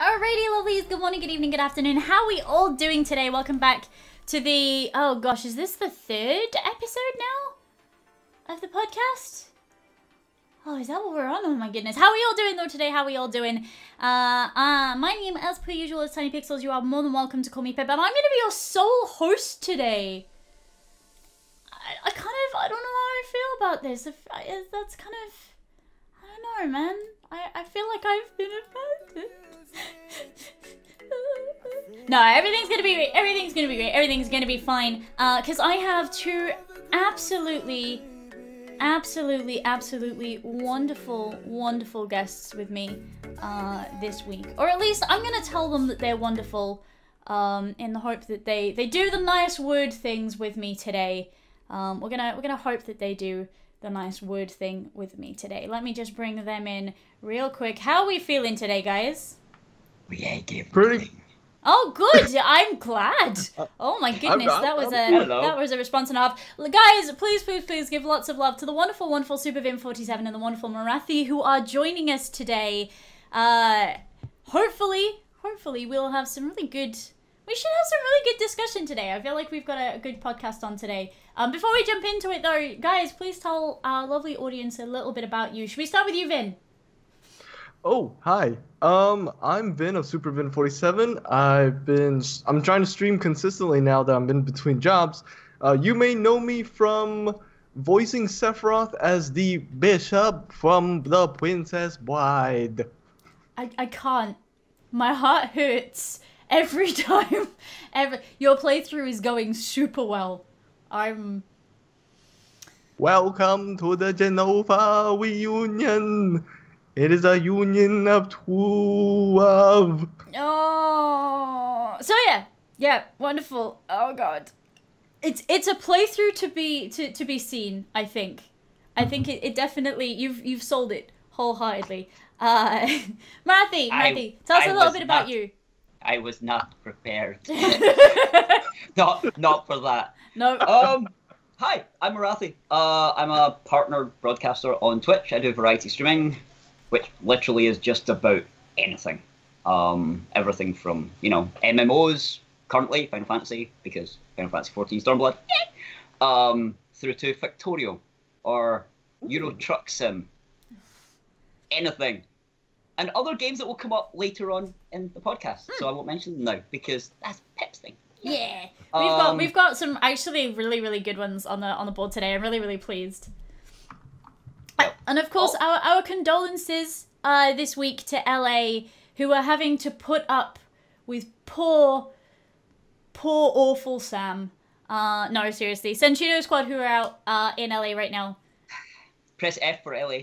Alrighty, lovelies. Good morning, good evening, good afternoon. How are we all doing today? Welcome back to the... Oh gosh, is this the third episode now of the podcast? Oh, is that what we're on? Oh my goodness. How are we all doing though today? How are we all doing? My name, as per usual, is Tiny Pixels. You are more than welcome to call me Pip, and I'm going to be your sole host today. I don't know how I feel about this. That's kind of... I don't know, man. I feel like I've been affected. No, everything's gonna be great. Everything's gonna be great. Everything's gonna be fine. Because I have two absolutely wonderful guests with me this week. Or at least I'm gonna tell them that they're wonderful in the hope that they do the nice word things with me today. We're gonna hope that they do the nice word thing with me today. Let me just bring them in real quick. How are we feeling today, guys? We ain't pretty. Oh, good. I'm glad. Oh my goodness, that was a response and a half. Guys, please give lots of love to the wonderful SuperVim47 and the wonderful Marathi who are joining us today. Hopefully we'll have some really good. We should have some really good discussion today. I feel like we've got a good podcast on today. Before we jump into it though, guys, please tell our lovely audience a little bit about you. Should we start with you, Vin? Oh, hi. I'm Vin of SuperVim47. I'm trying to stream consistently now that I'm in between jobs. You may know me from voicing Sephiroth as the bishop from The Princess Bride. I can't. My heart hurts every time. Your playthrough is going super well. Welcome to the Genova reunion. It is a union of true love. Oh, so yeah, wonderful. Oh god, it's a playthrough to be seen. I think it definitely you've sold it wholeheartedly. Marathi, tell us a little bit about you. I was not prepared. not for that. No. Hi, I'm Marathi. I'm a partner broadcaster on Twitch. I do variety streaming, which literally is just about anything. Everything from, MMOs, currently, Final Fantasy, because Final Fantasy 14 Stormblood, through to Factorio, or Euro Truck Sim, anything. And other games that will come up later on in the podcast, so I won't mention them now, because that's Pip's thing. Yeah, we've got some actually really good ones on the board today. I'm really pleased. And of course, our condolences this week to LA, who are having to put up with poor awful Sam. No, seriously, Senshudo squad who are out in LA right now. Press F for LA.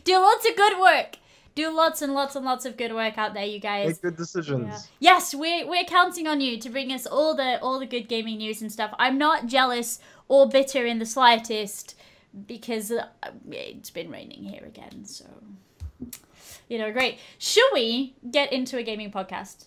Do lots of good work. Do lots and lots of good work out there, you guys. Make good decisions. Yeah. Yes, we're counting on you to bring us all the good gaming news and stuff. I'm not jealous or bitter in the slightest, because it's been raining here again, so great. Should we get into a gaming podcast?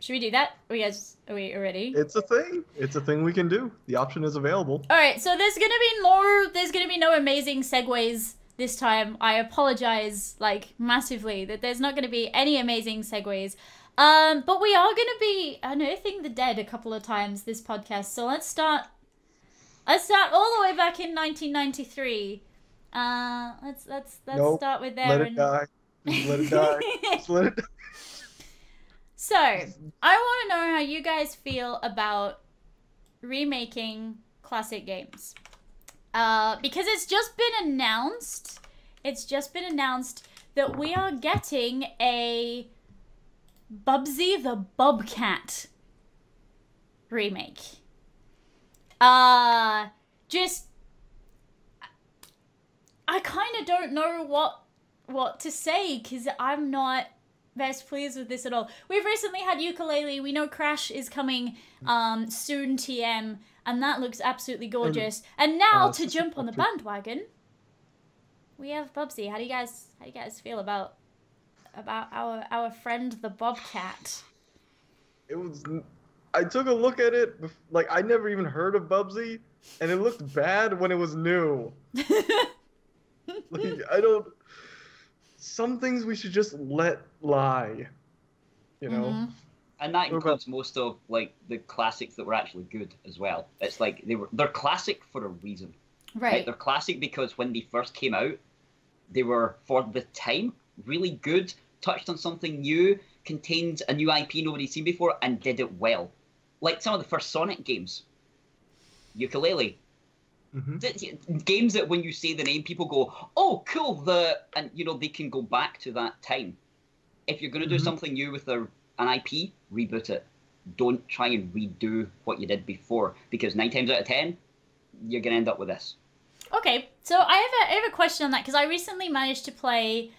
Should we do that? Are we ready? It's a thing. It's a thing we can do. The option is available. All right, so there's gonna be no amazing segues this time. I apologize massively that there's not gonna be any amazing segues. But we are gonna be unearthing the dead a couple of times this podcast. So let's start all the way back in 1993. Let's start with there. Let it die. Just let it die. Just let it die. So, I want to know how you guys feel about remaking classic games. Because it's just been announced that we are getting a Bubsy the Bobcat remake. I kind of don't know what to say, because I'm not best pleased with this at all. We've recently had Yooka-Laylee. We know Crash is coming soon, TM, and that looks absolutely gorgeous. And now to jump on the bandwagon, we have Bubsy. How do you guys feel about our friend the Bobcat? I took a look at it, I never even heard of Bubsy, and it looked bad when it was new. some things we should just let lie. You know? And that includes most of like the classics that were actually good as well. It's like they're classic for a reason. Right. They're classic because when they first came out, they were, for the time, really good, touched on something new, contained a new IP nobody's seen before, and did it well. Like some of the first Sonic games. Ukulele. Games that when you say the name, people go, oh, cool, and you know, they can go back to that time. If you're going to do something new with an IP, reboot it. Don't try and redo what you did before, because 9 times out of 10, you're going to end up with this. Okay, so I have a question on that, because I recently managed to play,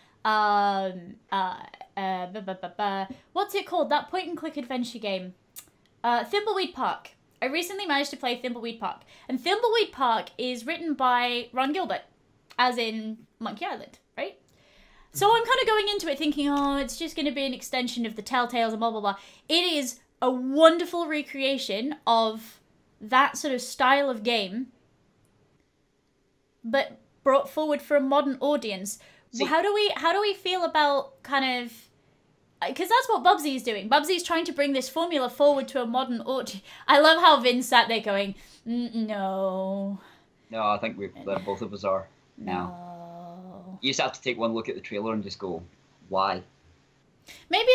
what's it called? That point-and-click adventure game. Thimbleweed Park. I recently managed to play Thimbleweed Park. And Thimbleweed Park is written by Ron Gilbert, as in Monkey Island, right? So I'm kind of going into it thinking, oh, it's just going to be an extension of the Telltales and blah, blah, blah. It is a wonderful recreation of that sort of style of game, but brought forward for a modern audience. See, how do we feel about kind of, because that's what Bubsy is doing. Bubsy is trying to bring this formula forward to a modern audience. I love how Vin sat there going, no. No, I think both of us are now. No. You just have to take one look at the trailer and just go, why? Maybe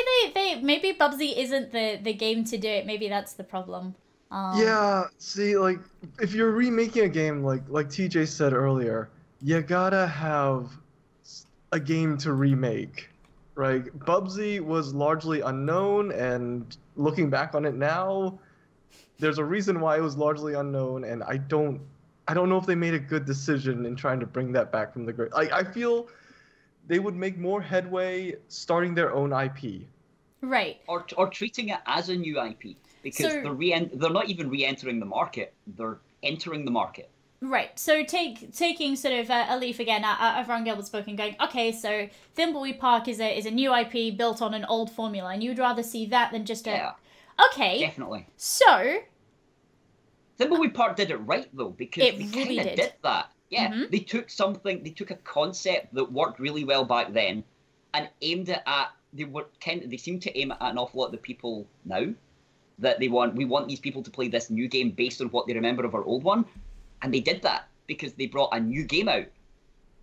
maybe Bubsy isn't the game to do it. Maybe that's the problem. Yeah, see, like, if you're remaking a game, like TJ said earlier, you gotta have a game to remake, right? Bubsy was largely unknown, and looking back on it now, there's a reason why it was largely unknown, and I don't know if they made a good decision in trying to bring that back from the grave. I feel they would make more headway starting their own IP. Right. Or treating it as a new IP. Because they're not even re-entering the market. They're entering the market. Right. So taking sort of a leaf again out of Ron Gilbert's book and going, okay, so Thimbleweed Park is a new IP built on an old formula, and you'd rather see that than just a... Yeah. Okay. Definitely. So... Thimbleweed Park did it right, though, because they really kind of did that. Yeah, they took a concept that worked really well back then and aimed it at, they seem to aim it at an awful lot of the people now, that we want these people to play this new game based on what they remember of our old one, and they did that because they brought a new game out,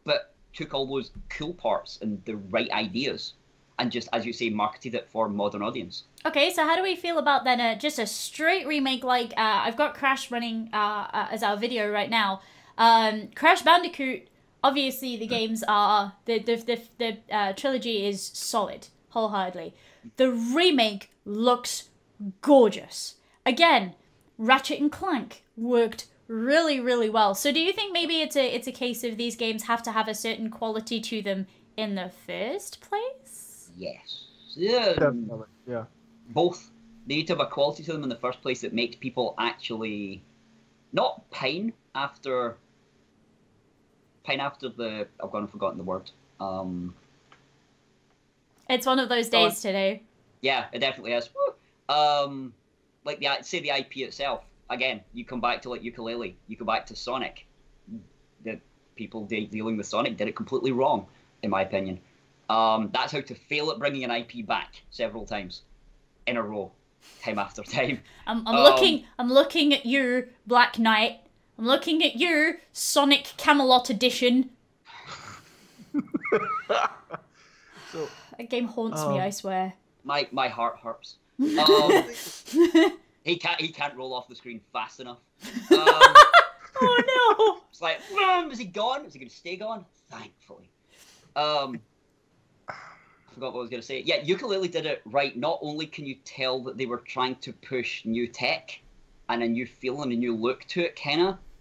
but took all those cool parts and the right ideas, and just, as you say, marketed it for a modern audience. Okay, so how do we feel about then just a straight remake, like, I've got Crash running as our video right now. Crash Bandicoot, obviously the games are, the trilogy is solid, wholeheartedly. The remake looks gorgeous. Again, Ratchet and Clank worked really, really well. So do you think maybe it's a case of these games have to have a certain quality to them in the first place? Yes. Yeah. Definitely, yeah. Both. They need to have a quality to them in the first place that makes people actually not pine after the... I've gone and forgotten the word. It's one of those days today. Yeah, it definitely is. Like the IP itself. Again, you come back to like Ukulele. You go back to Sonic. The people dealing with Sonic did it completely wrong, in my opinion. That's how to fail at bringing an IP back several times in a row, time after time. I'm looking at you, Black Knight. I'm looking at you, Sonic Camelot Edition. That game haunts me, I swear. My heart hurts. He can't roll off the screen fast enough. Oh no! It's like, is he gone? Is he going to stay gone? Thankfully. I forgot what I was going to say. Yeah, Ukulele did it right. Not only can you tell that they were trying to push new tech and a new feel and a new look to it,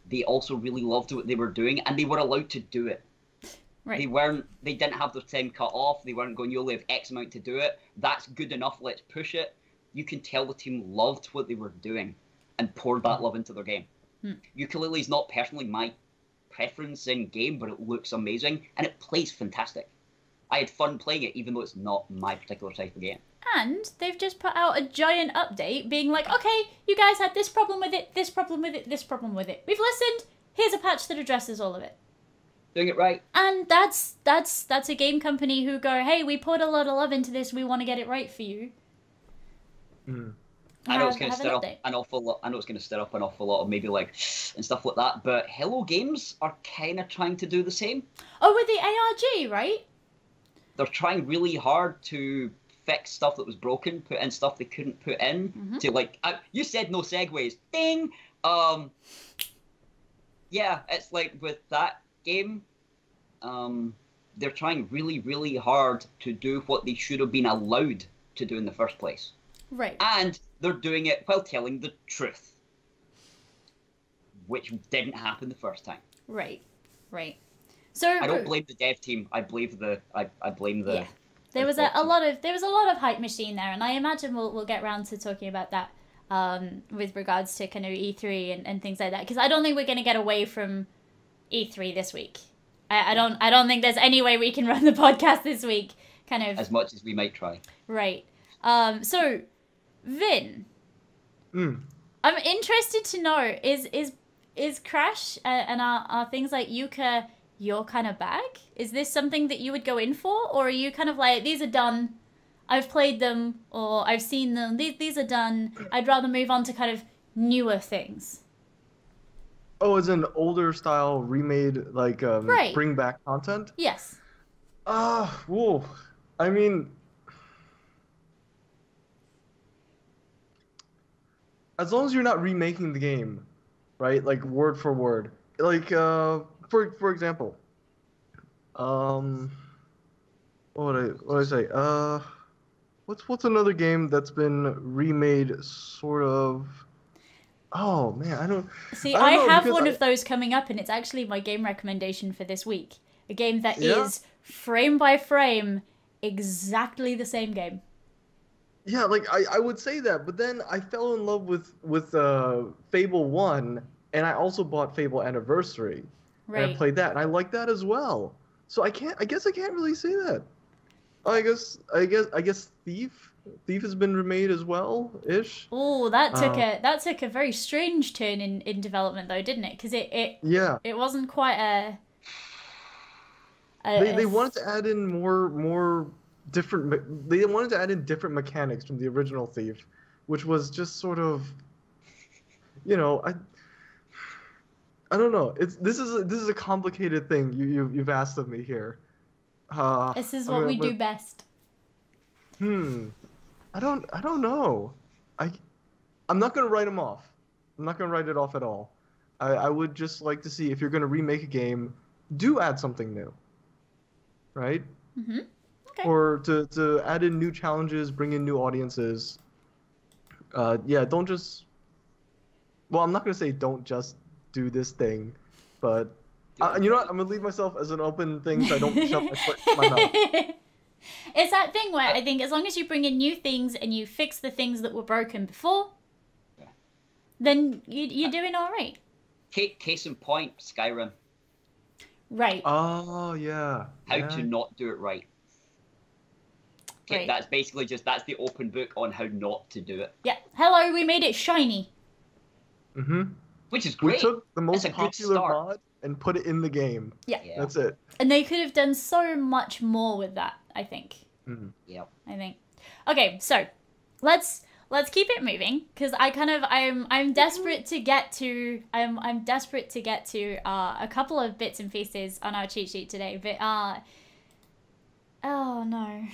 they also really loved what they were doing, and they were allowed to do it. Right. They didn't have their time cut off. They weren't going, you only have X amount to do it. That's good enough. Let's push it. You can tell the team loved what they were doing and poured that love into their game. Ukulele is not personally my preference in game, but it looks amazing and it plays fantastic. I had fun playing it, even though it's not my particular type of game. And they've just put out a giant update being like, okay, you guys had this problem with it, this problem with it, this problem with it. We've listened. Here's a patch that addresses all of it. doing it right. And that's a game company who go, hey, we put a lot of love into this, we want to get it right for you. I know it's going to Have an stir up update. an awful lot. I know it's going to stir up an awful lot of maybe like and stuff like that. But Hello Games are kind of trying to do the same. Oh, with the ARG, right? They're trying really hard to fix stuff that was broken, put in stuff they couldn't put in. To like, you said no segues. Ding. Yeah, it's like with that game, they're trying really, really hard to do what they should have been allowed to do in the first place. Right. And they're doing it while telling the truth, which didn't happen the first time. Right. So I don't blame the dev team. I blame the. Yeah. There was a lot of hype machine there, and I imagine we'll get around to talking about that with regards to kind of E3 and things like that, because I don't think we're going to get away from E3 this week. I don't think there's any way we can run the podcast this week, kind of as much as we might try. Right. So, Vin, I'm interested to know is Crash and are things like Yuka your kind of bag? Is this something that you would go in for, or are you kind of like, these are done, I've played them, or I've seen them, these are done, I'd rather move on to kind of newer things? Oh, as an older style remade, like Right. bring back content? Yes. Whoa. I mean, as long as you're not remaking the game, right? Like word for word. Like for example, what would I say? What's another game that's been remade sort of? Oh man, I don't. See, I don't know, have because one of those coming up, and it's actually my game recommendation for this week. A game that is frame by frame exactly the same game. Yeah, like I would say that, but then I fell in love with Fable 1, and I also bought Fable Anniversary. Right. And I played that, and I like that as well. So I guess I can't really say that. I guess Thief has been remade as well, ish. Oh, that took a very strange turn in development though, didn't it? Because it wasn't quite a they wanted to add in more different. They wanted to add in different mechanics from the original Thief, which was just sort of, I don't know. This is a complicated thing you've asked of me here. This is what we do best. I don't know. I'm not gonna write them off. I'm not gonna write it off at all. I would just like to see, if you're gonna remake a game, do add something new. Right? Mm-hmm. Okay. Or to add in new challenges, bring in new audiences. Don't just. Well, I'm not gonna say don't just do this thing, but you know what? I'm gonna leave myself as an open thing so I don't shove my foot in my mouth. It's that thing where I think as long as you bring in new things and you fix the things that were broken before, then you're doing all right. Case in point, Skyrim. Right. Oh yeah. How to not do it right. Right. That's basically that's the open book on how not to do it. Yeah. Hello, we made it shiny. Mm-hmm. Which is great. We took the most That's a good popular start. mod and put it in the game. Yeah. That's it. And they could have done so much more with that, I think. Mm-hmm. Yeah. I think. Okay, so let's keep it moving, because I'm desperate to get to I'm desperate to get to a couple of bits and pieces on our cheat sheet today, but oh no.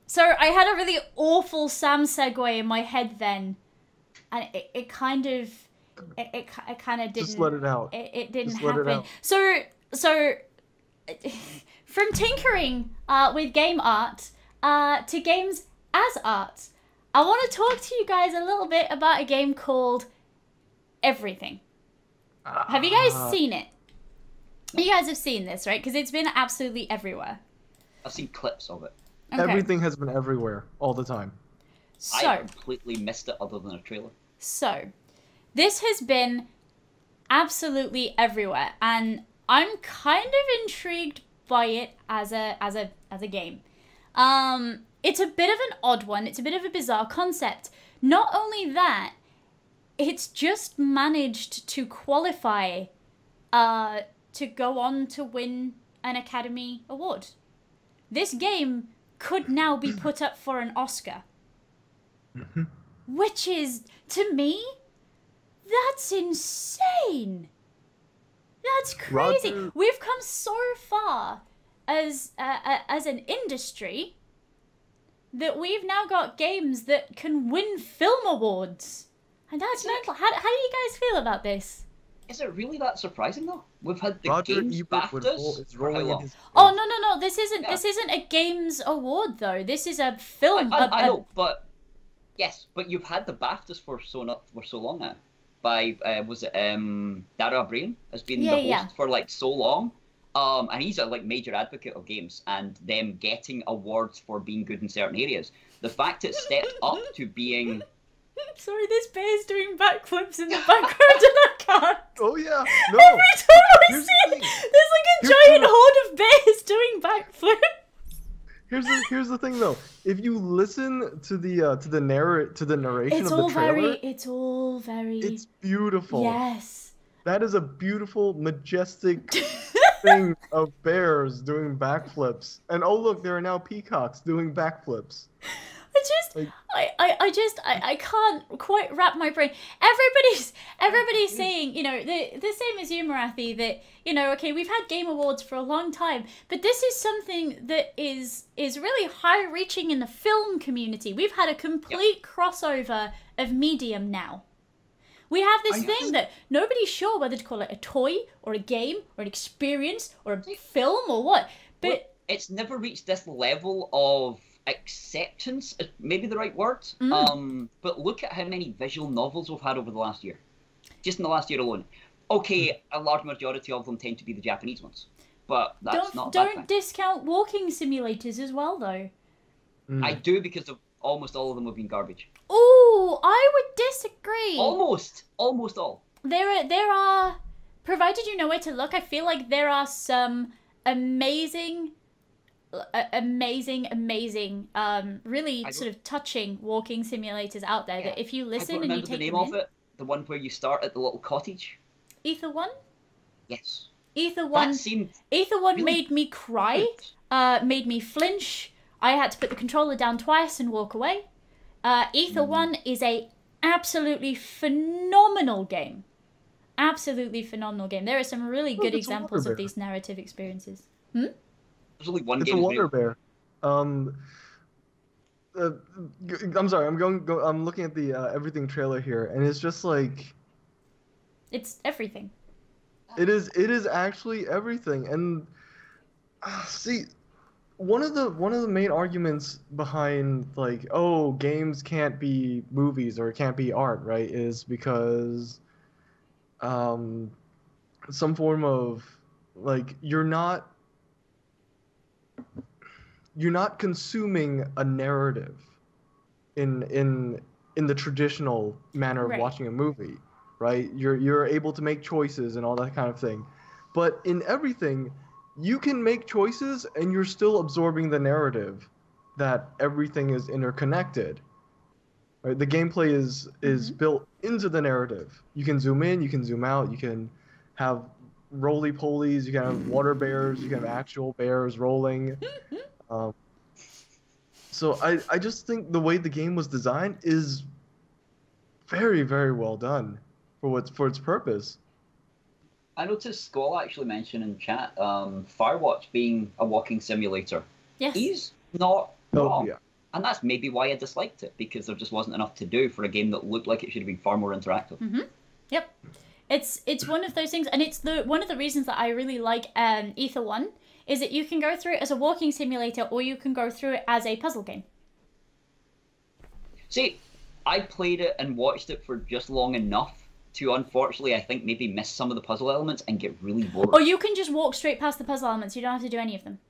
So I had a really awful Sam segue in my head then, and it kind of didn't. Just let it out. It didn't Just let it happen. out. So from tinkering with game art to games as art, I want to talk to you guys a little bit about a game called Everything. Have you guys seen it? You guys have seen this, right? Because it's been absolutely everywhere. I've seen clips of it. Okay. Everything has been everywhere all the time. So, I completely missed it other than a trailer. So, this has been absolutely everywhere, and I'm kind of intrigued by it as a game. It's a bit of an odd one. It's a bit of a bizarre concept. Not only that, it's just managed to qualify to go on to win an Academy Award. This game could now be put up for an Oscar. Which is, to me, that's insane. That's crazy. Roger... We've come so far as an industry that we've now got games that can win film awards. And that's mental. How do you guys feel about this? Is it really that surprising though? We've had the Roger games Ebert BAFTAs for how long? Oh no! This isn't a games award though. This is a film. I know, but yes, but you've had the BAFTAs for so long now. By was it Dara Abraham has been the host for like so long, and he's a like major advocate of games and them getting awards for being good in certain areas. The fact it stepped up to being. Sorry, this bear's doing backflips in the background and I can't. Oh yeah, no. Every time I see it, there's like a giant horde of bears doing backflips. Here's the thing though. If you listen to the narration of the trailer, it's beautiful. Yes. That is a beautiful, majestic thing of bears doing backflips. And oh look, there are now peacocks doing backflips. I can't quite wrap my brain. Everybody's saying, you know, the same as you, Marathi, that, you know, okay, we've had Game Awards for a long time, but this is something that is really high-reaching in the film community. We've had a complete crossover of medium now. We have this thing that nobody's sure whether to call it a toy, or a game, or an experience, or a film, or what, but... It's never reached this level of acceptance, maybe the right word. But look at how many visual novels we've had over the last year. Just in the last year alone. Okay, a large majority of them tend to be the Japanese ones. But that's not a bad thing. Don't discount walking simulators as well, though. I do, because almost all of them have been garbage. Oh, I would disagree. Almost all. There are, provided you know where to look, I feel like there are some amazing, really sort of touching walking simulators out there that if you listen and you take the name them of it, the one where you start at the little cottage. Ether 1? Yes. Ether 1 really made me cry, made me flinch. I had to put the controller down twice and walk away. Ether 1 is a absolutely phenomenal game. Absolutely phenomenal game. There are some really good examples of these narrative experiences. There's only one it's game. It's a Wonder Bear. I'm sorry. I'm looking at the everything trailer here, and it's just like. It's everything. It is actually everything, and see, one of the main arguments behind like, oh, games can't be movies or it can't be art, right, is because some form of like you're not consuming a narrative in the traditional manner of watching a movie, right? You're able to make choices and all that kind of thing. But in everything, you can make choices and you're still absorbing the narrative that everything is interconnected. Right? The gameplay is built into the narrative. You can zoom in, you can zoom out, you can have roly-polies, you can have water bears, you can have actual bears rolling. So I just think the way the game was designed is very, very well done for its purpose. I noticed Skull actually mentioned in chat Firewatch being a walking simulator. Yes. He's not wrong. Yeah. And that's maybe why I disliked it, because there just wasn't enough to do for a game that looked like it should have been far more interactive. Yep. It's one of those things, and it's one of the reasons that I really like Ether 1 is that you can go through it as a walking simulator or you can go through it as a puzzle game. See, I played it and watched it for just long enough to, unfortunately, I think maybe miss some of the puzzle elements and get really bored. Or you can just walk straight past the puzzle elements. You don't have to do any of them.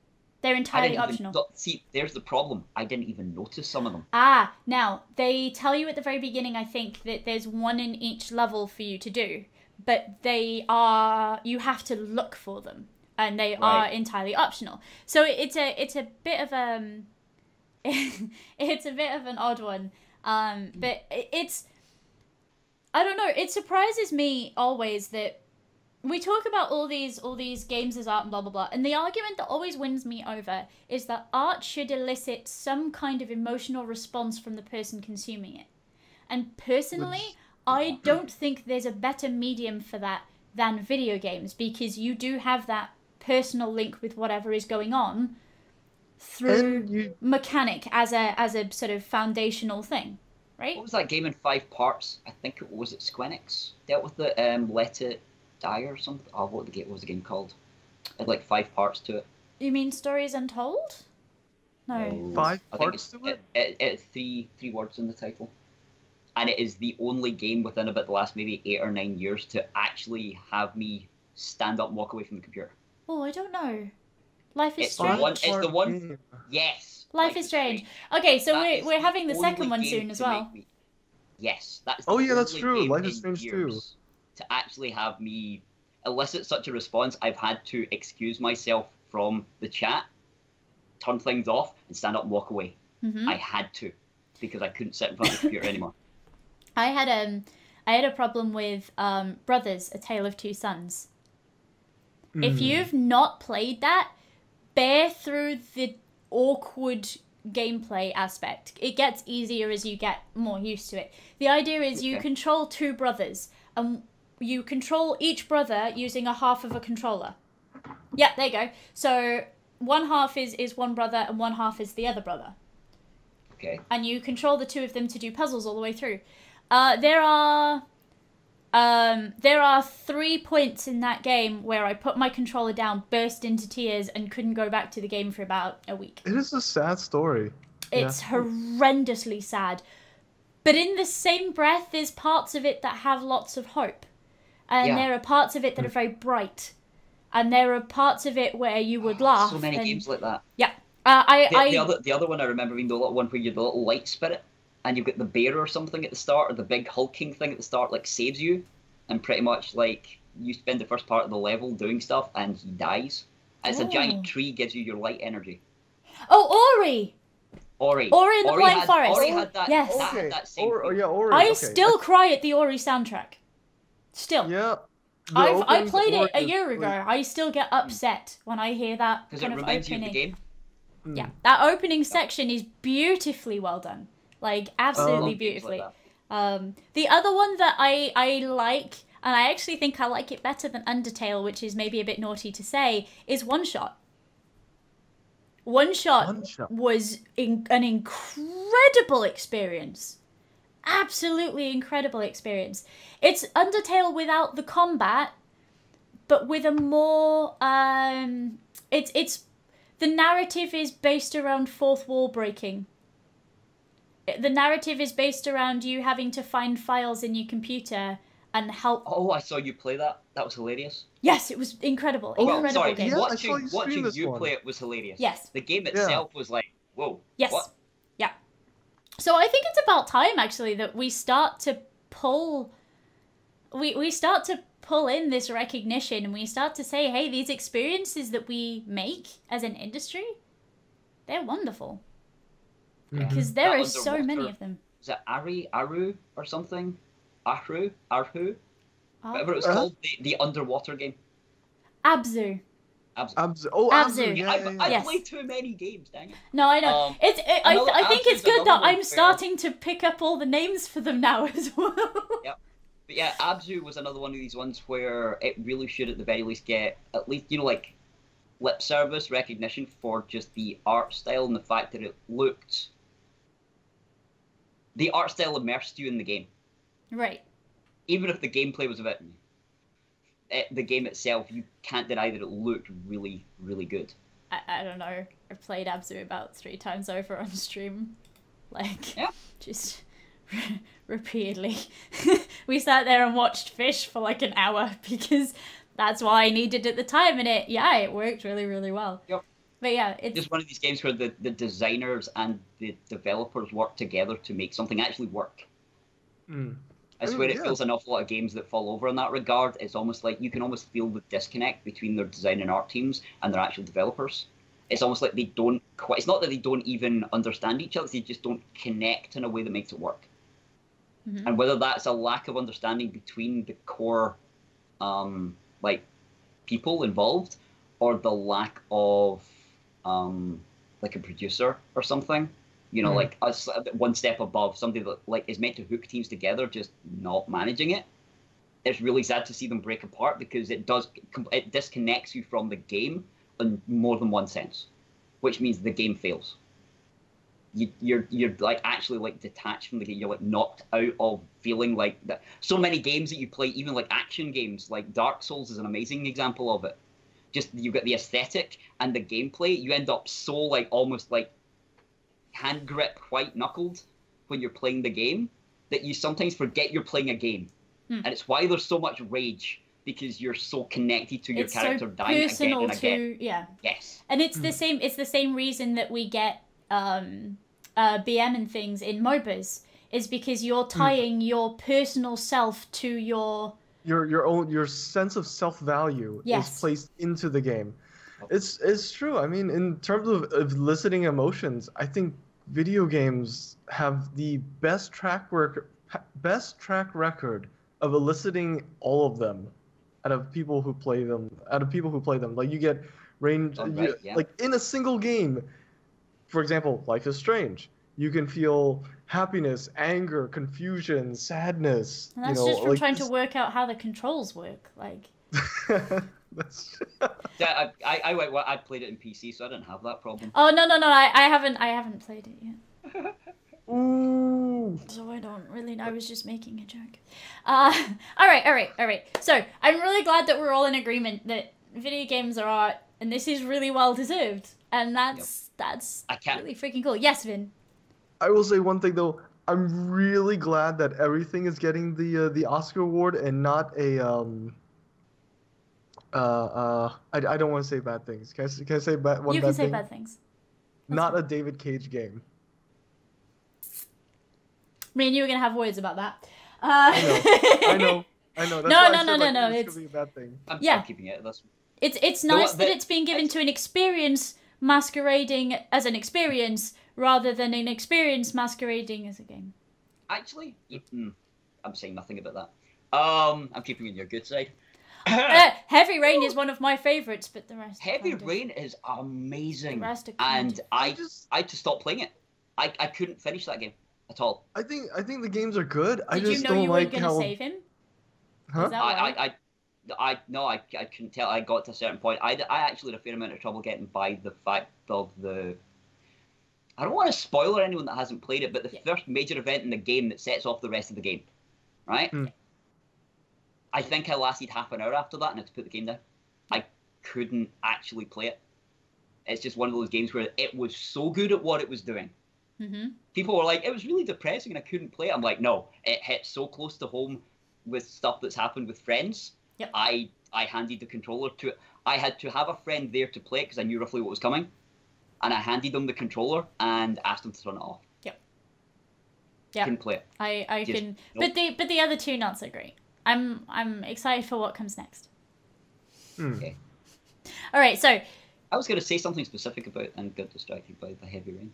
They're entirely optional. See, there's the problem. I didn't even notice some of them. Now, they tell you at the very beginning, I think, that there's one in each level for you to do. But you have to look for them. And they are entirely optional. So it's a bit of it's a bit of an odd one. But it's, I don't know, it surprises me always that we talk about all these games as art and blah blah blah, and the argument that always wins me over is that art should elicit some kind of emotional response from the person consuming it. And personally, I don't think there's a better medium for that than video games, because you do have that personal link with whatever is going on through mechanic as a sort of foundational thing, right? What was that game in 5 parts? I think it was Squenix dealt with the Let It Die or something. Oh, what was the game called? It had like 5 parts to it. You mean Stories Untold? No. 5 I think parts to it? It's three words in the title. And it is the only game within about the last maybe 8 or 9 years to actually have me stand up and walk away from the computer. Oh, I don't know. Life is It's Strange? the one. Yes. Life is Strange. Okay, so That we're is having the second only one game soon as to well. make me- Yes, that's. Oh, the yeah, that's only true. game Life is in Strange years to actually have me elicit such a response. I've had to excuse myself from the chat, turn things off, and stand up and walk away. Mm-hmm. I had to, because I couldn't sit in front of the computer anymore. I had a problem with Brothers: A Tale of Two Sons. If you've not played that, bear through the awkward gameplay aspect. It gets easier as you get more used to it. The idea is you control 2 brothers, and you control each brother using a half of a controller. Yeah, there you go. So one half is one brother and one half is the other brother. Okay. And you control the 2 of them to do puzzles all the way through. There are 3 points in that game where I put my controller down, burst into tears, and couldn't go back to the game for about a week. It is a sad story. It's horrendously sad. But in the same breath, there's parts of it that have lots of hope. And there are parts of it that are very bright. And there are parts of it where you would laugh. So many games like that. Yeah. The other one I remember being the little one where you're the little light spirit, and you've got the bear or something at the start, or the big hulking thing at the start, like saves you, and pretty much like you spend the first part of the level doing stuff, and he dies. And it's a giant tree, gives you your light energy. Oh, Ori! Ori in the Blind Forest. Ori had that. Yes. That had that same thing. Ori. I still cry at the Ori soundtrack. Still. Yeah. I played it a year ago. I still get upset when I hear that Because kind it of reminds opening. you of the game. Yeah, that opening section is beautifully well done. Like, absolutely beautifully. Like The other one that I like, and I actually think I like it better than Undertale, which is maybe a bit naughty to say, is One Shot. One Shot was an incredible experience. Absolutely incredible experience. It's Undertale without the combat, but with a more it's the narrative is based around fourth wall breaking. The narrative is based around you having to find files in your computer and help. Oh, I saw you play that. That was hilarious. Yes, it was incredible. Well, Incredible sorry, game. Yeah, watching you play it was hilarious. Yes. The game itself was like, whoa. Yes. What? Yeah. So I think it's about time, actually, that we start to pull... We start to pull in this recognition, and we start to say, hey, these experiences that we make as an industry, they're wonderful. Because there are so many of them. Is it Aru or something? Aru? Whatever it was called, the underwater game. Abzu. Abzu. Oh, Abzu. Yeah, I Yes. play too many games, dang it. No, I know. I think it's Abzu's good that another one I'm where- starting to pick up all the names for them now as well. Yep. But yeah, Abzu was another one of these ones where it really should at the very least get at least, like lip service recognition for just the art style and the fact that it looked... The art style immersed you in the game. Right. Even if the gameplay was a bit... the game itself, you can't deny that it looked really, really good. I don't know. I played Abzu about 3 times over on stream. Like, just repeatedly. We sat there and watched Fish for like an hour because that's what I needed at the time, and it worked really, really well. Yep. But yeah, it's just one of these games where the designers and the developers work together to make something actually work. I swear it feels an awful lot of games that fall over in that regard. It's almost like you can almost feel the disconnect between their design and art teams and their actual developers. It's almost like they don't quite... It's not that they don't even understand each other, they just don't connect in a way that makes it work. And whether that's a lack of understanding between the core like people involved, or the lack of like a producer or something. You know, like us one step above somebody that like is meant to hook teams together, just not managing it. It's really sad to see them break apart because it disconnects you from the game in more than one sense, which means the game fails. You're like actually like detached from the game. You're like knocked out of feeling like that. So many games that you play, even like action games, like Dark Souls is an amazing example of it. Just you've got the aesthetic and the gameplay. You end up so like almost like hand grip white knuckled when you're playing the game that you sometimes forget you're playing a game. And it's why there's so much rage, because you're so connected to your character dying again and again. Yeah. Yes. And it's the same. It's the same reason that we get BM and things in MOBAs, is because you're tying your personal self to your sense of self-value Yes. is placed into the game. It's true. I mean, in terms of eliciting emotions, I think video games have the best track record of eliciting all of them out of people who play them. Like you get range, like in a single game. For example, Life is Strange. You can feel happiness, anger, confusion, sadness. And that's just from trying to work out how the controls work. Like. That's... Yeah, I played it in PC, so I didn't have that problem. Oh no! I haven't played it yet. Ooh. So I don't really know. I was just making a joke. All right. So I'm really glad that we're all in agreement that video games are art, and this is really well deserved, and that's really freaking cool. Yes, Vin. I will say one thing though. I'm really glad that everything is getting the Oscar award and not a I don't want to say bad things. Can I say one bad thing? You can say bad things. Not a David Cage game. Me and you were gonna have words about that. I know. That's No. It's gonna be a bad thing. I'm keeping it. It's nice that it's being given to an experience masquerading as an experience rather than an experience masquerading as a game. Actually, I'm saying nothing about that. I'm keeping it on your good side. Heavy Rain is one of my favorites, but the rest. Heavy Rain is amazing, The rest are and I had to stop playing it. I couldn't finish that game at all. I think the games are good. I Did just you know don't you like were gonna save him? Huh? Is that why? I couldn't tell. I got to a certain point. I actually had a fair amount of trouble getting by the fact of the. I don't want to spoil anyone that hasn't played it, but the first major event in the game that sets off the rest of the game, right? I think I lasted half an hour after that and had to put the game down. I couldn't actually play it. It's just one of those games where it was so good at what it was doing. People were like, it was really depressing and I couldn't play it. I'm like, no, it hit so close to home with stuff that's happened with friends. Yep. I handed the controller to it. I had to have a friend there to play it because I knew roughly what was coming. And I handed them the controller and asked them to turn it off. Yeah. Couldn't play it. I Just, can, nope. but the other two nuts are great. I'm excited for what comes next. Okay. All right, so I was going to say something specific about and got distracted by the Heavy Rain.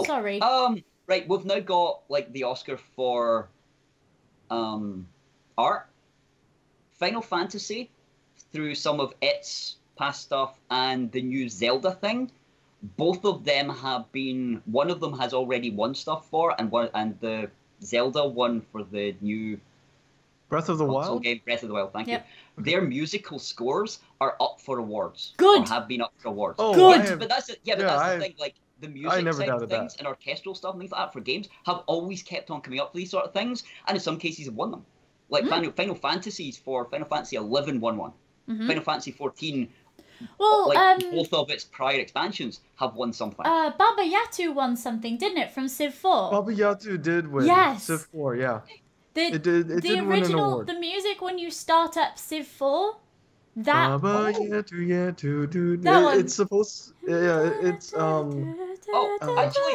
Sorry. Right, we've now got like the Oscar for art. Final Fantasy, through some of its past stuff and the new Zelda thing, both of them have been. One of them has already won stuff for, and the Zelda won for the new Breath of the Wild game. Breath of the Wild. Thank you. Their musical scores are up for awards. Good. Or have been up for awards. Oh, good. But that's it. Yeah, but that's the thing. Like the music side of things that. and orchestral stuff and things like that for games have always kept on coming up for these sort of things, and in some cases have won them. Like Final Fantasies for Final Fantasy 11 won one. Final Fantasy 14. Well, both of its prior expansions have won something. Baba Yatu won something, didn't it, from Civ 4? Baba Yatu did win. Yes. Civ 4, yeah. It did the win an original, award. the music when you start up Civ 4, that. Baba Yatu, Yatu, do. That one. It's supposed. Yeah, it's Actually,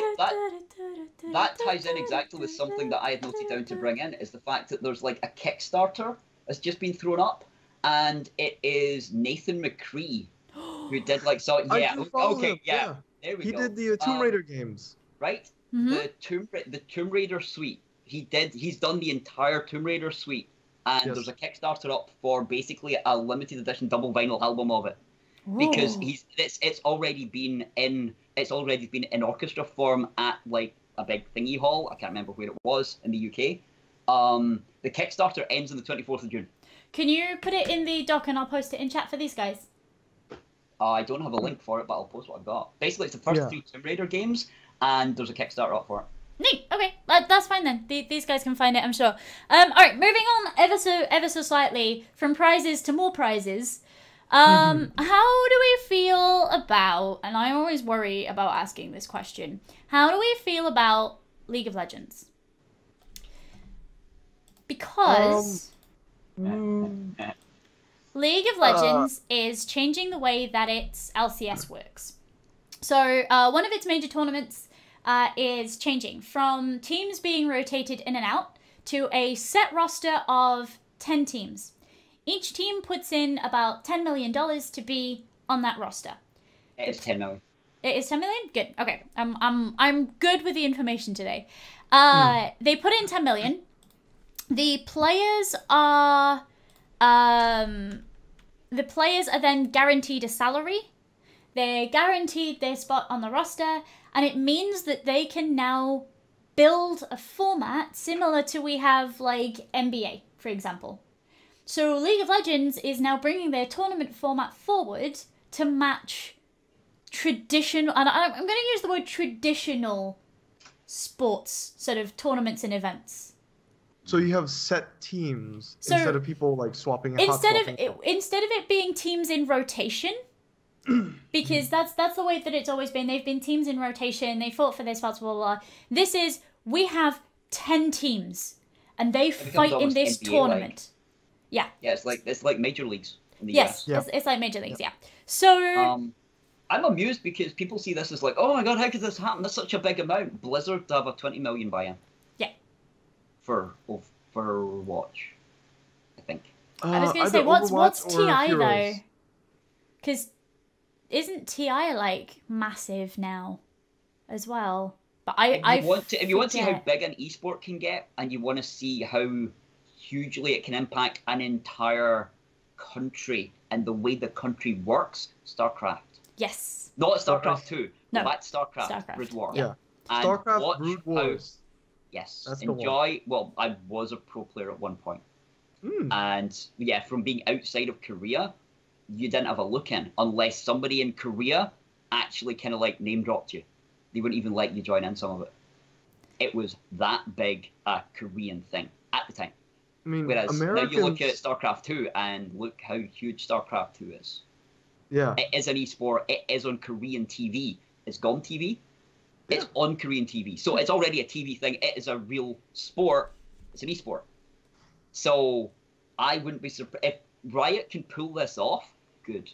that ties in exactly with something that I had noted down to bring in, is the fact that there's like a Kickstarter that's just been thrown up, and it is Nathan McCree who did like there we go. He did the Tomb Raider games, right? The Tomb Raider suite. He's done the entire Tomb Raider suite and Yes. there's a Kickstarter up for basically a limited edition double vinyl album of it. Because Ooh. it's already been in orchestra form at like a big thingy hall. I can't remember where it was in the UK. The Kickstarter ends on the 24th of June. Can you put it in the doc and I'll post it in chat for these guys? I don't have a link for it, but I'll post what I've got. Basically, it's the first 3 Tomb Raider games, and there's a Kickstarter up for it. Neat. Okay, that's fine then. These guys can find it, I'm sure. All right, moving on ever so slightly from prizes to more prizes. How do we feel about? And I always worry about asking this question. How do we feel about League of Legends? Because League of Legends is changing the way that its LCS works. So one of its major tournaments is changing from teams being rotated in and out to a set roster of 10 teams. Each team puts in about $10 million to be on that roster. It is 10 million. It is 10 million? Good. Okay. I'm good with the information today. They put in 10 million. The players are then guaranteed a salary. They're guaranteed their spot on the roster, and it means that they can now build a format similar to we have like NBA, for example. So League of Legends is now bringing their tournament format forward to match traditional, and I'm going to use the word traditional sports sort of tournaments and events. So you have set teams So instead of people like swapping. Instead of it being teams in rotation, because that's the way that it's always been. They've been teams in rotation. They fought for their spots. Blah blah blah. This is we have 10 teams, and they fight in this NBA-like. tournament. Yeah. Yeah, it's like major leagues in the Yes, US. it's like major leagues. Yeah. So I'm amused because people see this as like, oh my god, how could this happen? That's such a big amount. Blizzard to have a 20 million buy-in. Yeah. For Overwatch, I think. I was going to say, what's TI though? Because isn't TI like massive now, as well? But if you want to see how forget. big an esport can get, and you want to see how hugely it can impact an entire country and the way the country works, StarCraft. Yes. Not StarCraft 2. No. That's StarCraft. Brood War. Yeah. And StarCraft watch Brood how- Wars. Yes. That's the Enjoy. Well, I was a pro player at one point. And yeah, from being outside of Korea, you didn't have a look in unless somebody in Korea actually kind of like name dropped you. They wouldn't even let you join in some of it. It was that big a Korean thing at the time. I mean, Whereas Americans, now you look at StarCraft 2 and look how huge StarCraft 2 is. Yeah. It is an esport. It is on Korean TV. It's GOM TV. It's on Korean TV. So it's already a TV thing. It is a real sport. It's an esport. So I wouldn't be surprised. If Riot can pull this off, good.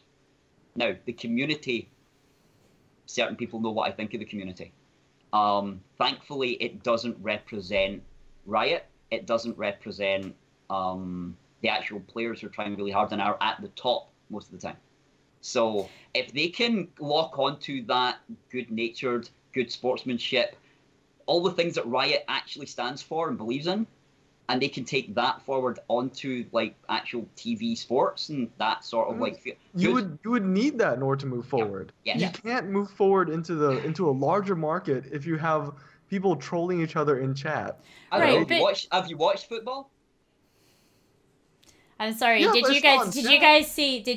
Now, the community, certain people know what I think of the community. Thankfully, it doesn't represent Riot. It doesn't represent the actual players who are trying really hard and are at the top most of the time. So if they can lock onto that good-natured, good sportsmanship, all the things that Riot actually stands for and believes in, and they can take that forward onto like actual TV sports and that sort of like you would need that in order to move forward. Yes. You can't move forward into a larger market if you have people trolling each other in chat. I don't know, Right, have you watched football? I'm sorry. Yeah, did but you it's guys on did chat.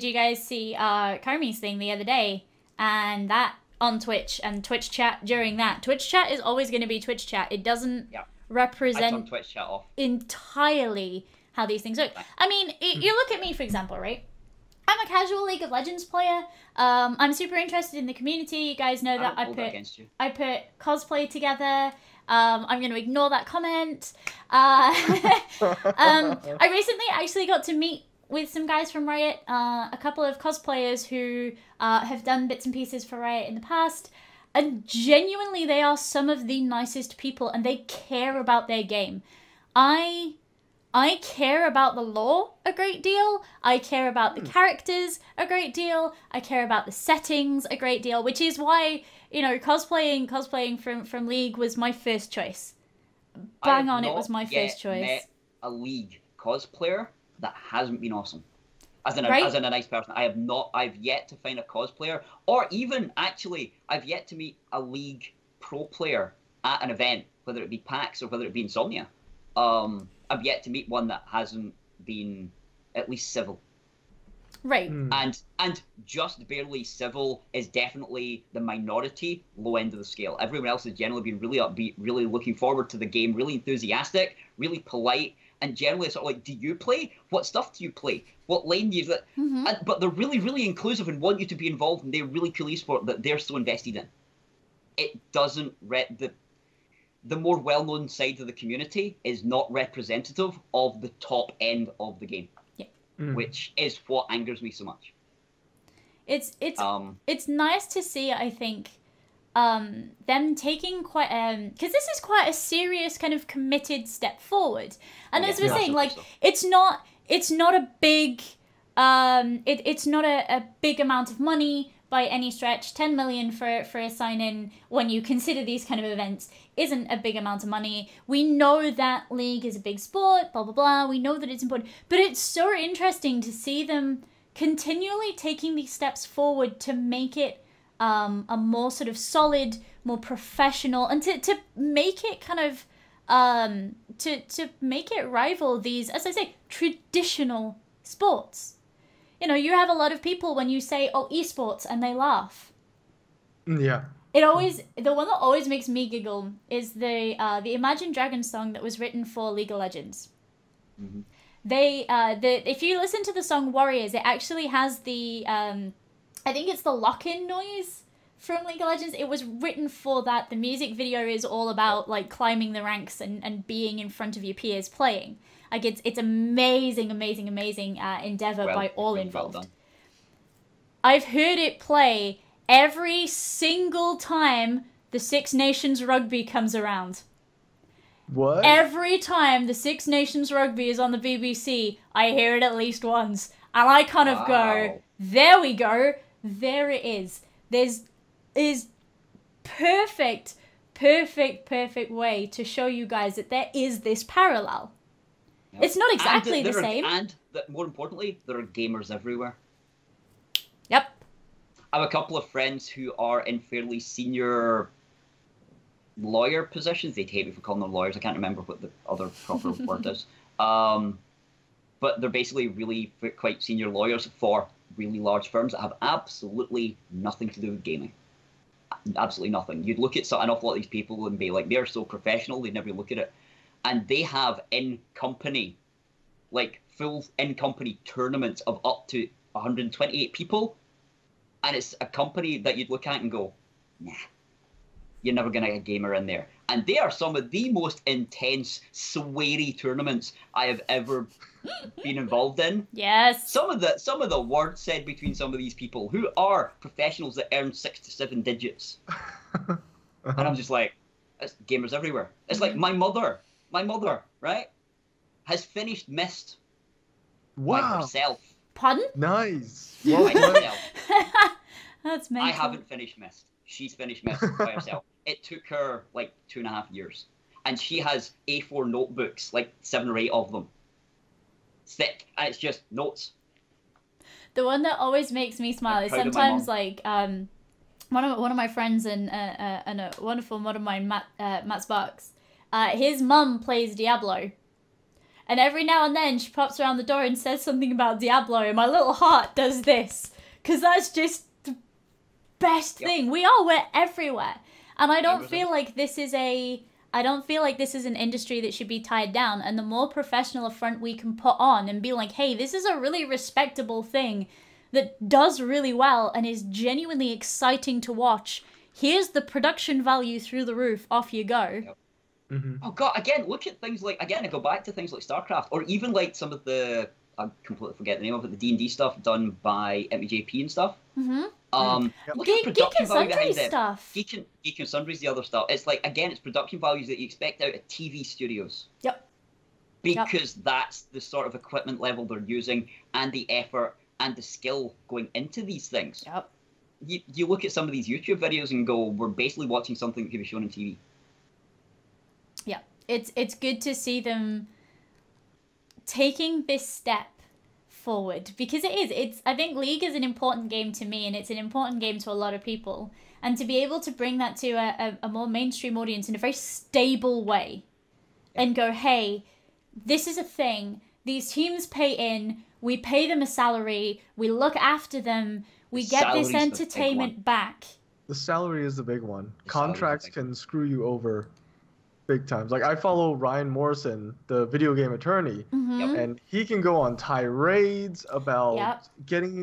you guys see Carmi's thing the other day, and that on Twitch and Twitch chat during that. Twitch chat is always going to be Twitch chat. It doesn't I represent turned Twitch chat off. entirely how these things work. I mean, you look at me, for example, right? I'm a casual League of Legends player. I'm super interested in the community. You guys know that I put cosplay together. I'm going to ignore that comment. I recently actually got to meet with some guys from Riot, a couple of cosplayers who have done bits and pieces for Riot in the past. And genuinely, they are some of the nicest people, and they care about their game. I care about the lore a great deal. I care about the characters a great deal. I care about the settings a great deal, which is why, you know, cosplaying from League was my first choice. Bang on, it was my first choice. Met a League cosplayer that hasn't been awesome. As in Right. a nice person. I've yet to find a cosplayer, or even, actually, I've yet to meet a League pro player at an event, whether it be PAX or whether it be Insomnia. I've yet to meet one that hasn't been at least civil. Right. And just barely civil is definitely the minority, low end of the scale. Everyone else has generally been really upbeat, really looking forward to the game, really enthusiastic, really polite, and generally sort of like, do you play? What stuff do you play? What lane do you... But they're really, really inclusive and want you to be involved in their really cool esport that they're so invested in. It doesn't... The more well-known side of the community is not representative of the top end of the game. Which is what angers me so much. It's nice to see, I think, them taking quite because this is quite a serious kind of committed step forward. And as we're saying, like it's not a big it's not a big amount of money by any stretch. 10 million for a sign-in when you consider these kind of events isn't a big amount of money. We know that League is a big sport, blah, blah, blah. We know that it's important. But it's so interesting to see them continually taking these steps forward to make it a more sort of solid, more professional, and to make it kind of, to make it rival these, as I say, traditional sports. You know, you have a lot of people when you say, oh, esports, and they laugh. Yeah. The one that always makes me giggle is the Imagine Dragons song that was written for League of Legends. Mm-hmm. If you listen to the song Warriors, it actually has the, I think it's the lock-in noise from League of Legends. It was written for that. The music video is all about, like, climbing the ranks and being in front of your peers playing. Like, it's amazing endeavor by all involved. Well done. I've heard it play every single time the Six Nations Rugby comes around. What? Every time the Six Nations Rugby is on the BBC, I hear it at least once. And I kind of go, there we go. There it is. Is perfect way to show you guys that there is this parallel. Yep. It's not exactly the same. And more importantly, there are gamers everywhere. Yep. I have a couple of friends who are in fairly senior lawyer positions. They'd hate me for calling them lawyers. I can't remember what the other proper word is. But they're basically really quite senior lawyers for really large firms that have absolutely nothing to do with gaming. Absolutely nothing. You'd look at an awful lot of these people and be like, they're so professional, they'd never look at it. And they have in-company, like full in-company tournaments of up to 128 people. And it's a company that you'd look at and go, nah, you're never going to get a gamer in there. And they are some of the most intense, sweary tournaments I have ever been involved in. Yes. Some of the words said between some of these people who are professionals that earn 6 to 7 digits. And I'm just like, it's gamers everywhere. It's like my mother, right, has finished Myst by herself. Pardon? Nice. Well, by herself. That's mental. I haven't finished Myst. She's finished Myst by herself. It took her like 2.5 years. And she has A4 notebooks, like 7 or 8 of them. Thick. And it's just notes. The one that always makes me smile is sometimes like one of my friends and a wonderful one of mine, Matt Sparks, his mum plays Diablo. And every now and then she pops around the door and says something about Diablo, and my little heart does this. Because that's just the best thing. We're everywhere. And I don't feel like this is an industry that should be tied down. And the more professional a front we can put on and be like, hey, this is a really respectable thing that does really well and is genuinely exciting to watch. Here's the production value through the roof. Off you go. Yep. Mm-hmm. Oh god! Again, look at things like I go back to things like StarCraft, or even like some of the I completely forget the name of it, the D&D stuff done by MTJP and stuff. Mm-hmm. Look at the production value behind it. Stuff. Geek and Sundry's the other stuff. It's like again, it's production values that you expect out of TV studios. Yep. Because that's the sort of equipment level they're using, and the effort and the skill going into these things. Yep. You look at some of these YouTube videos and go, we're basically watching something that could be shown on TV. Yeah, it's good to see them taking this step forward, because it's I think League is an important game to me, and it's an important game to a lot of people, and to be able to bring that to a more mainstream audience in a very stable way, and go, hey, this is a thing, these teams pay in, we pay them a salary, we look after them, we get this entertainment back. The salary is the big one. Contracts can screw you over big times. Like, I follow Ryan Morrison, the video game attorney, and he can go on tirades about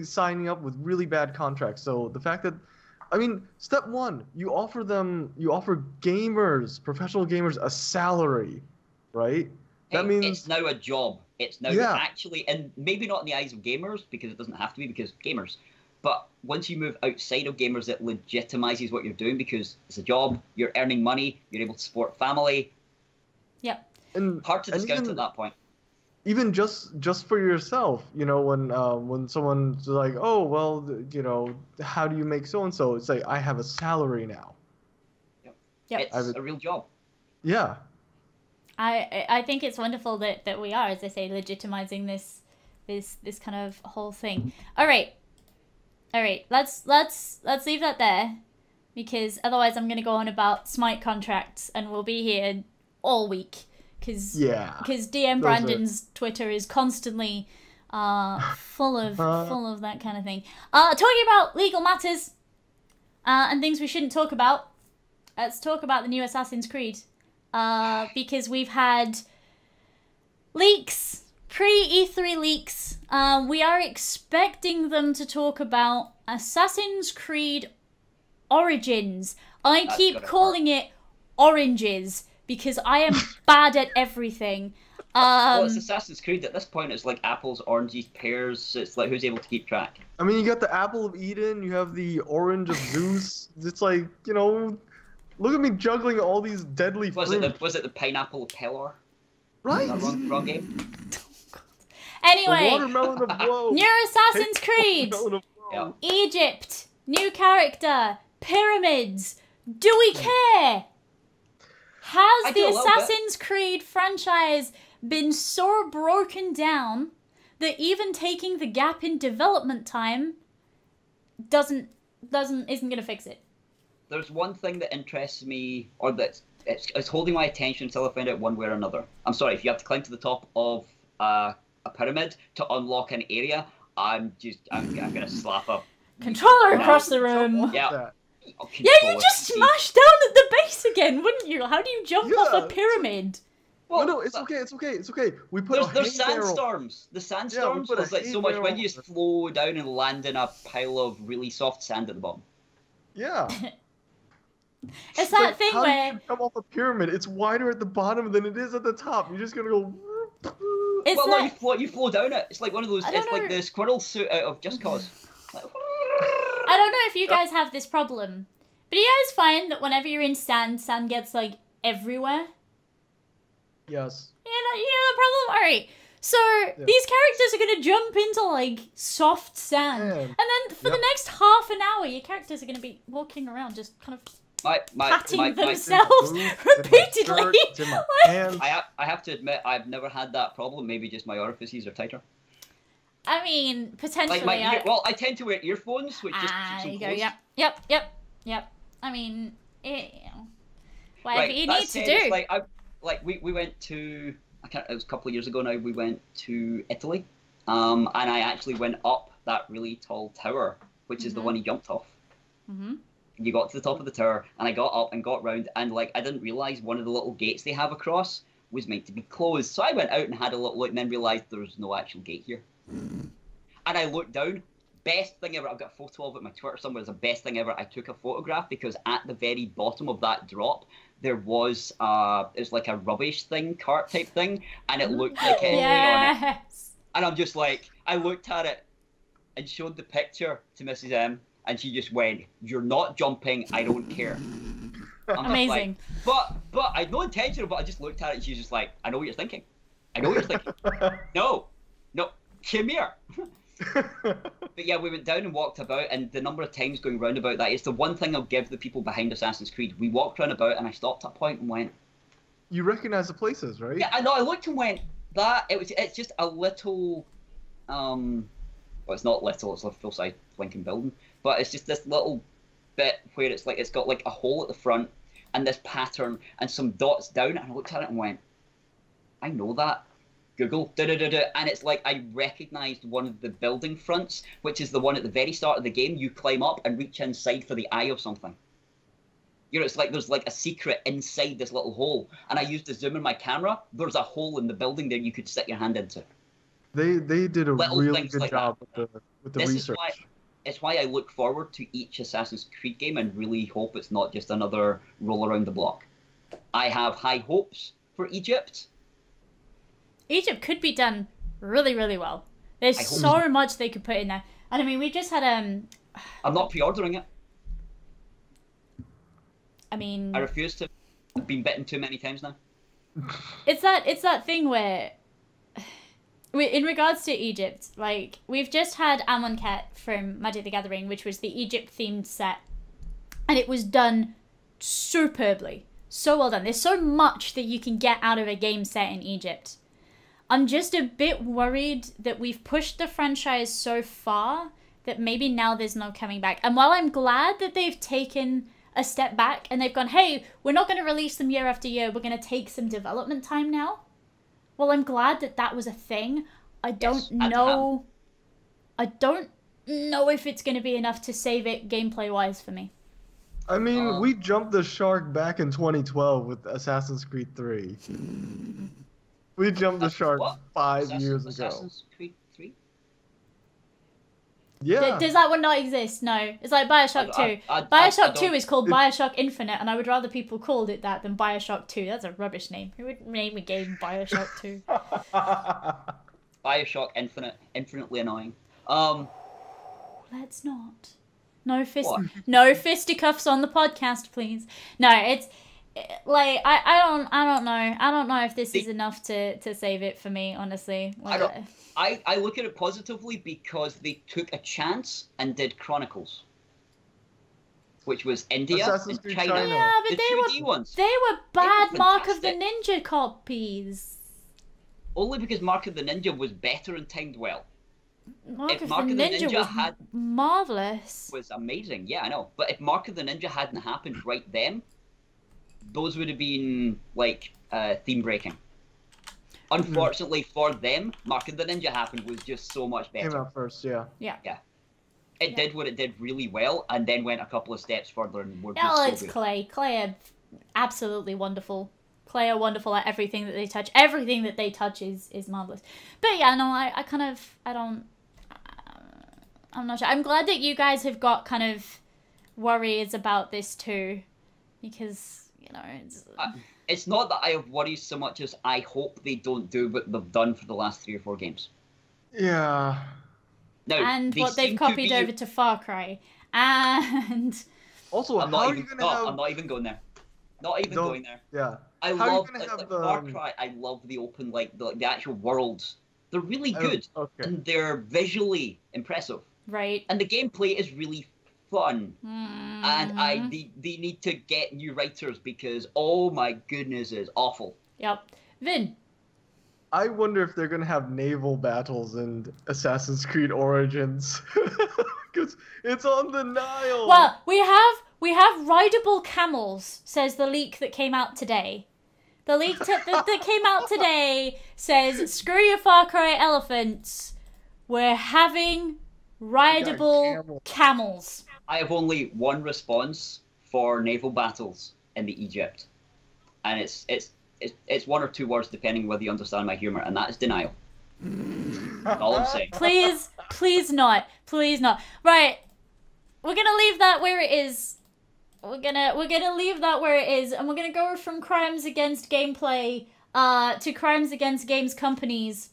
signing up with really bad contracts. So the fact that, I mean, step one, you offer gamers, professional gamers, a salary, right? That means it's now a job. It's now actually, and maybe not in the eyes of gamers, because it doesn't have to be, because gamers. But once you move outside of gamers, it legitimizes what you're doing, because it's a job, you're earning money, you're able to support family. Yep. And hard to discount at that point. Even just for yourself, you know, when someone's like, oh, well, you know, how do you make so and so? It's like, I have a salary now. Yep. It's a real job. Yeah. I think it's wonderful that we are, as I say, legitimizing this kind of whole thing. All right, let's leave that there, because otherwise I'm gonna go on about Smite contracts and we'll be here all week, because DM Brandon's Twitter is constantly full of that kind of thing. Talking about legal matters and things we shouldn't talk about, let's talk about the new Assassin's Creed, because we've had leaks. Pre-E3 leaks. We are expecting them to talk about Assassin's Creed Origins. I keep calling it Oranges because I am bad at everything. Well, it's Assassin's Creed. At this point, it's like apples, oranges, pears. It's like, who's able to keep track? I mean, you got the apple of Eden. You have the orange of Zeus. It's like, you know, look at me juggling all these deadly fruits. Was it the pineapple of Pelor? Right. Wrong game. Anyway, watermelon of woe. New Assassin's Creed, Egypt, new character, pyramids. Do we care? Has the Assassin's Creed franchise been so broken down that even taking the gap in development time isn't gonna fix it? There's one thing that interests me, or that it's holding my attention until I find out one way or another. I'm sorry, if you have to climb to the top of a pyramid to unlock an area, I'm gonna slap a controller across the room. Yeah. Yeah, you just smash down at the base again, wouldn't you? How do you jump off a pyramid? Well, no, it's okay. We put there's sandstorms. The sandstorms was like so much when you just flow down and land in a pile of really soft sand at the bottom. Yeah. It's that thing where how do you come off a pyramid? It's wider at the bottom than it is at the top. You're just gonna go. You flow down it. It's like one of those. It's like the squirrel suit out of Just Cause. I don't know if you guys have this problem, but you guys find that whenever you're in sand gets like everywhere. Yes. Yeah, you know the problem. All right. So these characters are gonna jump into like soft sand, and then for the next half an hour, your characters are gonna be walking around just kind of patting themselves repeatedly. I have to admit, I've never had that problem. Maybe just my orifices are tighter. I mean, potentially. I tend to wear earphones, which just keeps them closed. Yep. I mean, whatever you need to do. We went to. It was a couple of years ago now. We went to Italy, and I actually went up that really tall tower, which is the one he jumped off. Mm-hmm. You got to the top of the tower, and I got up and got round, and I didn't realize one of the little gates they have across was meant to be closed. So I went out and had a little look, and then realized there was no actual gate here. And I looked down. Best thing ever. I've got a photo of it on my Twitter somewhere. It's the best thing ever. I took a photograph because at the very bottom of that drop, there was it's like a rubbish thing, cart type thing, and it looked like it on it. And I'm just like, I looked at it and showed the picture to Mrs. M, and she just went, "You're not jumping. I don't care." Amazing. Like, but I had no intention. But I just looked at it, and she's just like, "I know what you're thinking. I know what you're thinking. No, come here." But yeah, we went down and walked about, and the number of times going round about that, it's the one thing I'll give the people behind Assassin's Creed. We walked round about, and I stopped at a point and went... You recognize the places, right? Yeah, I know. I looked and went, It's just a little, well, it's not little, it's a full-size Lincoln building, but it's just this little bit where it's like, it's got like a hole at the front and this pattern and some dots down, and I looked at it and went, I know that. Google, and it's like I recognized one of the building fronts, which is the one at the very start of the game. You climb up and reach inside for the eye of something. You know, it's like there's like a secret inside this little hole, and I used to zoom in my camera. There's a hole in the building there you could stick your hand into. They did a Little really things good like job that. with the This research. It's why I look forward to each Assassin's Creed game and really hope it's not just another roll around the block. I have high hopes for Egypt. Egypt could be done really, really well. There's I hope so much they could put in there. And I mean, we just had I'm not pre-ordering it. I mean, I refuse to. I've been bitten too many times now. it's that thing where in regards to Egypt, like, we've just had Amonkhet from Magic the Gathering, which was the Egypt themed set, and it was done superbly. So well done. There's so much that you can get out of a game set in Egypt. I'm just a bit worried that we've pushed the franchise so far that maybe now there's no coming back. And while I'm glad that they've taken a step back and they've gone, hey, we're not going to release them year after year, we're going to take some development time now. Well, I'm glad that that was a thing. I don't know if it's going to be enough to save it gameplay-wise for me. I mean, we jumped the shark back in 2012 with Assassin's Creed 3. We jumped the shark 5 years ago. Assassin's Creed 3? Yeah. Does that one not exist? No. It's like Bioshock 2. Bioshock 2 is called Bioshock Infinite, and I would rather people called it that than Bioshock 2. That's a rubbish name. Who would name a game Bioshock 2? Bioshock Infinite. Infinitely annoying. Let's not. No fisticuffs on the podcast, please. No, it's like I don't know. I don't know if this is enough to save it for me, honestly. Like, I look at it positively because they took a chance and did Chronicles, which was India Assassin's and Creed China. China. Yeah, but The they 2D ones. were bad were Mark of the fantastic. Ninja copies. Only because Mark of the Ninja was better and timed well. Mark of the Ninja was marvelous. Was amazing, yeah, I know. But if Mark of the Ninja hadn't happened right then, those would have been like theme breaking. Unfortunately for them, Mark of the Ninja happened was just so much better. Came out first, yeah. Yeah. It did what it did really well, and then went a couple of steps further and were Oh, just it's so good. Clay. Clay are absolutely wonderful. Clay are wonderful at everything that they touch. Everything that they touch is marvelous. But yeah, no, I'm not sure. I'm glad that you guys have got kind of worries about this too, because, you know, it's not that I have worries so much as I hope they don't do what they've done for the last 3 or 4 games. Yeah. Now, and they what they've seem copied to be... over to Far Cry. And Also, I'm how not are even, you gonna have... I'm not even going there. Not even going there. Yeah. I How are you love gonna have Far Cry. I love the open, like the actual worlds. They're really good, Okay. and they're visually impressive, right. and the gameplay is really fun. Mm. And they need to get new writers because oh my goodness, it's awful. Yep. Vin. I wonder if they're gonna have naval battles in Assassin's Creed Origins, because it's on the Nile. Well, we have rideable camels, says the leak that came out today. The leak that came out today says, screw your Far Cry elephants. We're having rideable camels. I have only one response for naval battles in the Egypt, and it's 1 or 2 words depending whether you understand my humor, and that is denial. That's all I'm saying. Please not. Right, we're gonna leave that where it is. We're gonna leave that where it is, and we're gonna go from crimes against gameplay to crimes against games companies.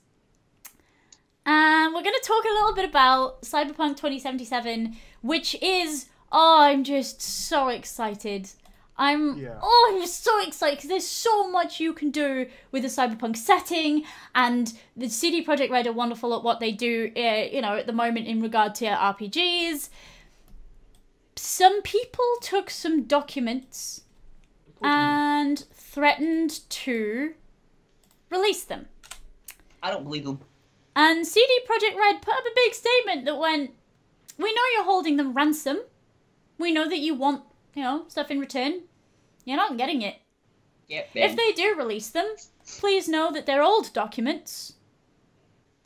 And we're gonna talk a little bit about Cyberpunk 2077, which is I'm just so excited. I'm just so excited because there's so much you can do with the cyberpunk setting, and the CD Projekt Red are wonderful at what they do, at the moment in regard to RPGs. Some people took some documents and threatened to release them. I don't believe them. And CD Projekt Red put up a big statement that went, we know you're holding them ransom. We know that you want, stuff in return. You're not getting it. Yep, if they do release them, please know that they're old documents.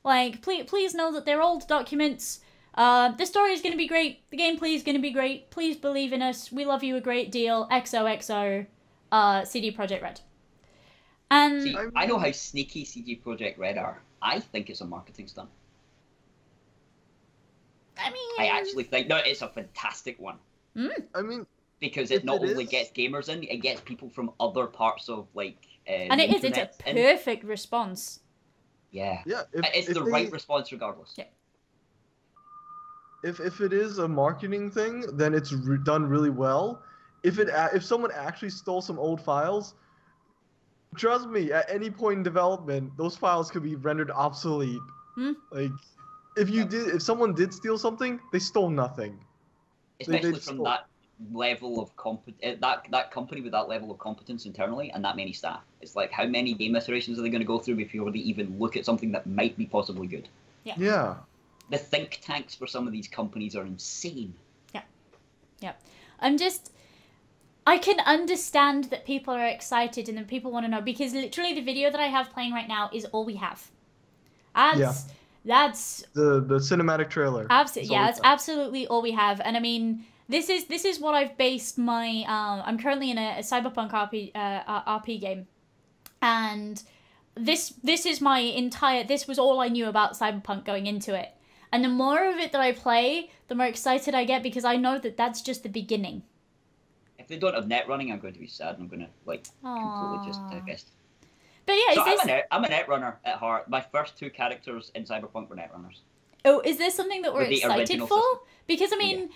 Like, please know that they're old documents. The story is going to be great. The gameplay is going to be great. Please believe in us. We love you a great deal. XOXO, CD Projekt Red. And see, I know how sneaky CD Projekt Red are. I think it's a marketing stunt. I mean, I actually think it's a fantastic one. I mean, because it not only gets gamers in, it gets people from other parts of and it's a perfect response. Yeah. Yeah. It's the right response regardless. Yeah. If it is a marketing thing, then it's done really well. If someone actually stole some old files, trust me, at any point in development, those files could be rendered obsolete. Like, if someone did steal something, they stole nothing. Especially from that level of that company with that level of competence internally and that many staff. It's like, how many game iterations are they going to go through before they even look at something that might be possibly good? Yeah. The think tanks for some of these companies are insane. Yeah. I can understand that people are excited and that people want to know, because literally the video that I have playing right now is all we have. That's the cinematic trailer. Absolutely, that's absolutely all we have. And I mean, this is what I've based my. I'm currently in a cyberpunk RP game, and this is my entire. This was all I knew about cyberpunk going into it. And the more of it that I play, the more excited I get, because I know that that's just the beginning. If they don't have net running, I'm going to be sad. I'm going to completely just divest. But yeah, so I'm a net runner at heart. My first 2 characters in Cyberpunk were net runners. Oh, is this something that we're excited for? System. Because I mean,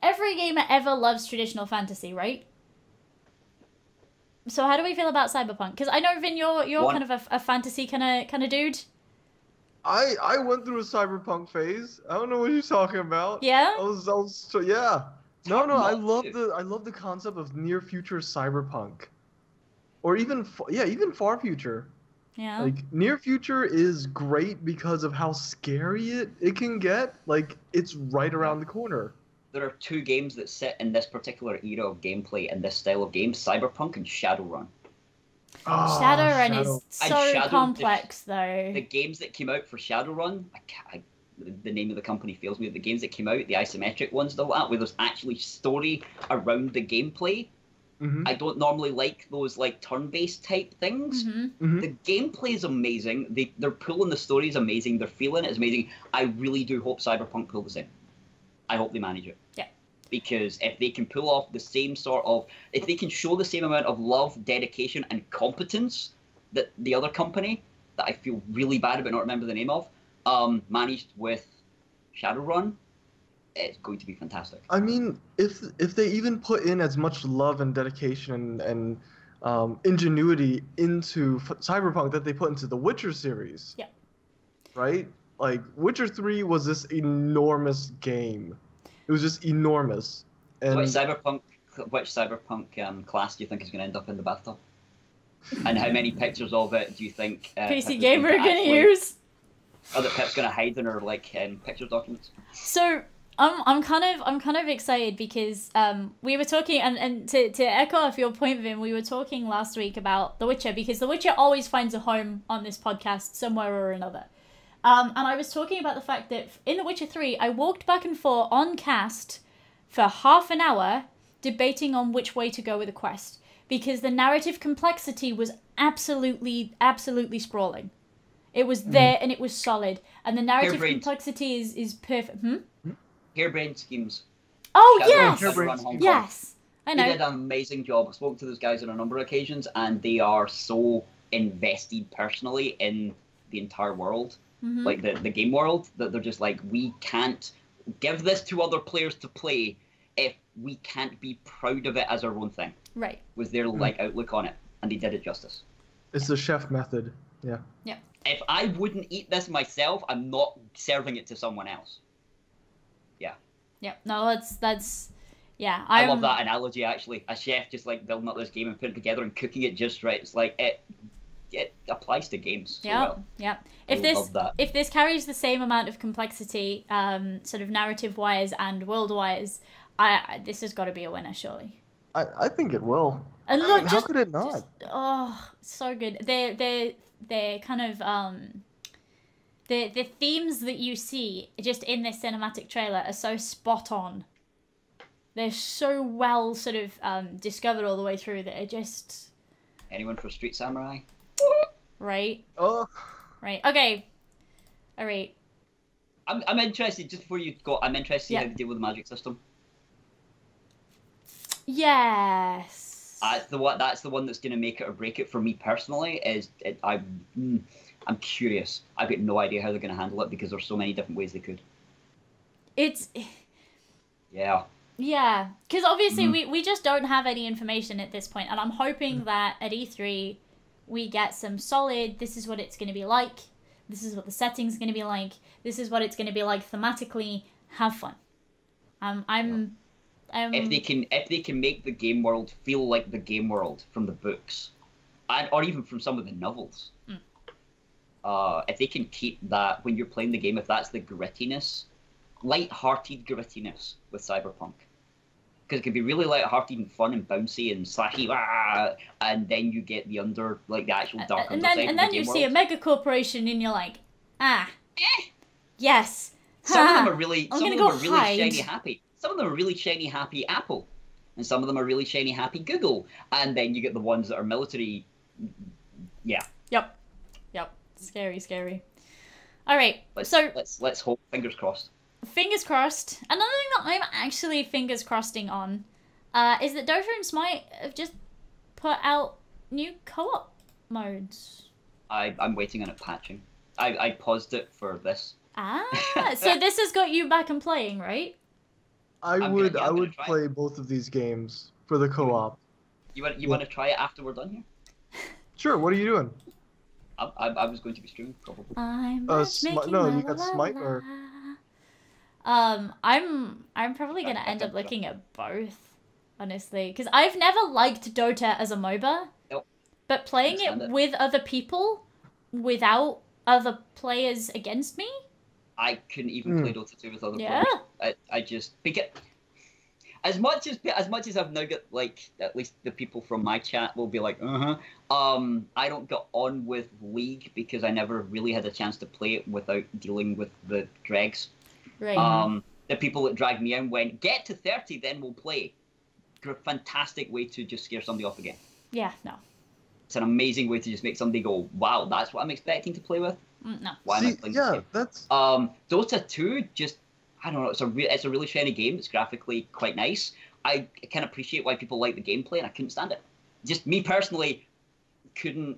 every gamer ever loves traditional fantasy, right? So how do we feel about Cyberpunk? Because I know, Vin, you're kind of a fantasy kind of dude. I went through a cyberpunk phase. I don't know what you're talking about. Yeah. Yeah. No, I love the concept of near future cyberpunk, or even far future. Yeah. Like, near future is great because of how scary it can get. Like, it's right around the corner. There are 2 games that sit in this particular era of gameplay and this style of game: Cyberpunk and Shadowrun. Oh, Shadowrun is so complex, though. The games that came out for Shadowrun, the name of the company fails me. The games that came out, the isometric ones, where there's actually story around the gameplay. Mm-hmm. I don't normally like those turn-based type things. Mm-hmm. The gameplay is amazing. They're pulling the story is amazing. They're feeling it is amazing. I really do hope Cyberpunk pull the same. I hope they manage it. Yeah. Because if they can pull off the same if they can show the same amount of love, dedication, and competence that the other company, that I feel really bad about not remember the name of, managed with Shadowrun, it's going to be fantastic. I mean, if they even put in as much love and dedication and ingenuity into Cyberpunk that they put into the Witcher series. Yeah. Right? Like, Witcher 3 was this enormous game. It was just enormous. And which cyberpunk class do you think is going to end up in the bathtub? And how many pictures of it do you think PC Gamer are going to use? Or that Pip's going to hide in her picture documents? So I'm kind of excited because we were talking, and to echo off your point, Vin, we were talking last week about The Witcher, because The Witcher always finds a home on this podcast somewhere or another. And I was talking about the fact that in The Witcher 3, I walked back and forth on cast for half an hour debating on which way to go with the quest, because the narrative complexity was absolutely sprawling. It was there and it was solid, and the narrative complexity is perfect. Harebrained schemes. Oh, yes! Yes! I know. They did an amazing job. I've spoken to those guys on a number of occasions, and they are so invested personally in the entire world. Like the game world, that they're just like, we can't give this to other players to play if we can't be proud of it as our own thing. Right. Was their outlook on it, and they did it justice. It's the chef method. Yeah. Yeah. If I wouldn't eat this myself, I'm not serving it to someone else. Yeah. Yeah. No, that's yeah. I love that analogy, actually. A chef just building up this game and putting it together and cooking it just right. It's like, it applies to games so Yeah, well. yeah. I If this love that. if this carries the same amount of complexity, sort of narrative wise and world wise, this has got to be a winner, surely. I think it will. And I look, mean, how could it not? so good. They're kind of the themes that you see just in this cinematic trailer are so spot on. They're so well sort of discovered all the way through that it just Anyone for Street Samurai? right. Oh, Right. Okay. All right. I'm interested, just before you go, I'm interested to see Yeah. how they deal with the magic system. Yes. That's the one that's going to make it or break it for me personally. I'm curious. I've got no idea how they're going to handle it because there's so many different ways they could. It's Yeah. yeah, because obviously we just don't have any information at this point, and I'm hoping that at E3 we get some solid. This is what it's going to be like. This is what the setting's going to be like. This is what it's going to be like thematically. Have fun. If they can make the game world feel like the game world from the books, or even from some of the novels, if they can keep that when you're playing the game, if that's the grittiness, light-hearted grittiness with Cyberpunk, because it can be really light-hearted and fun and bouncy and slashy, and then you get the the actual dark and underside then of the game you world. see a mega corporation and you're like, yes. Some of them are really, I'm some gonna of them go are really hide. shiny happy. Some of them are really shiny happy Apple, and some of them are really shiny happy Google. And then you get the ones that are military. Yeah. Yep. Scary, scary. All right. Let's hope. Fingers crossed. Fingers crossed. Another thing that I'm actually fingers crossing on is that Dota and Smite have just put out new co-op modes. I'm waiting on it patching. I paused it for this. So this has got you back and playing, right? I I'm would gonna try play both of these games for the co-op. You want to try it after we're done here? Sure. What are you doing? I was going to be streaming probably. I'm no, matchmaking, you got Smite or I'm probably gonna end up looking at both, honestly, because I've never liked Dota as a MOBA. Nope. But playing it with other people, without other players against me. I couldn't even play Dota 2 with other Yeah. players. I just as much as I've now got at least the people from my chat will be like, I don't get on with League because I never really had a chance to play it without dealing with the dregs. Right. The people that dragged me in went, get to 30, then we'll play. Fantastic way to just scare somebody off again. Yeah, no. It's an amazing way to just make somebody go, wow, that's what I'm expecting to play with. No. Why am I playing this game? that's Dota 2 just, I don't know, it's a really shiny game. It's graphically quite nice. I can appreciate why people like the gameplay, and I couldn't stand it. Just me personally couldn't.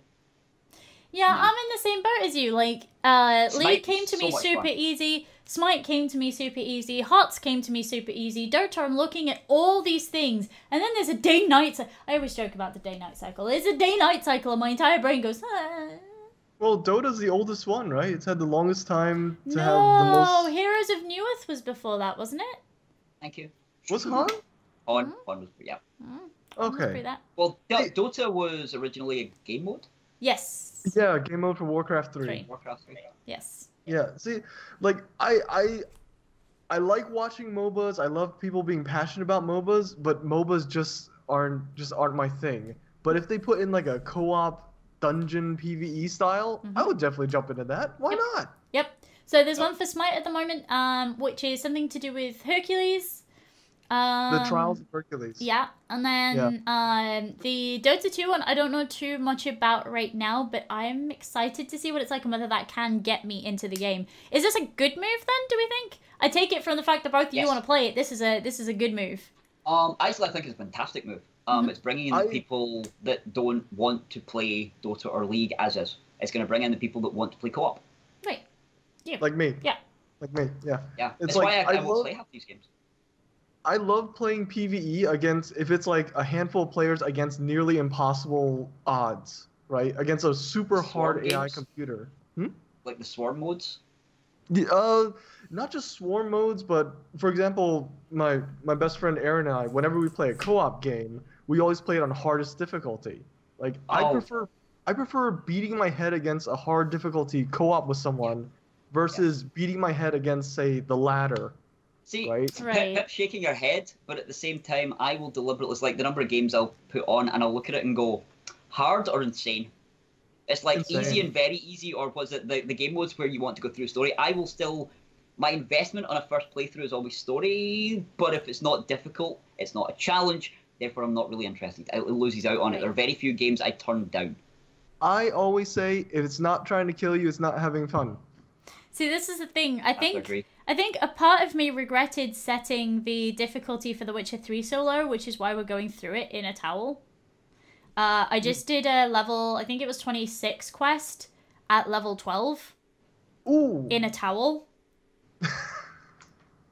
Yeah, No. I'm in the same boat as you. Like, Smite League came is to so me much super fun. easy. Smite came to me super easy. Hearts came to me super easy. Dota, I'm looking at all these things. And then there's a day-night I always joke about the day-night cycle. There's a day-night cycle and my entire brain goes, well, Dota's the oldest one, right? It's had the longest time to have the No, most. Heroes of Neweth was before that, wasn't it? Thank you. Was Han? On was, yeah. Let's Okay. do that. Well, Dota was originally a game mode. Yes. Yeah, game mode for Warcraft 3. Three. Warcraft 3. Yes. Yeah, see, like I like watching MOBAs. I love people being passionate about MOBAs, but MOBAs just aren't my thing. But if they put in like a co-op dungeon PvE style, I would definitely jump into that. Why not? Yep. So there's one for Smite at the moment, which is something to do with Hercules. The Trials of Hercules. Yeah, and then the Dota 2 one, I don't know too much about right now, but I'm excited to see what it's like and whether that can get me into the game. Is this a good move then, do we think? I take it from the fact that both of you Yes. want to play it. This is a good move. Actually, I think it's a fantastic move. It's bringing in the people that don't want to play Dota or League as is. It's going to bring in the people that want to play co-op. Right. Yeah. Like me. Yeah. Like me. Yeah. Yeah, It's that's why like, I I will love- play half these games. I love playing PvE against if it's like a handful of players against nearly impossible odds, right? Against a super hard Swarm AI games? computer. Like the swarm modes. Not just swarm modes, but for example, my best friend Aaron and I, whenever we play a co-op game, we always play it on hardest difficulty. Like I Oh. prefer I prefer beating my head against a hard difficulty co-op with someone versus beating my head against, say, the ladder. See, Right. Pip shaking her head, but at the same time, I will deliberately, it's like the number of games I'll put on and I'll look at it and go, hard or insane? It's like Insane. easy and very easy, or was it the game modes where you want to go through story? I will still, my investment on a first playthrough is always story, but if it's not difficult, it's not a challenge, therefore I'm not really interested. It loses out on it. There are very few games I turn down. I always say, if it's not trying to kill you, it's not having fun. See, this is the thing. I agree. think a part of me regretted setting the difficulty for The Witcher 3 so low, which is why we're going through it in a towel. I just did a level, I think it was 26 quest at level 12. Ooh. In a towel.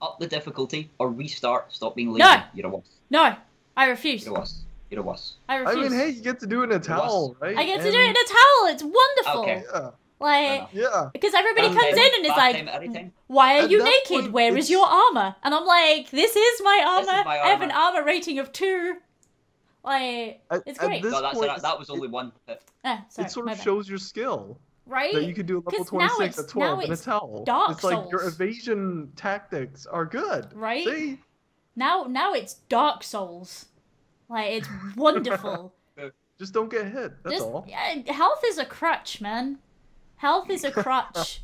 Up the difficulty or restart, stop being lazy. No! You're a wuss. No! I refuse. You're a wuss. You're a wuss. I I refuse. mean, hey, you get to do it in a towel, right? I get to do it in a towel! It's wonderful! Okay. Yeah. Like, Yeah. because everybody And comes then in and is bath like, time at any time. why are At you that naked? point, Where is it's- your armor? And I'm like, this is my This is armor. my I have an armor. armor rating of 2. Like, it's At great. this No, point, that was only one. Sorry, it sort my of bad. shows your skill. Right? That you could do a level 'Cause now 26 it's- at 12 now in a it's towel. Dark It's like your Souls. evasion tactics are good. Right? See? Now it's Dark Souls. Like, it's wonderful. Just don't get hit. That's all. Yeah, health is a crutch, man. Health is a crutch.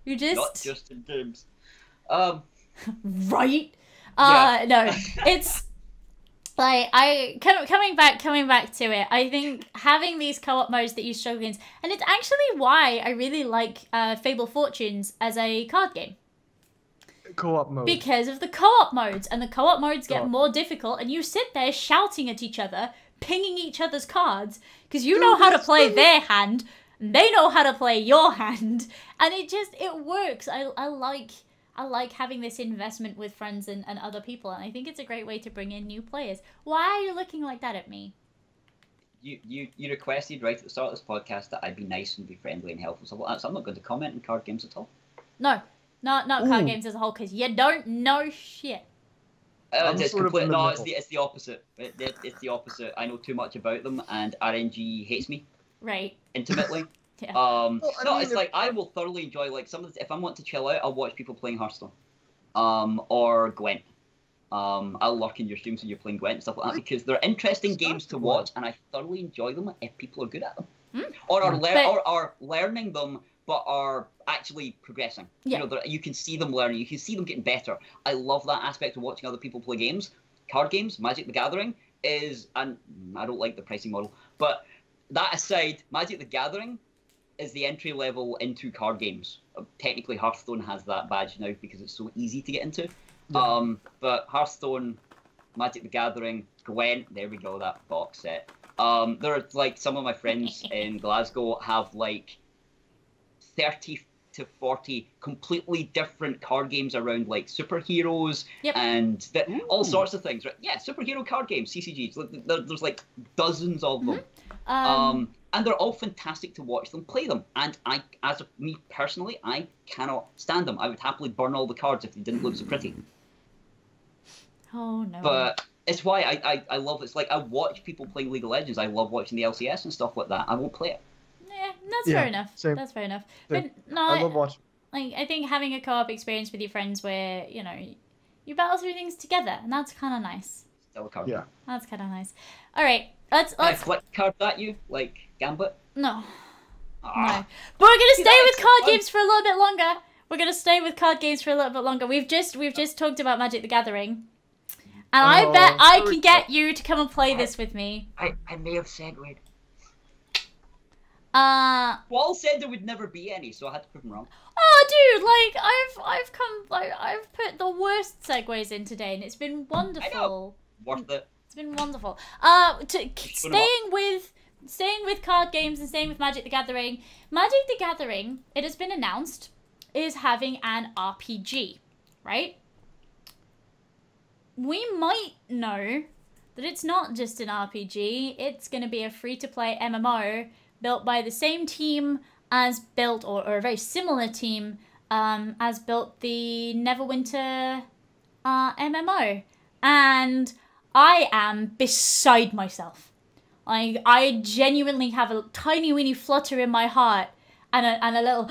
You just... Not just in games. Right? Yeah. No, it's like coming back to it. I think having these co-op modes that you struggle against, and it's actually why I really like Fable Fortunes as a card game, Co-op mode. because of the co-op modes, and the co-op modes get Co-op. more difficult, and you sit there shouting at each other, pinging each other's cards, because you know how to play their hand, and they know how to play your hand, and it works. I like having this investment with friends and other people, and I think it's a great way to bring in new players. Why are you looking like that at me? You requested right at the start of this podcast that I be nice and be friendly and helpful, so I'm not going to comment on card games at all. No, not card Ooh. games as a whole, because you don't know shit. I'm It's sort of in the no, middle. it's the opposite. It's the opposite. I know too much about them, and RNG hates me Right. intimately. Yeah. I No, mean, it's like I will thoroughly enjoy like some of the, if I want to chill out, I'll watch people playing Hearthstone, or Gwent. I'll lurk in your streams when you're playing Gwent and stuff like that because they're interesting Start games to with watch, and I thoroughly enjoy them if people are good at them, Mm. or are But- or learning them but are actually progressing. Yeah. You know, you can see them learning, you can see them getting better. I love that aspect of watching other people play games. Card games, Magic the Gathering is, and I don't like the pricing model, but that aside, Magic the Gathering is the entry level into card games. Technically, Hearthstone has that badge now because it's so easy to get into. Yeah. But Hearthstone, Magic the Gathering, Gwent, there we go, that box set. There are like some of my friends in Glasgow have like 30 to 40 completely different card games around like superheroes Yep. and all Ooh. sorts of things, right? Yeah, superhero card games, CCGs. There's like dozens of them. And they're all fantastic to watch them play them. And me personally, I cannot stand them. I would happily burn all the cards if they didn't look so pretty. Oh no. But it's why I love it's like I watch people playing League of Legends. I love watching the LCS and stuff like that. I won't play it. Yeah, that's Yeah, fair enough. same. That's fair enough. Same. But no, I love watching. like I think having a co-op experience with your friends where you battle through things together, and that's kind of nice. Still a card. Yeah. That's kind of nice. All right, let's Can I flick cards at you like Gambit? no. Ah. No. But we're gonna See, stay that with makes it card fun. games for a little bit longer. We're gonna stay with card games for a little bit longer. We've just talked about Magic the Gathering. And I Oh, bet I sorry. can get you to come and play this with me. I may have segued. Well, Wall said there would never be any, so I had to prove him wrong. oh dude, like I've put the worst segues in today and it's been wonderful. Worth it. It's been wonderful. put 'em Staying with card games and staying with Magic the Gathering. Magic the Gathering, it has been announced, is having an RPG, right? We might know that it's not just an RPG. It's going to be a free-to-play MMO built by the same team as built, or a very similar team as built the Neverwinter MMO. And I am beside myself. Like, I genuinely have a tiny weeny flutter in my heart and a little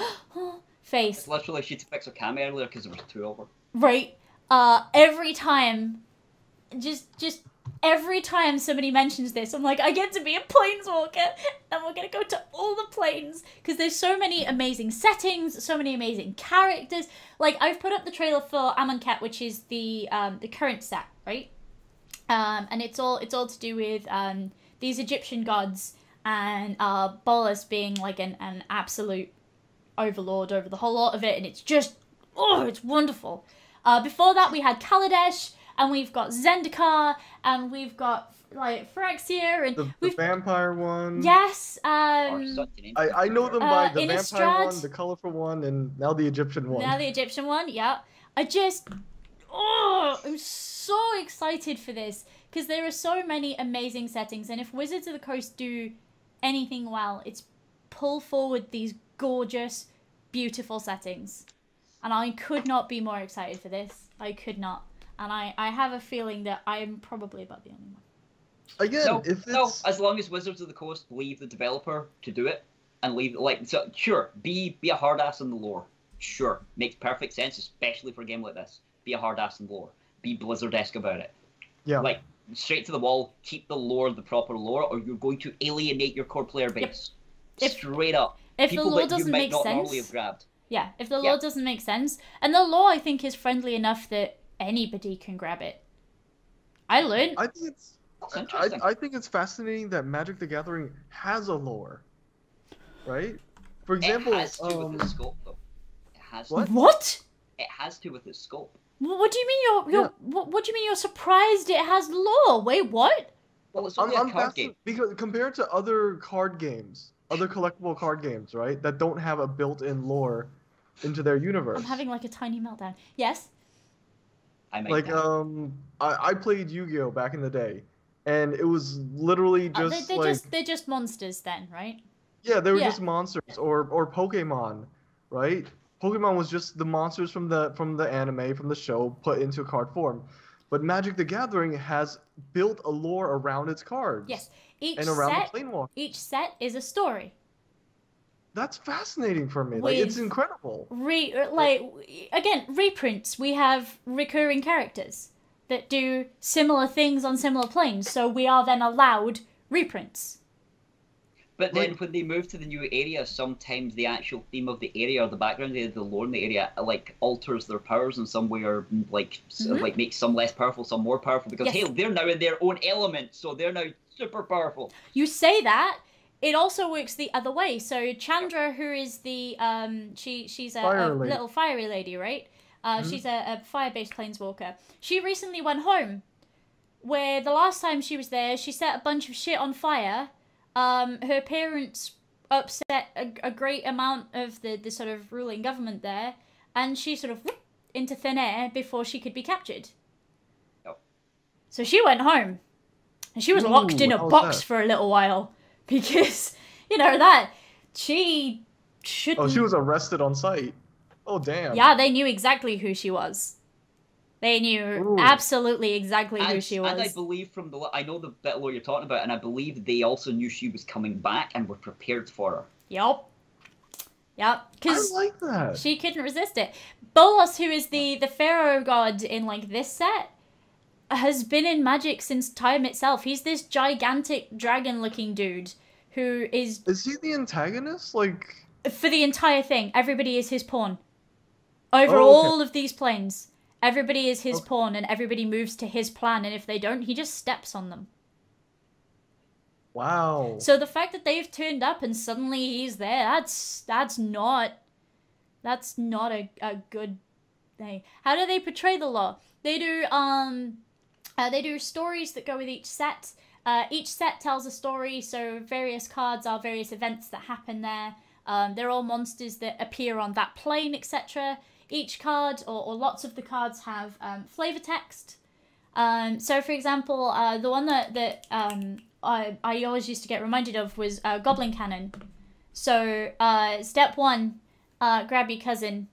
face. It's literally she to fix her cam earlier because there was 2 of her. Right. Every time, just every time somebody mentions this, I'm like, I get to be a planeswalker, and we're gonna go to all the planes because there's so many amazing settings, so many amazing characters. Like, I've put up the trailer for Amonkhet, which is the current set, right? And it's all to do with these Egyptian gods and Bolas being like an absolute overlord over the whole lot of it, and it's just it's wonderful. Before that, we had Kaladesh, and we've got Zendikar, and we've got like Phyrexia, and the vampire one. Yes. I know them by the vampire Innistrad. one, the colorful one, and now the Egyptian one. Now the Egyptian one, yeah. I'm so excited for this because there are so many amazing settings, and if Wizards of the Coast do anything well, it's pull forward these gorgeous, beautiful settings. And I could not be more excited for this. I could not. And I have a feeling that I'm probably about the only one. Again, no, as long as Wizards of the Coast leave the developer to do it, and leave, like, so, sure, be a hard ass in the lore. Sure, makes perfect sense, especially for a game like this. Be a hard ass in the lore. Be Blizzard-esque about it. Yeah. Like, straight to the wall, keep the lore the proper lore, or you're going to alienate your core player base. Yep. Straight up. If People the lore that you doesn't might make not sense, normally have grabbed. yeah, if the lore doesn't make sense, and the lore I think is friendly enough that anybody can grab it. I learned. I think it's. That's interesting. I think it's fascinating that Magic the Gathering has a lore, right? For example, it has to with its scope, though. It has What? to. What? It has to with its scope. What do you mean you're Yeah. what do you mean you're surprised it has lore? Wait, what? Well, it's only a card game. fascinated because compared to other card games, other collectible card games, right, that don't have a built-in lore into their universe. I'm having like a tiny meltdown. Yes. I might Like die. I played Yu-Gi-Oh back in the day, and it was literally just they're just monsters then, right? yeah, they were Yeah. just monsters or Pokemon, right? Pokemon was just the monsters from the anime, from the show, put into card form. But Magic the Gathering has built a lore around its cards. Yes. And around the Planewalker. Each set is a story. That's fascinating for me. Like, it's incredible. Again, reprints. We have recurring characters that do similar things on similar planes, so we are then allowed reprints. But then when they move to the new area, sometimes the actual theme of the area or the background area, the lore in the area, like alters their powers in some way, or like like makes some less powerful, some more powerful. Because hey, they're now in their own element, so they're now super powerful. You say that. It also works the other way. So Chandra, who is the she's a little fiery lady, right? She's a fire-based planeswalker. She recently went home, where the last time she was there, she set a bunch of shit on fire. Her parents upset a great amount of the sort of ruling government there, and she sort of whoop, into thin air before she could be captured. Oh. So she went home, and she was locked in a box for a little while because, you know, that she shouldn't. Oh, she was arrested on sight. Oh, damn. Yeah, they knew exactly who she was. They knew absolutely exactly who she was. And I believe I know the bit of lore you're talking about, and I believe they also knew she was coming back and were prepared for her. Yep. Because I like that. She couldn't resist it. Bolas, who is the pharaoh god in like this set, has been in Magic since time itself. He's this gigantic dragon-looking dude who is. Is he the antagonist? Like, for the entire thing, everybody is his pawn. Over all of these planes. Everybody is his pawn, and everybody moves to his plan, and if they don't, he just steps on them. Wow. So the fact that they've turned up and suddenly he's there, that's not a good thing. How do they portray the lore? They do stories that go with each set. Each set tells a story, so various cards are various events that happen there. They're all monsters that appear on that plane, etc. Each card, or lots of the cards, have flavor text. So, for example, the one that I always used to get reminded of was Goblin Cannon. So, step 1, grab your cousin.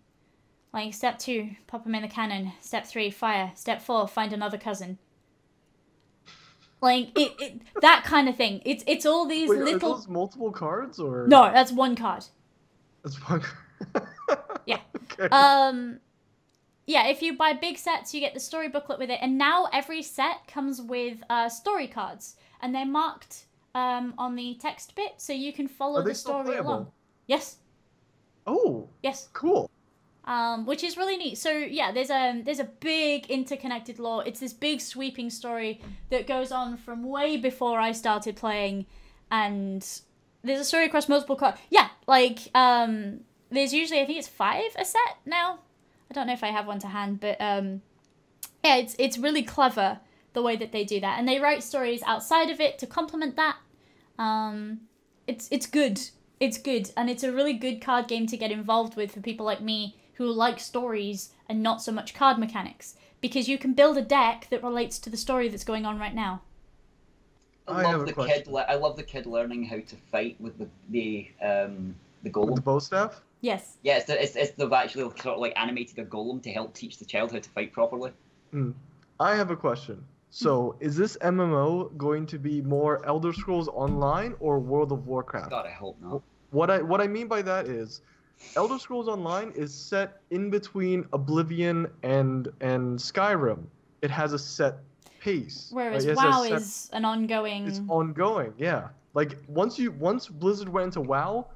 Like, step 2, pop him in the cannon. Step 3, fire. Step 4, find another cousin. Like that kind of thing. It's all these Wait, little. are those multiple cards or? No, that's one card. That's one. Yeah. Okay. Yeah, if you buy big sets, you get the story booklet with it, and now every set comes with story cards, and they're marked on the text bit, so you can follow Are they the still story playable? along. Yes. Oh. Yes. Cool. Which is really neat. So yeah, there's a big interconnected lore. It's this big sweeping story that goes on from way before I started playing, and there's a story across multiple cards. Yeah, like there's usually, I think it's 5 a set now. I don't know if I have one to hand, but yeah, it's really clever the way that they do that, and they write stories outside of it to complement that. It's good. It's good, and it's a really good card game to get involved with for people like me who like stories and not so much card mechanics, because you can build a deck that relates to the story that's going on right now. I have a question. I love the kid learning how to fight with the golem. With the bow staff? Yes. Yeah, they've actually sort of like animated a golem to help teach the child how to fight properly. I have a question. So, is this MMO going to be more Elder Scrolls Online or World of Warcraft? God, I hope not. What I mean by that is, Elder Scrolls Online is set in between Oblivion and Skyrim. It has a set pace. Whereas right? WoW is an ongoing. It's ongoing, yeah. Like once Blizzard went into WoW,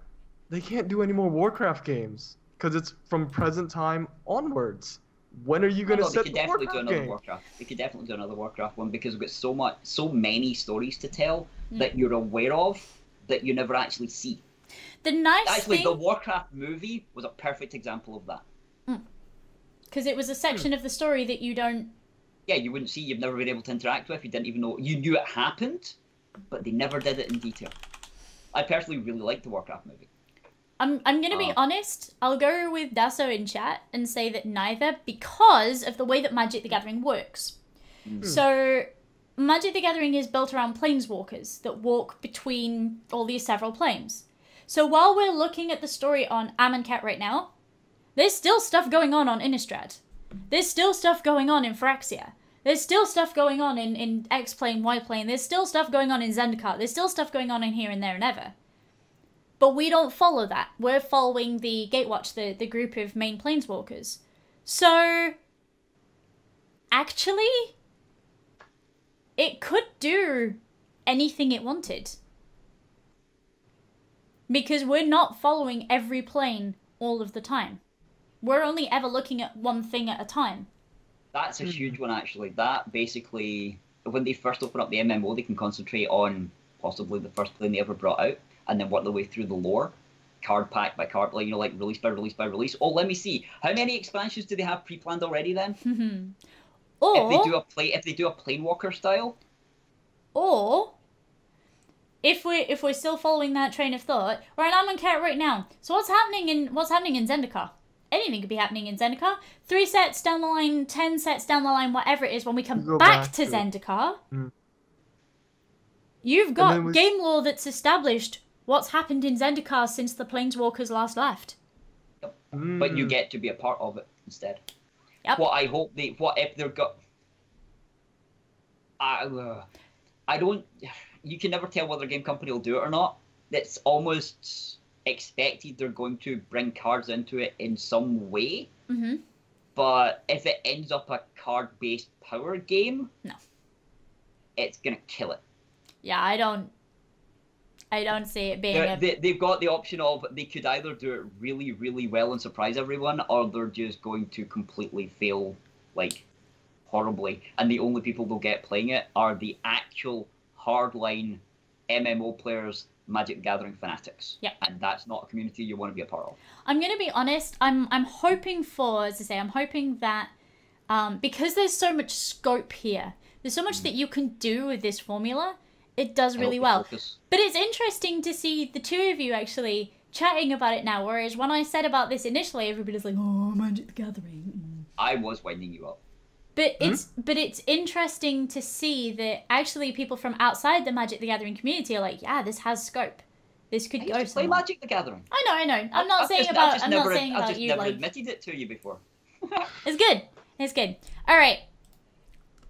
they can't do any more Warcraft games because it's from present time onwards. When are you going to set the Warcraft game? They could definitely do another Warcraft one because we've got so many stories to tell that you're aware of that you never actually see. The nice thing... the Warcraft movie was a perfect example of that. Because it was a section of the story that you don't... Yeah, you wouldn't see, you've never been able to interact with, you didn't even know... You knew it happened, but they never did it in detail. I personally really liked the Warcraft movie. I'm going to be honest, I'll go with Dasso in chat and say that neither, because of the way that Magic the Gathering works. So, Magic the Gathering is built around planeswalkers that walk between all these several planes. So while we're looking at the story on Amonkhet right now, there's still stuff going on Innistrad. There's still stuff going on in Phyrexia. There's still stuff going on in X plane, Y plane. There's still stuff going on in Zendikar. There's still stuff going on in here and there and ever. But we don't follow that. We're following the Gatewatch, the group of main planeswalkers. So, actually, it could do anything it wanted. Because we're not following every plane all of the time. We're only ever looking at one thing at a time. That's a huge one, actually. That, basically, when they first open up the MMO, they can concentrate on possibly the first plane they ever brought out, and then work their way through the lore, card pack by card, like, like release by release by release. Oh, let me see. How many expansions do they have pre-planned already, then? Or... If they do a Planewalker style? Or... If we're still following that train of thought, we're in Amonkhet right now. So what's happening in Zendikar? Anything could be happening in Zendikar. 3 sets down the line, 10 sets down the line, whatever it is, when we come back to Zendikar, you've got game lore that's established what's happened in Zendikar since the Planeswalkers last left. Yep. But you get to be a part of it instead. Yep. What I hope if they've got... I don't... You can never tell whether a game company will do it or not. It's almost expected they're going to bring cards into it in some way. But if it ends up a card-based power game, no, it's gonna kill it. Yeah, I don't see it being. They've got the option of they could either do it really, really well and surprise everyone, or they're just going to completely fail, like, horribly. And the only people they'll get playing it are the actual hardline MMO players, Magic the Gathering fanatics. Yeah. And that's not a community you want to be a part of. I'm going to be honest, I'm hoping for, as I say, I'm hoping that because there's so much scope here, there's so much that you can do with this formula, it does really well. But it's interesting to see the two of you actually chatting about it now, whereas when I said about this initially, everybody's like, oh, Magic the Gathering. I was winding you up. But it's interesting to see that actually people from outside the Magic the Gathering community are like, yeah, this has scope. This could go somewhere. Play Magic the Gathering. I know. I'm not saying about you. I've just never admitted it to you before. It's good. All right.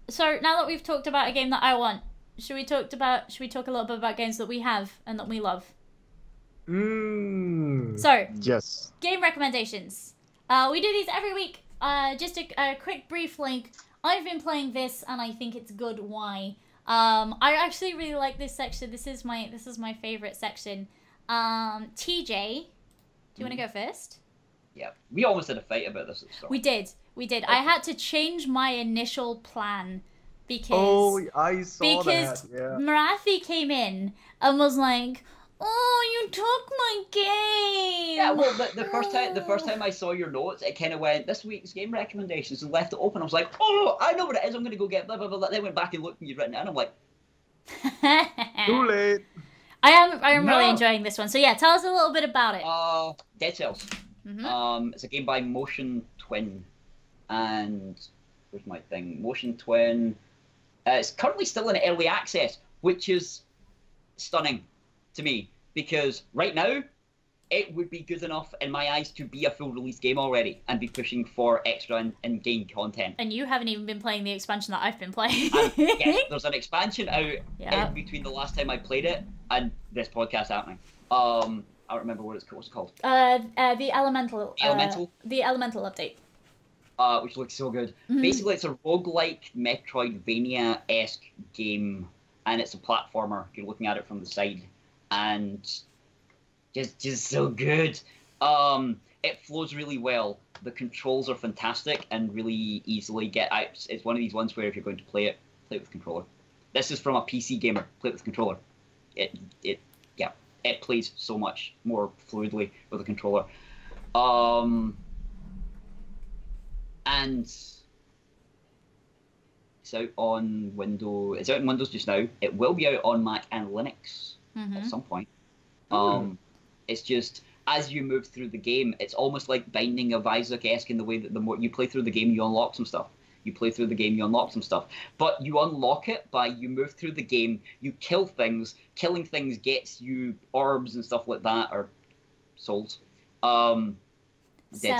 So now that we've talked about a game that I want, should we talk a little bit about games that we have and that we love? So, Yes. game recommendations. We do these every week. Just a quick brief link. I've been playing this and I think it's good. Why? I actually really like this section. This is my favorite section. TJ, do you want to go first? Yeah, we almost had a fight about this at the start. We did. Okay. I had to change my initial plan because I saw that. Yeah. Marathi came in and was like, "Oh, you took my game." Yeah, well, the first time I saw your notes, it kind of went, "This week's game recommendations," and left it open. I was like, "Oh, I know what it is. I'm going to go get blah blah blah." Then went back and looked and you'd written it, and I'm like, Too late. I am really enjoying this one. So yeah, tell us a little bit about it. Dead Cells. It's a game by Motion Twin, and where's my thing? Motion Twin. It's currently still in early access, which is stunning to me because right now it would be good enough in my eyes to be a full release game already and be pushing for extra in-game content. And you haven't even been playing the expansion that I've been playing. Yes, there's an expansion out in between the last time I played it and this podcast happening. I don't remember what's it called. The Elemental. The Elemental update. Which looks so good. Basically, it's a roguelike Metroidvania-esque game, and it's a platformer. You're looking at it from the side, and just so good. It flows really well. The controls are fantastic and really easily get out. It's one of these ones where if you're going to play it with controller. This is from a PC gamer. Play it with controller. It plays so much more fluidly with a controller. And it's out on Windows. It's out in Windows just now. It will be out on Mac and Linux at some point. It's just as you move through the game, it's almost like Binding of Isaac-esque in the way that the more you play through the game, you unlock some stuff. But you unlock it by you move through the game, you kill things. Killing things gets you orbs and stuff like that, or souls. Dead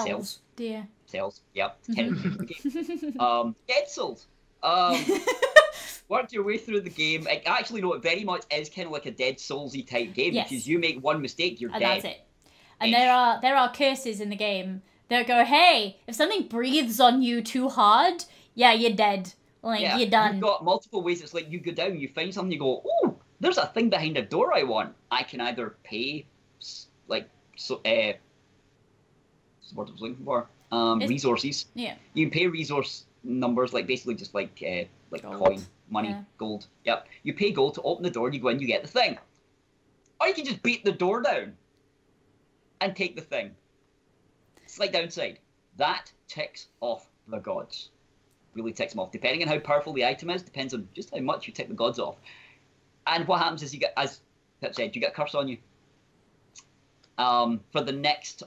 cells. Dear. Cells. Yep. Dead souls. Work your way through the game. Actually, no, it very much is kind of like a Dead Souls-y type game because you make one mistake, you're dead. That's it. And there are curses in the game that go, hey, if something breathes on you too hard, yeah, you're dead. You're done. You've got multiple ways. It's like you go down, you find something, you go, oh, there's a thing behind a door I want. I can either pay, what I was looking for, resources. Yeah. You can pay resource numbers, basically just like gold. Coin, money, gold. Yep. You pay gold to open the door, and you go in, you get the thing. Or you can just beat the door down and take the thing. Slight downside. That ticks off the gods. Really ticks them off. Depending on how powerful the item is, depends on just how much you tick the gods off. And what happens is you get, as Pip said, you get a curse on you. For the next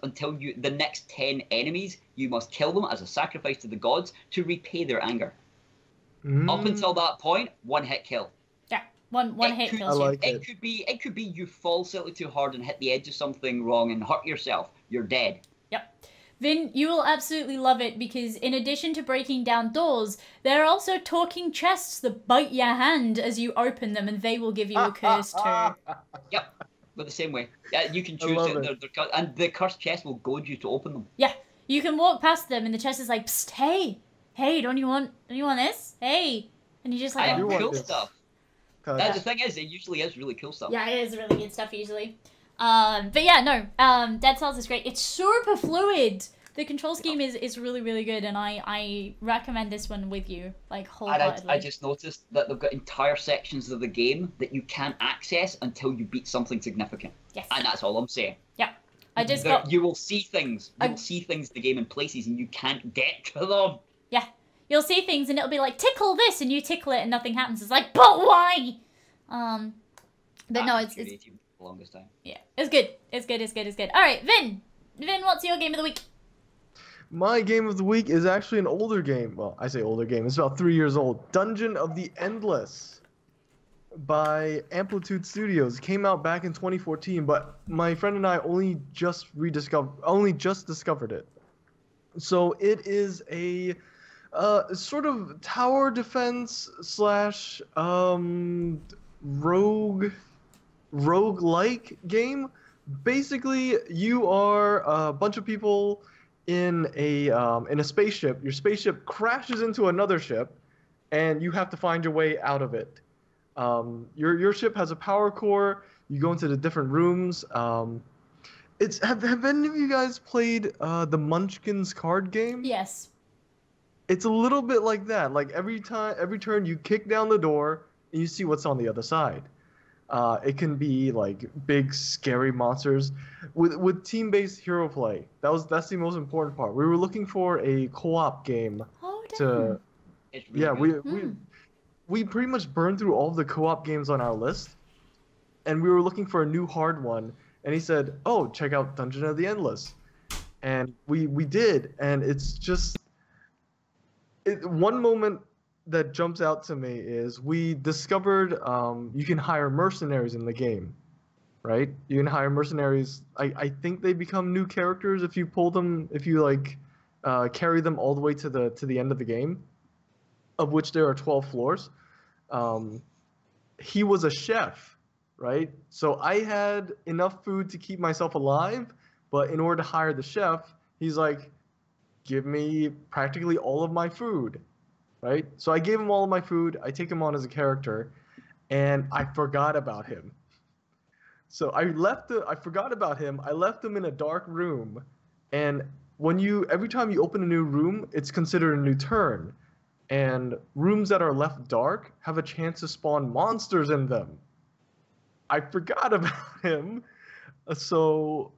10 enemies, you must kill them as a sacrifice to the gods to repay their anger. Up until that point, one hit kill. Yeah, one hit kills you. It could be you fall slightly too hard and hit the edge of something wrong and hurt yourself. You're dead. Yep. Vin, you will absolutely love it because in addition to breaking down doors, there are also talking chests that bite your hand as you open them, and they will give you a curse too. Yep. But the same way. Yeah, you can choose it. And the cursed chest will goad you to open them. Yeah. You can walk past them and the chest is like, psst, hey, don't you want this? Hey. And you just like, I have cool stuff. The thing is, it usually is really cool stuff. Yeah, it is really good stuff usually. But yeah, no, Dead Cells is great. It's super fluid. The control scheme is really, really good, and I recommend this one with you, wholeheartedly. And I just noticed that they've got entire sections of the game that you can't access until you beat something significant. Yes. And that's all I'm saying. Yeah. You will see things. You will see things in the game in places, and you can't get to them. Yeah. You'll see things, and it'll be like, tickle this, and you tickle it, and nothing happens. It's like, but why? But no, it's the longest time. Yeah, it's good. It's good. All right, Vin, what's your game of the week? My game of the week is actually an older game. Well, I say older game. It's about 3 years old. Dungeon of the Endless by Amplitude Studios. Came out back in 2014, but my friend and I only just discovered it. So it is a Sort of tower defense slash rogue-like game. Basically, you are a bunch of people in a spaceship. Your spaceship crashes into another ship, and you have to find your way out of it. Your ship has a power core. You go into the different rooms. Have any of you guys played the Munchkins card game? Yes. It's a little bit like that. Like every turn, you kick down the door and you see what's on the other side. It can be like big scary monsters. With team-based hero play, that's the most important part. We were looking for a co-op game Oh, damn. to. It's really Yeah, good. we pretty much burned through all of the co-op games on our list, and we were looking for a new hard one. And he said, "Oh, check out Dungeon of the Endless," and we did, and it's just one moment that jumps out to me is we discovered you can hire mercenaries in the game, right? You can hire mercenaries. I think they become new characters if you pull them, if you like carry them all the way to the end of the game, of which there are 12 floors. He was a chef, right? So I had enough food to keep myself alive, but in order to hire the chef, he's like, give me practically all of my food, right? So I gave him all of my food. I take him on as a character, and I forgot about him. So I forgot about him. I left him in a dark room, and every time you open a new room, it's considered a new turn. And rooms that are left dark have a chance to spawn monsters in them. I forgot about him. So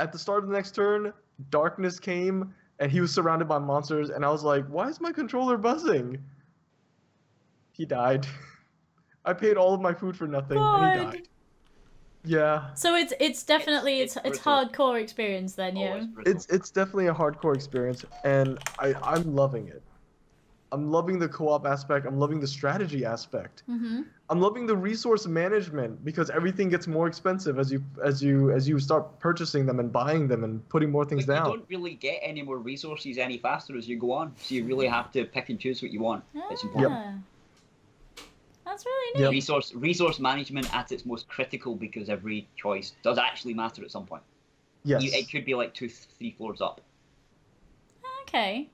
at the start of the next turn, darkness came and he was surrounded by monsters, and I was like, why is my controller buzzing? He died. I paid all of my food for nothing and he died. Yeah. So it's definitely it's brutal. hardcore experience then, Oh, yeah. it's brutal. It's definitely a hardcore experience, and I'm loving it. I'm loving the co-op aspect. I'm loving the strategy aspect. Mm-hmm. I'm loving the resource management because everything gets more expensive as you start purchasing them and buying them and putting more things But down. you don't really get any more resources any faster as you go on, so you really have to pick and choose what you want. It's important. Ah. That's really neat. Yep. Resource management at its most critical, because every choice does actually matter at some point. Yes. It could be like 2-3 floors up. Okay.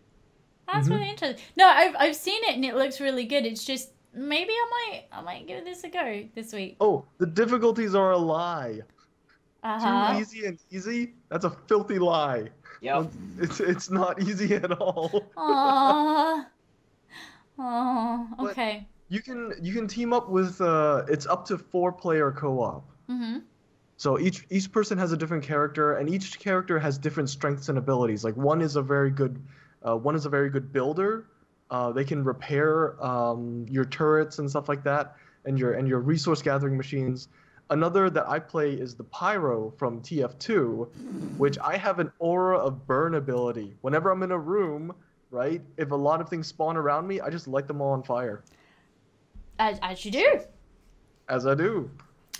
That's Mhm. really interesting. No, I've seen it and it looks really good. It's just maybe I might give this a go this week. Oh, the difficulties are a lie. Uh-huh. Too easy and easy? That's a filthy lie. Yep. It's not easy at all. Aww. Oh, But- okay. You can team up with it's up to 4-player co-op. Mm-hmm. So each person has a different character, and each character has different strengths and abilities. Like one is a very good builder. They can repair your turrets and stuff like that, and your resource gathering machines. Another that I play is the Pyro from TF2, which I have an aura of burn ability. Whenever I'm in a room, right, if a lot of things spawn around me, I just light them all on fire. As you do. As I do.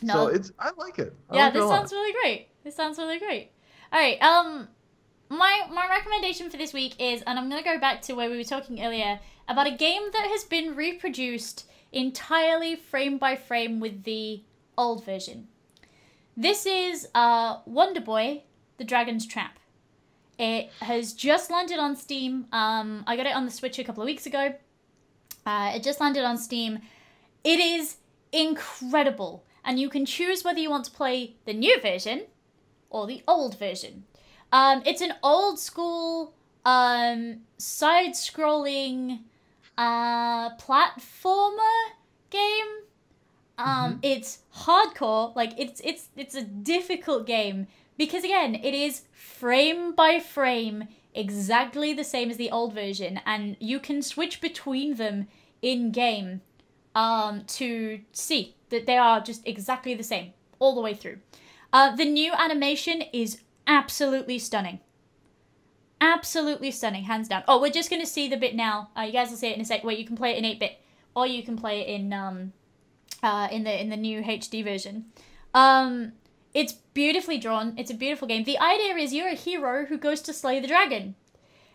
No. So I like it. I Yeah, like it a this lot. sounds really great. This sounds really great. All right. My recommendation for this week is, and I'm gonna go back to where we were talking earlier about a game that has been reproduced entirely frame by frame with the old version. This is Wonder Boy: The Dragon's Trap. It has just landed on Steam. I got it on the Switch a couple of weeks ago. It just landed on Steam. It is incredible, and you can choose whether you want to play the new version or the old version. It's an old school side-scrolling platformer game. It's hardcore. Like it's a difficult game because again, it is frame by frame exactly the same as the old version, and you can switch between them in game to see that they are just exactly the same all the way through. The new animation is absolutely stunning. Absolutely stunning, hands down. Oh, we're just going to see the bit now. You guys will see it in a sec, where you can play it in 8-bit, or you can play it in the new HD version. It's beautifully drawn. It's a beautiful game. The idea is you're a hero who goes to slay the dragon.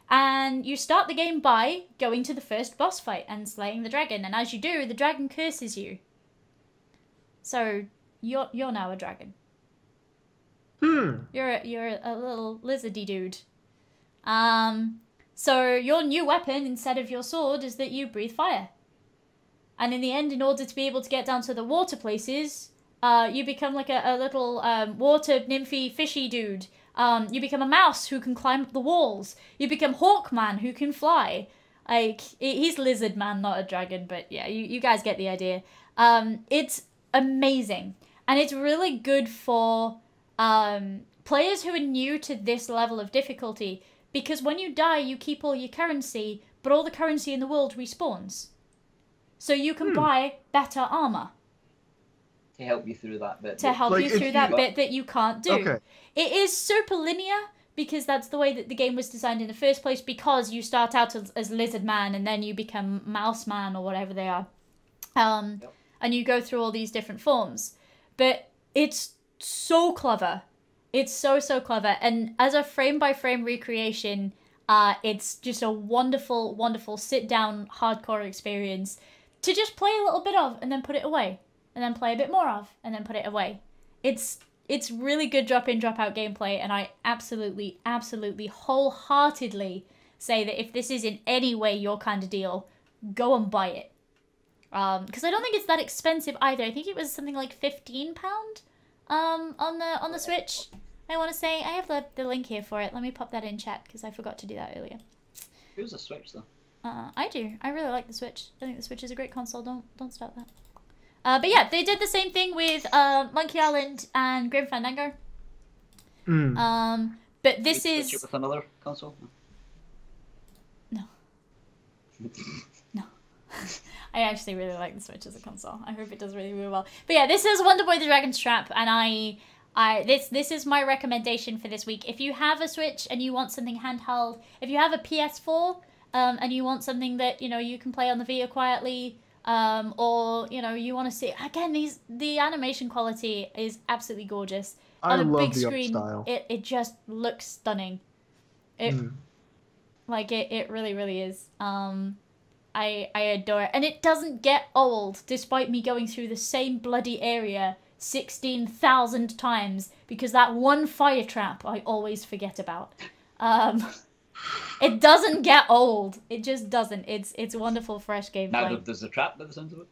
And you start the game by going to the first boss fight and slaying the dragon. And as you do, the dragon curses you. So you're now a dragon. You're a little lizardy dude. So your new weapon instead of your sword is that you breathe fire. And in the end, in order to be able to get down to the water places, you become like a little water nymphy fishy dude. You become a mouse who can climb up the walls. You become Hawkman who can fly. Like, he's Lizard Man, not a dragon, but yeah, you guys get the idea. It's amazing. And it's really good for players who are new to this level of difficulty, because when you die, you keep all your currency, but all the currency in the world respawns. So you can buy better armor. To help you through that bit. To help you through that bit that you can't do. Okay. It is super linear, because that's the way that the game was designed in the first place, because you start out as Lizard Man, and then you become Mouse Man, or whatever they are. And you go through all these different forms. But it's so clever. It's so clever. And as a frame-by-frame recreation, it's just a wonderful, wonderful sit-down hardcore experience to just play a little bit of, and then put it away. And then play a bit more of, and then put it away. It's really good drop-in, drop-out gameplay, and I absolutely, wholeheartedly say that if this is in any way your kind of deal, go and buy it. Because I don't think it's that expensive either. I think it was something like £15 on the Switch. I want to say, I have the link here for it. Let me pop that in chat, because I forgot to do that earlier. Who's a Switch, though? I do. I really like the Switch. I think the Switch is a great console. Don't stop that. But yeah, they did the same thing with Monkey Island and Grim Fandango. But this is... Switch it with another console? No. No. I actually really like the Switch as a console. I hope it does really, really well. But yeah, this is Wonder Boy the Dragon's Trap, and this is my recommendation for this week. If you have a Switch and you want something handheld, if you have a PS4 and you want something that, you can play on the Vita quietly, or, you want to see... Again, the animation quality is absolutely gorgeous. On a big screen, it just looks stunning. It really, really is. I adore it. And it doesn't get old, despite me going through the same bloody area 16,000 times, because that one fire trap I always forget about. It doesn't get old. It just doesn't. It's wonderful, fresh gameplay. Now there's the trap by the sounds of it.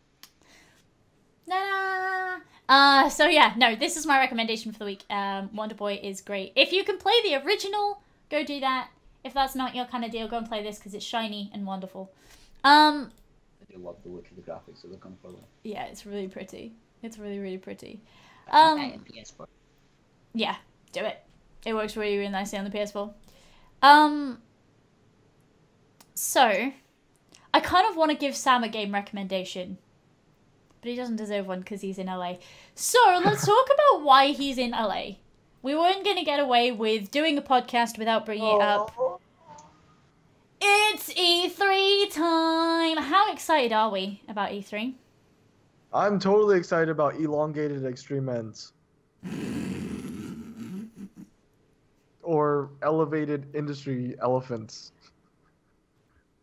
So yeah, no, this is my recommendation for the week. Wonder Boy is great. If you can play the original, go do that. If that's not your kind of deal, go and play this, because it's shiny and wonderful. I do love the look of the graphics that they're coming forward. Yeah, it's really pretty. It's really, really pretty. PS4. Yeah, do it. It works really, really nicely on the PS4. So, I kind of want to give Sam a game recommendation, but he doesn't deserve one because he's in LA. So, let's talk about why he's in LA. We weren't going to get away with doing a podcast without bringing it up. It's E3 time! How excited are we about E3? I'm totally excited about elongated extreme ends. Or elevated industry elephants.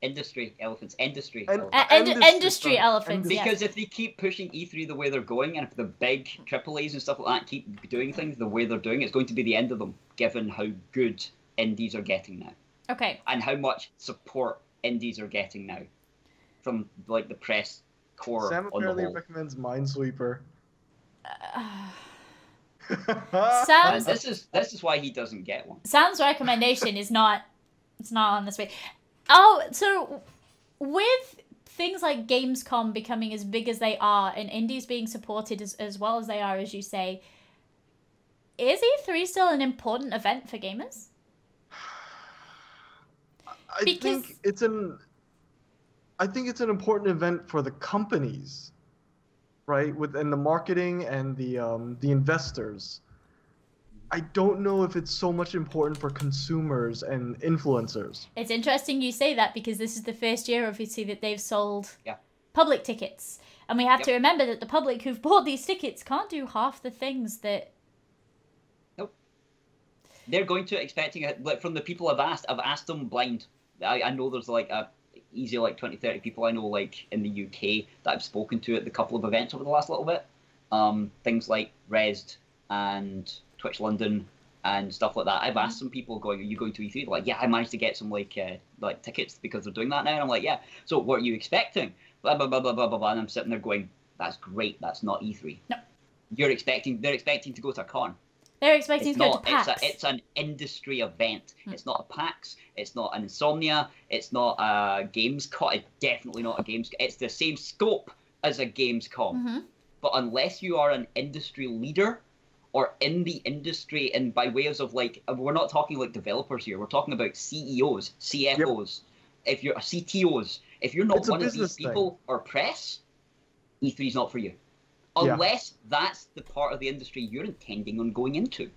Industry elephants. Industry elephants, yes. Because if they keep pushing E3 the way they're going, and if the big AAAs and stuff like that keep doing things the way they're doing, it's going to be the end of them, given how good indies are getting now. Okay. And how much support indies are getting now from like the press core. Sam on the apparently whole. recommends Minesweeper. Sam's, this is why he doesn't get one. Sam's recommendation is not on this way. Oh, so with things like Gamescom becoming as big as they are and indies being supported as well as they are, as you say, is E3 still an important event for gamers? I think it's an important event for the companies, right? Within the marketing and the investors. I don't know if it's so much important for consumers and influencers. It's interesting you say that, because this is the first year, obviously, that they've sold Yeah. public tickets. And we have to remember that the public who've bought these tickets can't do half the things that... Nope. They're going to expecting it, like from the people I've asked them blind. I know there's like a easy like 20, 30 people I know like in the UK that I've spoken to at the couple of events over the last little bit. Things like Rezzed and Twitch London and stuff like that. I've asked some people going, "Are you going to E3?" They're like, "Yeah, I managed to get some like tickets because they're doing that now." And I'm like, "Yeah." So what are you expecting? Blah blah blah blah blah blah blah. And I'm sitting there going, "That's great. That's not E3." No. They're expecting to go to a con. They're expecting to go to PAX. It's an industry event. It's not a PAX. It's not an Insomnia. It's not a Gamescom. It's definitely not a Games. It's the same scope as a Gamescom. But unless you are an industry leader or in the industry, and by ways of like, we're not talking like developers here. We're talking about CEOs, CFOs. If you're CTOs, if you're not one of these people or press, E3 is not for you. Unless that's the part of the industry you're intending on going into.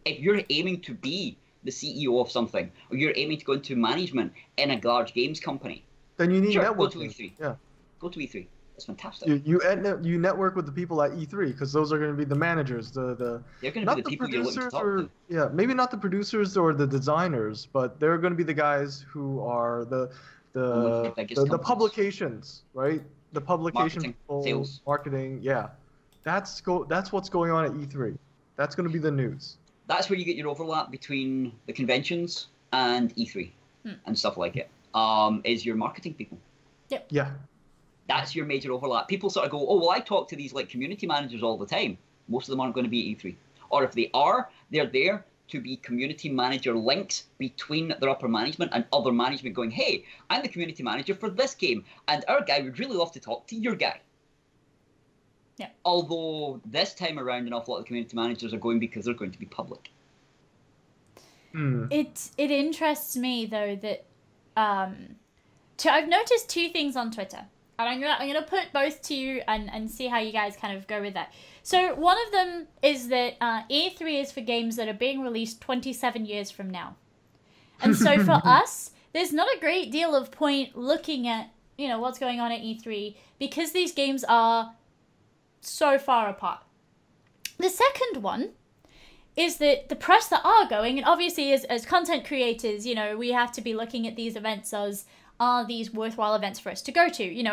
If you're aiming to be the CEO of something, or you're aiming to go into management in a large games company, then you need networking. Go to E3. Yeah. Go to E3. It's fantastic. You network with the people at E3 because those are going to be the managers, They're going to be the people you're looking to talk to. Yeah, maybe not the producers or the designers, but they're going to be the guys who are the publications, right? The publication people, sales, marketing, yeah. That's what's going on at E3. That's going to be the news. That's where you get your overlap between the conventions and E3 and stuff like it. Is your marketing people. Yep. Yeah. That's your major overlap. People sort of go, "Oh, well, I talk to these like community managers all the time." Most of them aren't going to be at E3, or if they are, they're there to be community manager links between their upper management and other management going, "Hey, I'm the community manager for this game, and our guy would really love to talk to your guy." Yeah. Although this time around, an awful lot of community managers are going because they're going to be public. It interests me though that I've noticed two things on Twitter, and I'm gonna put both to you and see how you guys kind of go with that. So one of them is that E3 is for games that are being released 27 years from now. And so for us, there's not a great deal of point looking at, what's going on at E3 because these games are so far apart. The second one is that the press that are going, and obviously as content creators, we have to be looking at these events as, are these worthwhile events for us to go to?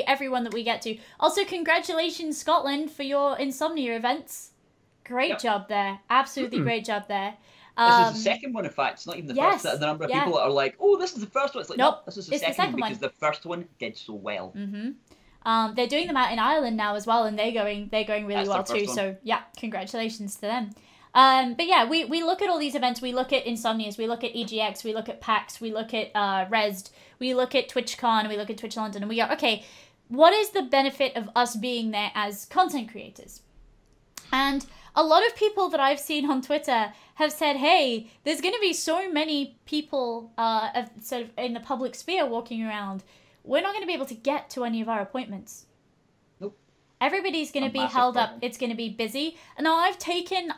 Everyone that we get to. Also, congratulations, Scotland, for your Insomnia events. Great job there. Absolutely great job there. This is the second one, in fact. It's not even the first. The number of people that are like, "Oh, this is the first one." It's like, nope, no, this is the second one because the first one did so well. They're doing them out in Ireland now as well, and they're going really well too. One. So yeah, congratulations to them. But yeah, we look at all these events. We look at Insomnias, we look at EGX, we look at PAX, we look at Rezzed, we look at TwitchCon, we look at Twitch London, and we go, okay, what is the benefit of us being there as content creators? And a lot of people that I've seen on Twitter have said, hey, there's going to be so many people sort of in the public sphere walking around, we're not going to be able to get to any of our appointments. Everybody's going to be held up. It's going to be busy. And now I've taken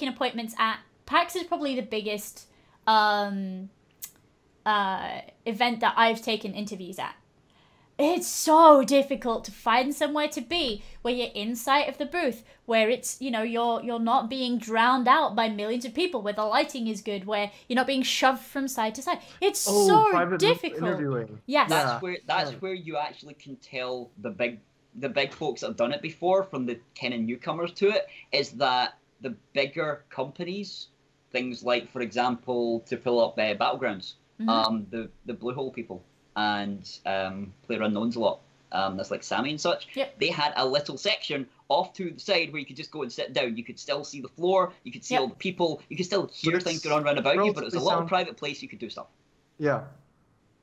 appointments at PAX is probably the biggest event that I've taken interviews at. It's so difficult to find somewhere to be where you're in sight of the booth, where it's, you're not being drowned out by millions of people, where the lighting is good, where you're not being shoved from side to side. It's so difficult. Interviewing. Yes. That's where you actually can tell the big folks that have done it before from the kind of newcomers to it, is that the bigger companies, things like, for example, to fill up Battlegrounds, the Bluehole people and PlayerUnknown's a lot, that's like Sammy and such, they had a little section off to the side where you could just go and sit down. You could still see the floor, you could see all the people, you could still hear things going on around about you, but it was a little private place you could do stuff. Yeah.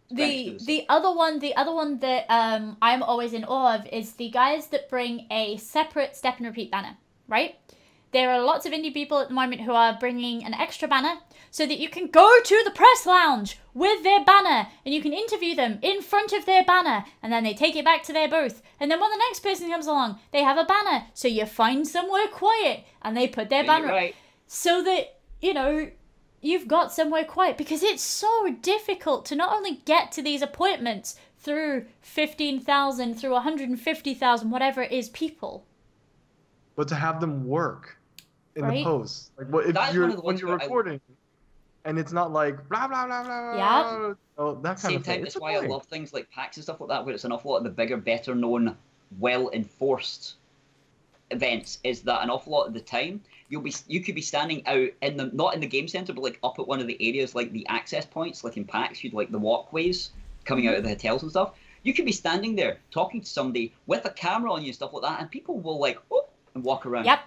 The other one that I'm always in awe of is the guys that bring a separate step and repeat banner, right? There are lots of indie people at the moment who are bringing an extra banner so that you can go to the press lounge with their banner and you can interview them in front of their banner, and then they take it back to their booth. And then when the next person comes along, they have a banner, so you find somewhere quiet and they put their banner up so that, you've got somewhere quiet, because it's so difficult to not only get to these appointments through 15,000, through 150,000, whatever it is, people, but to have them work in the post. Like, when you're recording and it's not like blah blah blah blah. Yep. Oh, that kind Same of thing. time, It's that's why I annoying. love things like PAX and stuff like that, where it's an awful lot of the bigger, better known, well enforced events. Is that an awful lot of the time you could be standing out in the not in the game center, but like up at one of the areas like the access points, like in PAX, you'd like the walkways coming out of the hotels and stuff. You could be standing there talking to somebody with a camera on you and stuff like that, and people will like oh and walk around. Yep.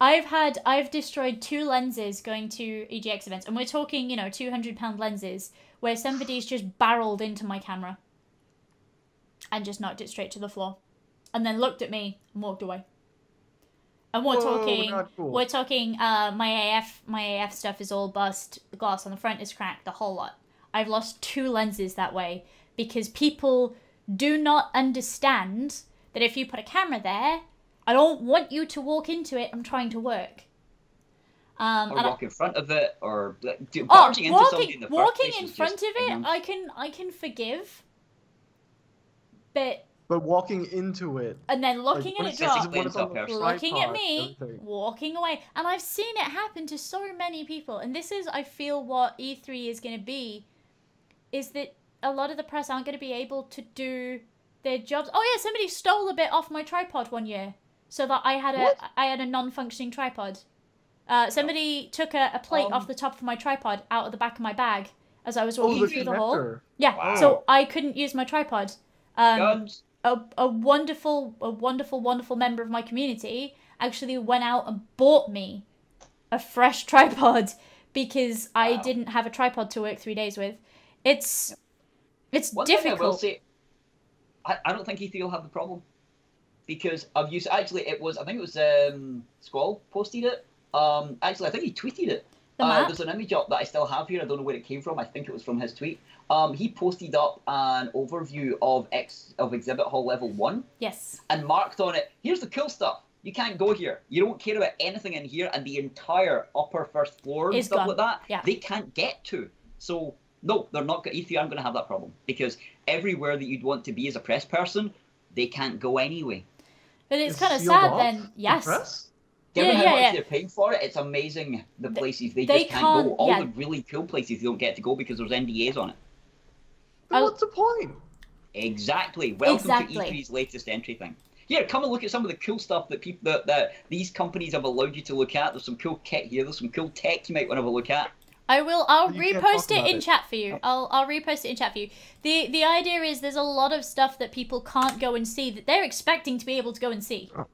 I've destroyed 2 lenses going to EGX events, and we're talking, 200-pound lenses, where somebody's just barreled into my camera and just knocked it straight to the floor, and then looked at me and walked away. And we're talking, my AF stuff is all bust, the glass on the front is cracked, the whole lot. I've lost 2 lenses that way, because people do not understand that if you put a camera there, I don't want you to walk into it. I'm trying to work. Or walk in front of it, or barging into something in the first walking place in is front just of it, ignorance. I can forgive, but walking into it and then looking when at it it's- drop, when it's on the looking at tripod, me, everything. walking away, and I've seen it happen to so many people. And this is, I feel, what E3 is going to be, is that a lot of the press aren't going to be able to do their jobs. Oh yeah, somebody stole a bit off my tripod one year, so that I had a non-functioning tripod. Somebody took a plate off the top of my tripod out of the back of my bag as I was walking through the hall. connector. Yeah, Wow. so I couldn't use my tripod. Guns. A wonderful member of my community actually went out and bought me a fresh tripod because I didn't have a tripod to work 3 days with. It's One thing I will difficult. say, I don't think E3 will have the problem, because I've used I think it was Squall posted it. Actually, I think he tweeted it. The map? There's an image up that I still have here. I don't know where it came from. I think it was from his tweet. He posted up an overview of Exhibit Hall Level 1 Yes. and marked on it, here's the cool stuff. You can't go here. You don't care about anything in here, and the entire upper first floor and Is stuff gone. like that, Yeah. they can't get to. So, no, they're not. E3 aren't going to have that problem, because everywhere that you'd want to be as a press person, they can't go anyway. But it's Is kind of sealed sad off then. the Yes. press? Given Yeah, how yeah, much yeah. they're paying for it, it's amazing the places they they just can't go. can't- All yeah. the really cool places you don't get to go because there's NDAs on it. Then what's the point? Exactly. Welcome Exactly. to E3's latest entry thing. Here, come and look at some of the cool stuff that people that these companies have allowed you to look at. There's some cool kit here. There's some cool tech you might want to have a look at. I'll But you can't repost talk it about in it. chat for you. I'll repost it in chat for you. The idea is there's a lot of stuff that people can't go and see that they're expecting to be able to go and see. Oh.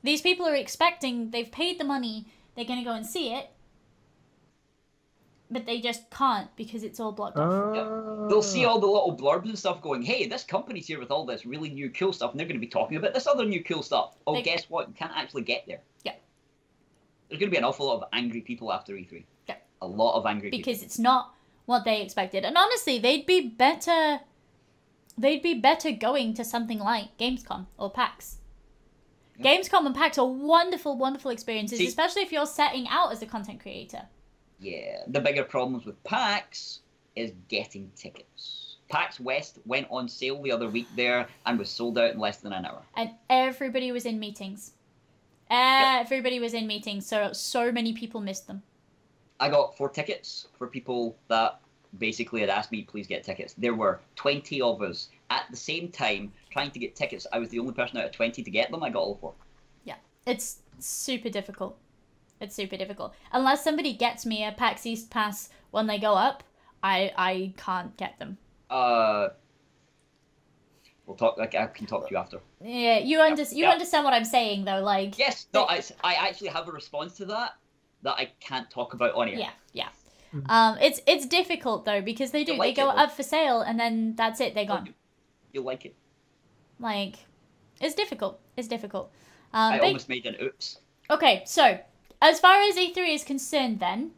These people are expecting, they've paid the money, they're going to go and see it, but they just can't because it's all blocked off. They'll see all the little blurbs and stuff going, hey, this company's here with all this really new cool stuff, and they're going to be talking about this other new cool stuff. Oh, They- guess what? You can't actually get there. Yeah. There's going to be an awful lot of angry people after E3. Yeah. A lot of angry people. Because it's not what they expected. And honestly, they'd be better going to something like Gamescom or PAX. Yeah. Gamescom and PAX are wonderful, wonderful experiences, See- especially if you're setting out as a content creator. Yeah, the bigger problems with PAX is getting tickets. PAX West went on sale the other week there and was sold out in less than an hour. And everybody was in meetings. Everybody was in meetings, so many people missed them. I got 4 tickets for people that basically had asked me, please get tickets. There were 20 of us at the same time trying to get tickets. I was the only person out of 20 to get them. I got all 4. Yeah, it's super difficult. It's super difficult. Unless somebody gets me a PAX East pass when they go up, I can't get them. We'll talk. I can talk to you after. Yeah, you understand what I'm saying though, like. Yes. No. I actually have a response to that I can't talk about on air. Yeah. It's difficult though because they You'll like go it, though. up for sale and then that's it, they're gone. You'll like it. Like, it's difficult. It's difficult. I but- almost made an oops. Okay, so as far as E3 is concerned, then,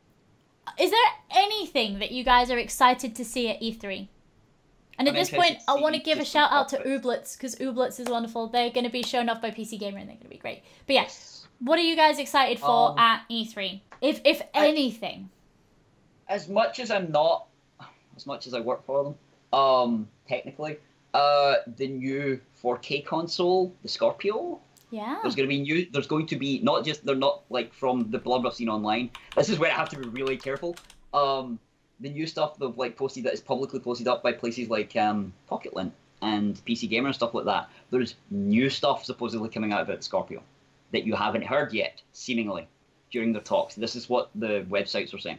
is there anything that you guys are excited to see at E3? And at I'm this interested point, to I see want to give a just shout out to outfits. Ooblets, because Ooblets is wonderful. They're going to be shown off by PC Gamer, and they're going to be great. But yeah, Yes. what are you guys excited for at E3? If anything. As much as I'm not, as much as I work for them, technically, the new 4K console, the Scorpio. Yeah. There's going to be not just, they're not like from the blog I've seen online. This is where I have to be really careful. The new stuff they've like posted that is publicly posted up by places like Pocket and PC Gamer and stuff like that. There's new stuff supposedly coming out about Scorpio that you haven't heard yet, seemingly, during the talks. This is what the websites are saying.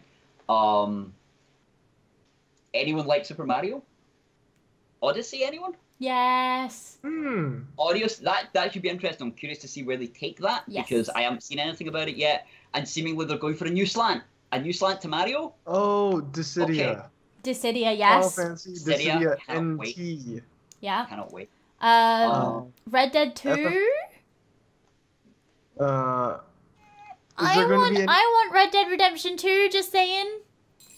Anyone like Super Mario Odyssey? Anyone? Yes. Audio, that should be interesting. I'm curious to see where they take that, because I haven't seen anything about it yet, and seemingly they're going for a new slant to Mario. Oh, Dissidia. Okay. Dissidia, yes. Final Fantasy Dissidia, Dissidia wait. NT. Yeah. Cannot wait. Red Dead 2. Is there going to be any... I want Red Dead Redemption 2, just saying.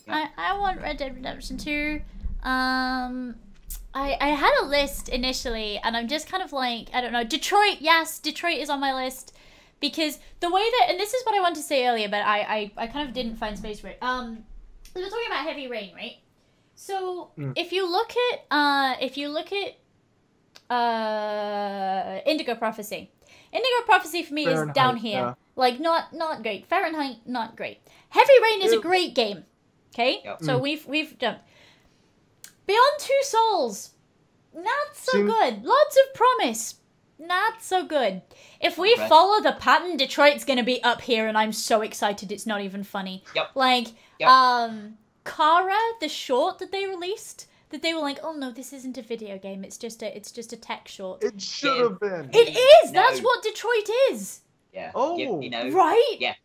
Yeah. I want Red Dead Redemption 2. I had a list initially, and I'm just kind of like, I don't know. Detroit, yes, Detroit is on my list. Because the way that, and this is what I wanted to say earlier, but I kind of didn't find space for it. We were talking about Heavy Rain, right? So if you look at Indigo Prophecy. Indigo Prophecy for me Fahrenheit, is down here. yeah. Like not great. Fahrenheit, not great. Heavy Rain is a great game. Okay? Yep. So we've done Beyond Two Souls. Not so good. Lots of promise. Not so good. If we follow the pattern, Detroit's gonna be up here, and I'm so excited it's not even funny. Yep. Like, Yep. Kara, the short that they released, that they were like, oh no, this isn't a video game, it's just a tech short. It should have been. It is! No. That's what Detroit is! Yeah. Oh. You know. Right? Yeah.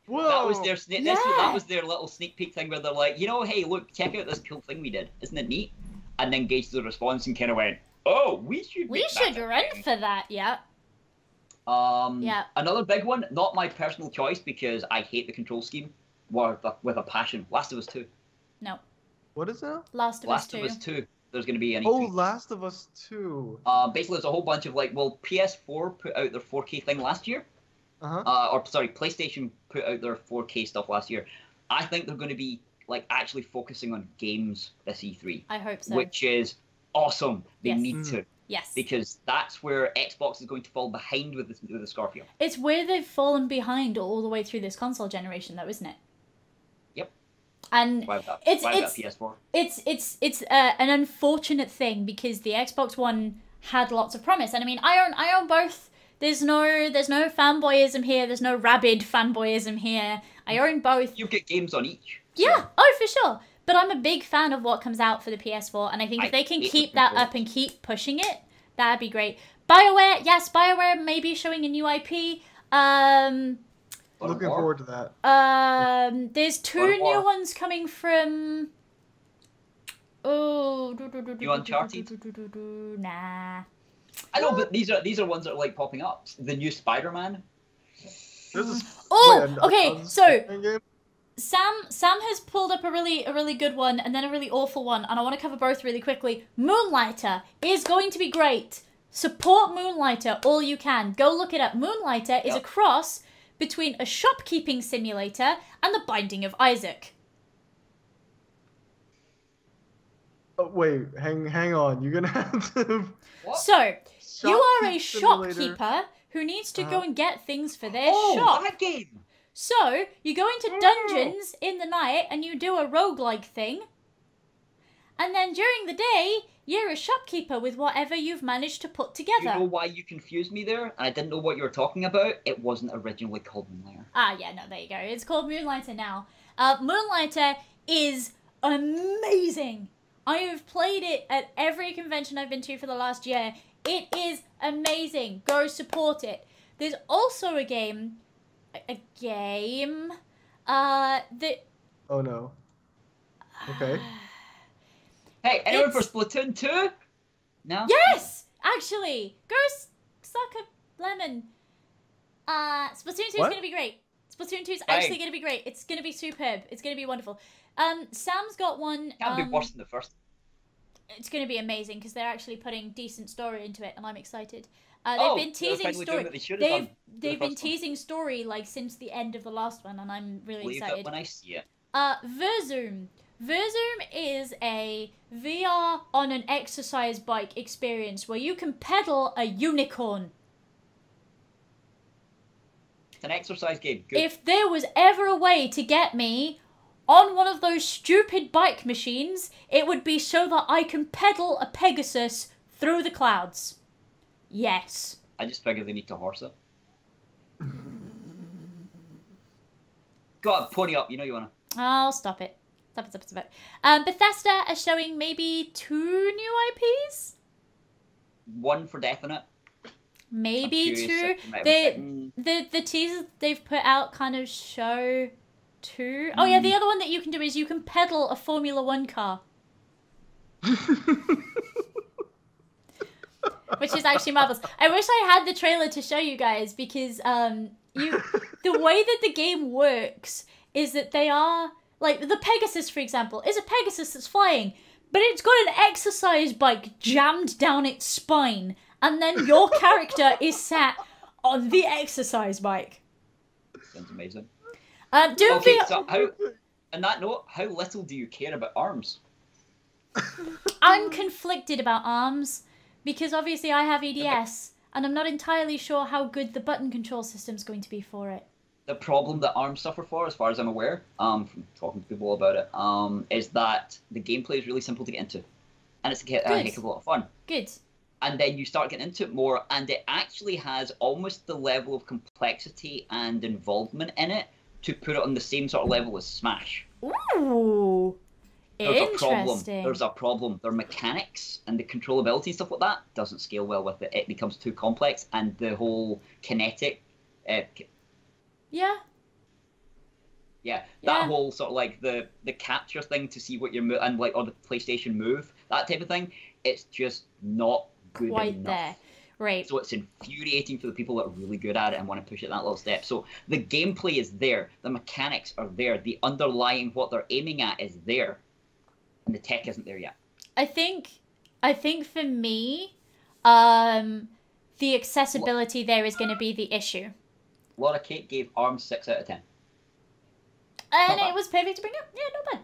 Whoa. That was their Yeah. that was their little sneak peek thing where they're like, you know, hey, look, check out this cool thing we did. Isn't it neat? And then gauged the response and kind of went, oh, we should run for that, yeah. Yeah. Another big one, not my personal choice because I hate the control scheme with a passion. Last of Us 2. No. What is that? Last of Us 2. Last of Us 2. There's going to be an Oh, E3. Last of Us 2. Basically, there's a whole bunch of like, well, PS4 put out their 4K thing last year. Uh-huh. PlayStation put out their 4K stuff last year. I think they're going to be like actually focusing on games this E3. I hope so. Which is awesome. They Yes. need to. Yes. Because that's where Xbox is going to fall behind with the Scorpio. It's where they've fallen behind all the way through this console generation, though, isn't it? Yep. And Why about PS4? It's an unfortunate thing because the Xbox One had lots of promise, and I mean, I own both. There's no fanboyism here. There's no rabid fanboyism here. I own both. You get games on each. Yeah. Oh, for sure. But I'm a big fan of what comes out for the PS4, and I think if they can keep that up and keep pushing it, that'd be great. BioWare, yes, BioWare may be showing a new IP. Looking forward to that. There's two new ones coming from. Oh, New Uncharted? Nah. I know, but these are ones that are like popping up. The new Spider-Man. Okay. So game? Sam has pulled up a really good one and then a really awful one, and I want to cover both really quickly. Moonlighter is going to be great. Support Moonlighter all you can. Go look it up. Moonlighter is a cross between a shopkeeping simulator and The Binding of Isaac. Oh, wait, hang on. You're gonna have to. What? So you are a Simulator. shopkeeper who needs to go and get things for their Oh, shop. that game! So, you go into dungeons in the night and you do a roguelike thing. And then during the day, you're a shopkeeper with whatever you've managed to put together. You know why you confused me there? And I didn't know what you were talking about? It wasn't originally called Moonlighter. Ah, yeah, no, there you go. It's called Moonlighter now. Moonlighter is amazing. I have played it at every convention I've been to for the last year. It is amazing. Go support it. There's also a game that... Oh no. Okay. Hey, anyone for Splatoon 2? No? Yes! Actually! Go suck a lemon. Splatoon 2 is What? going to be great. Splatoon 2 is actually going to be great. It's going to be superb. It's going to be wonderful. Sam's got one... Can't be worse than the first. It's going to be amazing because they're actually putting decent story into it, and I'm excited. They've Oh, been they're teasing finally doing story. what they should have done for the They've been first one. teasing story like since the end of the last one, and I'm really Believe it excited. when I see it. Verzoom. Verzoom is a VR on an exercise bike experience where you can pedal a unicorn. It's an exercise game. Good. If there was ever a way to get me on one of those stupid bike machines, it would be so that I can pedal a Pegasus through the clouds. Yes. I just figure they need to horse it. Go on, pony up. You know you wanna. Oh, stop it. Stop it. Bethesda are showing maybe 2 new IPs? One for definite. Maybe 2. The teasers they've put out kind of show 2. Oh yeah, the other one that you can do is you can pedal a Formula 1 car. Which is actually marvelous. I wish I had the trailer to show you guys because the way that the game works is that they are like the Pegasus, for example, is a Pegasus that's flying, but it's got an exercise bike jammed down its spine, and then your character is sat on the exercise bike. Sounds amazing. So on that note, how little do you care about ARMS? I'm conflicted about ARMS because obviously I have EDS, and I'm not entirely sure how good the button control system's going to be for it. The problem that ARMS suffer for, as far as I'm aware, from talking to people about it, is that the gameplay is really simple to get into. And it's a heck of a lot of fun. Good. And then you start getting into it more, and it actually has almost the level of complexity and involvement in it to put it on the same sort of level as Smash. Ooh. Interesting. There's a problem. Their mechanics and the controllability and stuff like that doesn't scale well with it. It becomes too complex, and the whole kinetic... that whole sort of like the capture thing to see what you're and like or the PlayStation Move, that type of thing, it's just not good quite enough. There. Right. So it's infuriating for the people that are really good at it and want to push it that little step. So the gameplay is there, the mechanics are there, the underlying what they're aiming at is there, and the tech isn't there yet. I think for me, the accessibility there is going to be the issue. Laura Kate gave ARMS 6 out of 10. And it was perfect to bring up. Yeah, not bad.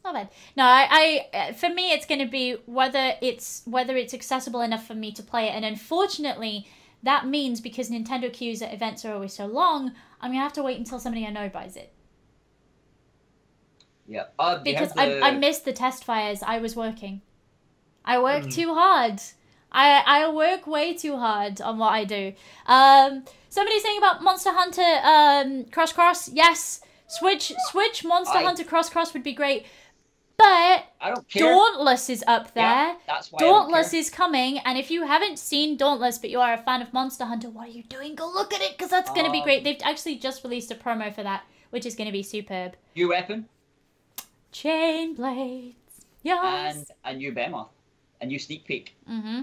Not bad. No, I for me, it's going to be whether it's accessible enough for me to play it. And unfortunately, that means because Nintendo queues at events are always so long, I'm going to have to wait until somebody I know buys it. Yeah. Because I missed the test fires. I was working. I work too hard. I work way too hard on what I do. Somebody's saying about Monster Hunter Cross. Yes. Switch Monster Hunter Cross would be great. But I don't care. Dauntless is up there. Yeah, that's why Dauntless is coming, and if you haven't seen Dauntless but you are a fan of Monster Hunter, what are you doing? Go look at it, because that's going to be great. They've actually just released a promo for that, which is going to be superb. New weapon. Chain blades. Yes. And a new Behemoth. A new sneak peek. Mm-hmm.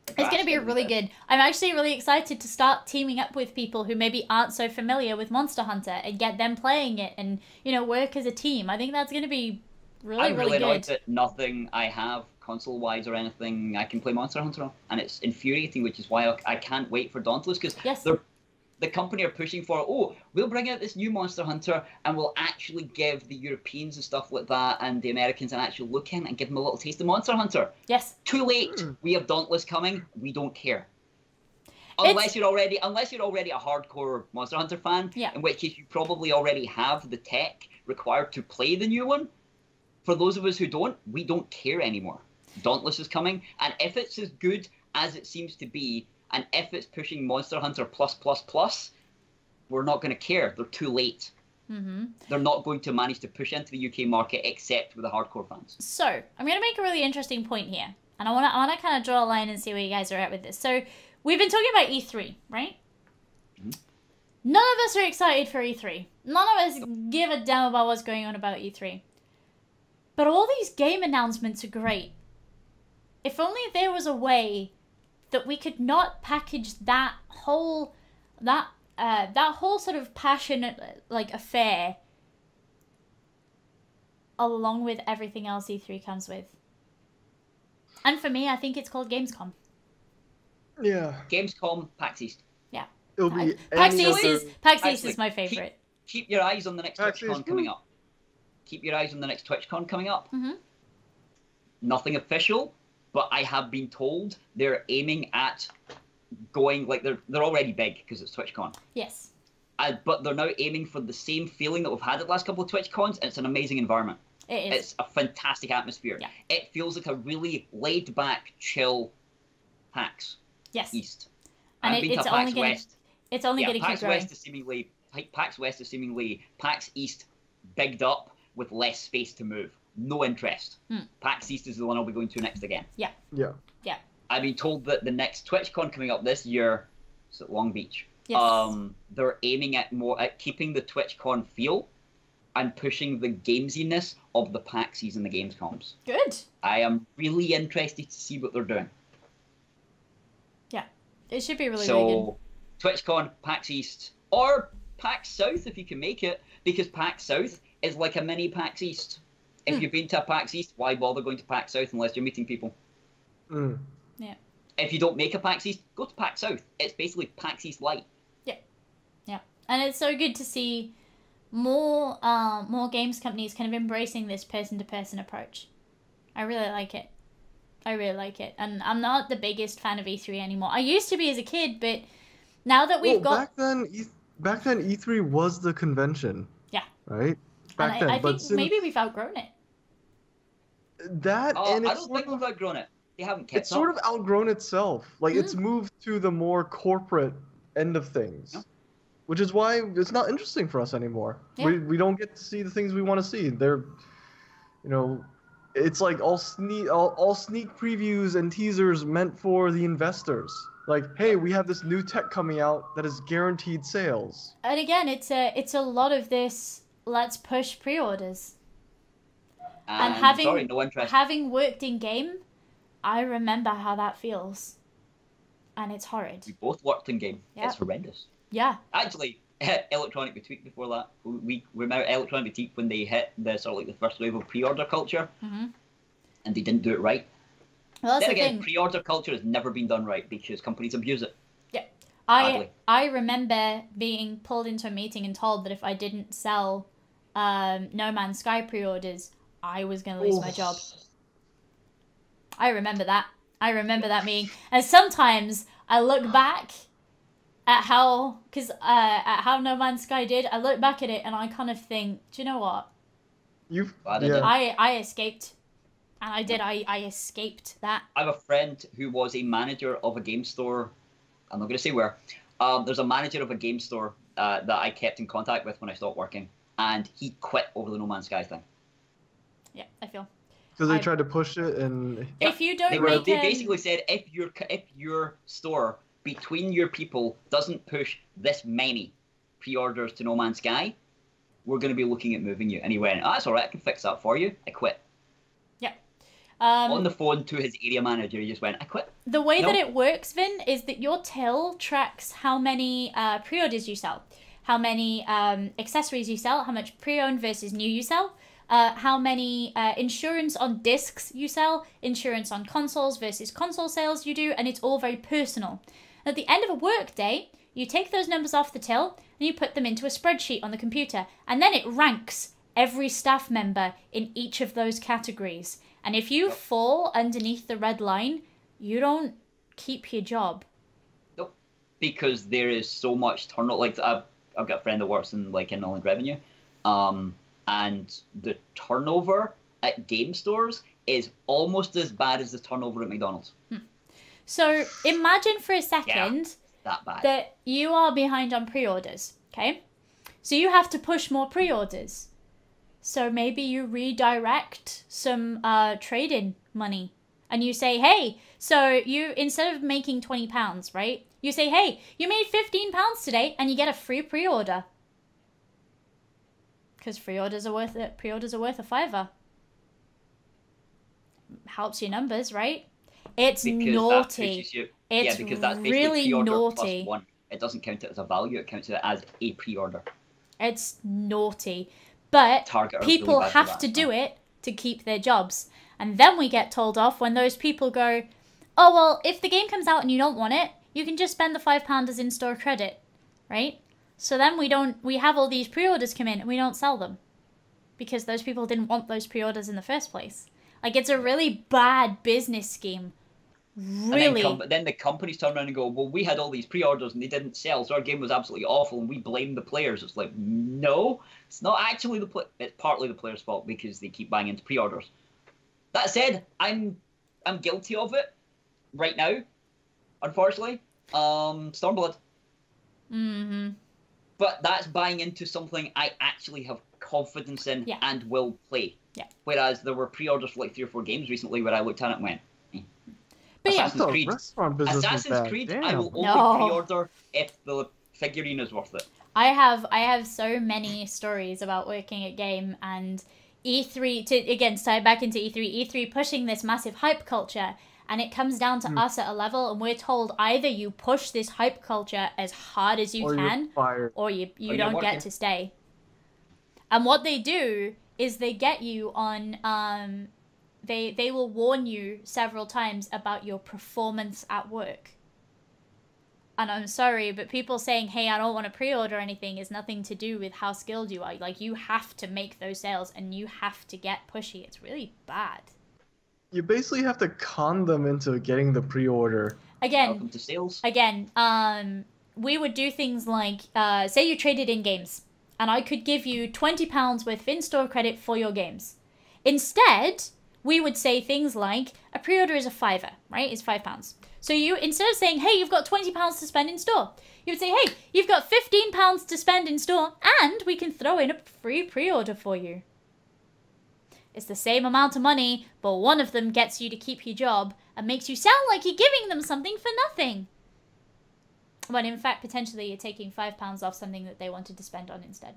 It's going to be really good. I'm actually really excited to start teaming up with people who maybe aren't so familiar with Monster Hunter and get them playing it and, work as a team. I think that's going to be really good. I'm really annoyed that nothing I have console-wise or anything I can play Monster Hunter on. And it's infuriating, which is why I can't wait for Dauntless, because the company are pushing for, we'll bring out this new Monster Hunter and we'll actually give the Europeans and stuff like that and the Americans an actual look in and give them a little taste of Monster Hunter. Yes. Too late. We have Dauntless coming. We don't care. Unless you're already a hardcore Monster Hunter fan, in which case you probably already have the tech required to play the new one. For those of us who don't, we don't care anymore. Dauntless is coming, and if it's as good as it seems to be, and if it's pushing Monster Hunter +++, we're not going to care. They're too late. Mm-hmm. They're not going to manage to push into the UK market except with the hardcore fans. So, I'm going to make a really interesting point here. And I want to kind of draw a line and see where you guys are at with this. So, we've been talking about E3, right? Mm-hmm. None of us are excited for E3. None of us give a damn about what's going on about E3. But all these game announcements are great. If only there was a way that we could not package that whole sort of passionate affair along with everything else E3 comes with. And for me, I think it's called Gamescom. Yeah. Gamescom, PAX East. Yeah. It'll be PAX East is my favorite. Keep your eyes on the next TwitchCon coming up. Keep your eyes on the next TwitchCon coming up. Mm-hmm. Nothing official. But I have been told they're aiming at going they're already big because it's TwitchCon. Yes. but they're now aiming for the same feeling that we've had at the last couple of Twitch cons, and it's an amazing environment. It is. It's a fantastic atmosphere. Yeah. It feels like a really laid-back, chill PAX Yes. East. And I've been to it's PAX only getting West. it's only Yeah, going to keep PAX growing. West is seemingly PAX East bigged up with less space to move. No interest. PAX East is the one I'll be going to next again. Yeah. Yeah. Yeah. I've been told that the next TwitchCon coming up this year is at Long Beach. Yes. They're aiming at keeping the TwitchCon feel and pushing the gamesiness of the PAXes and the Gamescoms. Good. I am really interested to see what they're doing. Yeah. It should be really, So, really good. TwitchCon, PAX East, or PAX South if you can make it, because PAX South is like a mini PAX East. If you've been to a PAX East, why bother going to PAX South unless you're meeting people? Mm. Yeah. If you don't make a PAX East, go to PAX South. It's basically PAX East Light. Yeah. And it's so good to see more games companies kind of embracing this person-to-person approach. I really like it. And I'm not the biggest fan of E3 anymore. I used to be as a kid, but now that we've got... Back then, E3 was the convention. Yeah. Right? Back then. I but think since maybe we've outgrown it. that, and I it's don't think we've outgrown it. They haven't kept it's sort of outgrown itself. Like, it's moved to the more corporate end of things. Yeah. Which is why it's not interesting for us anymore. Yeah. We don't get to see the things we want to see. They're, it's like all sneak previews and teasers meant for the investors. Like, hey, we have this new tech coming out that is guaranteed sales. And again, it's a lot of this, let's push pre-orders. And no interest. having worked in game, I remember how that feels. And it's horrid. We both worked in game. Yeah. It's horrendous. Yeah. Actually, Electronic Boutique before that. We were out Electronic Boutique when they hit the sort of like the first wave of pre-order culture, and they didn't do it right. Well, that's Then the again, thing. pre-order culture has never been done right because companies abuse it. Yeah. Badly. I remember being pulled into a meeting and told that if I didn't sell No Man's Sky pre-orders, I was going to lose my job. I remember that. I remember that meeting. And sometimes I look back at how No Man's Sky did. I look back at it and I kind of think, do you know what? I escaped. And I did. I escaped that. I have a friend who was a manager of a game store. I'm not going to say where. There's a manager of a game store that I kept in contact with when I stopped working, and he quit over the No Man's Sky thing. Yeah, I feel. Because they tried to push it, and if you don't they basically said if your store between your people doesn't push this many pre-orders to No Man's Sky, we're going to be looking at moving you. And he went, that's all right, I can fix that for you. I quit. Yeah. On the phone to his area manager, he just went, I quit. The way that it works, Vin, is that your till tracks how many pre-orders you sell, how many accessories you sell, how much pre-owned versus new you sell, how many insurance on discs you sell, insurance on consoles versus console sales you do, and it's all very personal. At the end of a work day, you take those numbers off the till and you put them into a spreadsheet on the computer, and then it ranks every staff member in each of those categories. And if you fall underneath the red line, you don't keep your job. Nope. Because there is so much turnover. Like, I've got a friend that works in inland revenue, and the turnover at game stores is almost as bad as the turnover at McDonald's. So imagine for a second that bad. that you are behind on pre-orders, okay? So you have to push more pre-orders. So maybe you redirect some trade-in money. And you say, hey, so you, instead of making £20, right? You say, hey, you made £15 today and you get a free pre-order. Because pre-orders are worth a $5. Helps your numbers, right? It's naughty. It's because that's really pre-order naughty. +1. It doesn't count it as a value, it counts it as a pre-order. It's naughty. But people really have to do it to keep their jobs. And then we get told off when those people go, oh, well, if the game comes out and you don't want it, you can just spend the £5 as in-store credit, right? So then we have all these pre-orders come in and we don't sell them. Because those people didn't want those pre-orders in the first place. Like, it's a really bad business scheme. Really? And then the companies turn around and go, well, we had all these pre-orders and they didn't sell, so our game was absolutely awful, and we blame the players. It's like, no, it's not actually it's partly the players' fault because they keep buying into pre-orders. That said, I'm guilty of it right now, unfortunately. Stormblood. Mm-hmm. But that's buying into something I actually have confidence in and will play. Yeah. Whereas there were pre-orders for like 3 or 4 games recently where I looked at it and went, But Assassin's Creed, Damn. I will only pre-order if the figurine is worth it. I have so many stories about working at game and E3 to tie back into E3 pushing this massive hype culture, and it comes down to us at a level, and we're told either you push this hype culture as hard as you can, or you don't get to stay. And what they do is they get you on they will warn you several times about your performance at work. And I'm sorry, but people saying, hey, I don't want to pre-order anything is nothing to do with how skilled you are. Like, you have to make those sales and you have to get pushy. It's really bad. You basically have to con them into getting the pre-order. Welcome to sales. Again, we would do things like, say you traded in games, and I could give you £20 worth of in-store credit for your games. Instead, we would say things like, a pre-order is a £5, right? It's £5. So you, instead of saying, hey, you've got £20 to spend in store, you would say, hey, you've got £15 to spend in store, and we can throw in a free pre-order for you. It's the same amount of money, but one of them gets you to keep your job and makes you sound like you're giving them something for nothing. When in fact, potentially, you're taking £5 off something that they wanted to spend on instead.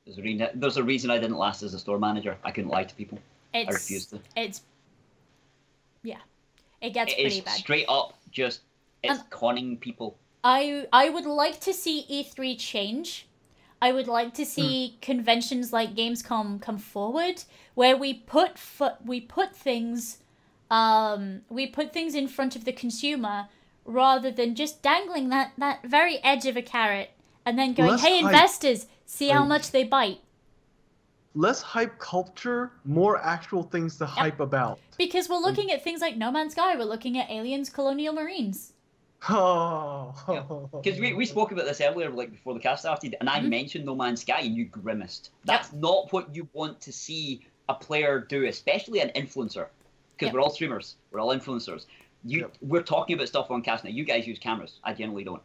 There's a reason I didn't last as a store manager. I couldn't lie to people. I refused to. Yeah. It gets pretty bad. Straight up just, it's conning people. I would like to see E3 change. I would like to see conventions like Gamescom come forward, where we put things in front of the consumer, rather than just dangling that very edge of a carrot and then going, hey, investors, see how much they bite. Less hype culture, more actual things to hype about. Because we're looking at things like No Man's Sky, we're looking at Aliens Colonial Marines. Oh. Because we spoke about this earlier, like before the cast started, and I mentioned No Man's Sky, and you grimaced. That's not what you want to see a player do, especially an influencer. Because we're all streamers, we're all influencers. We're talking about stuff on cast now. You guys use cameras, I generally don't.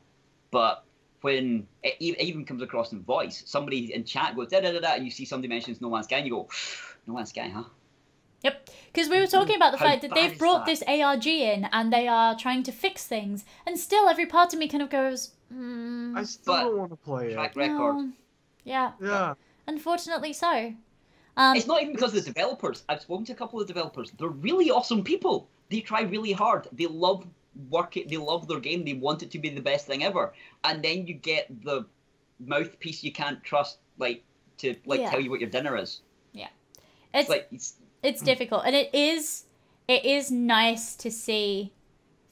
But when it even comes across in voice, somebody in chat goes da-da-da-da, and you see somebody mentions No Man's Sky, and you go, No Man's Sky, huh? Yep, because we were talking about the fact that they've brought this ARG in, and they are trying to fix things, and still every part of me kind of goes, I still don't want to play track it. record. No. Yeah. Unfortunately so. It's not even because of the developers. I've spoken to a couple of developers. They're really awesome people. They try really hard. They love working. They love their game. They want it to be the best thing ever. And then you get the mouthpiece you can't trust, to tell you what your dinner is. Yeah, it's difficult, and it is nice to see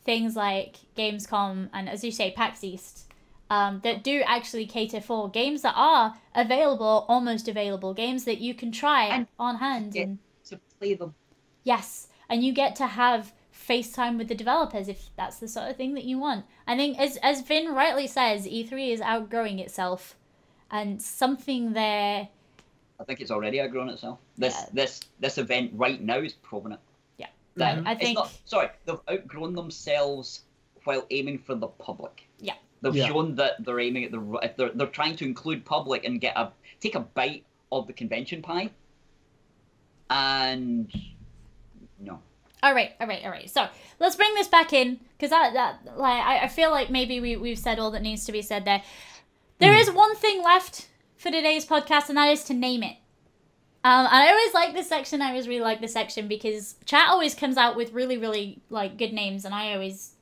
things like Gamescom and, as you say, PAX East. That do actually cater for games that are available, almost available, games that you can try on hand. And to play them. Yes, and you get to have FaceTime with the developers if that's the sort of thing that you want. I think, as Vin rightly says, E3 is outgrowing itself, and something there... I think it's already outgrown itself. This event right now is proving it. Yeah, I think... they've outgrown themselves while aiming for the public. Yeah. They've shown that they're aiming at they're trying to include public and take a bite of the convention pie. And no. All right. So let's bring this back in, because I feel like maybe we've said all that needs to be said there. There is one thing left for today's podcast, and that is to name it. And I always like this section. I always really like this section because chat always comes out with really, really good names, and I always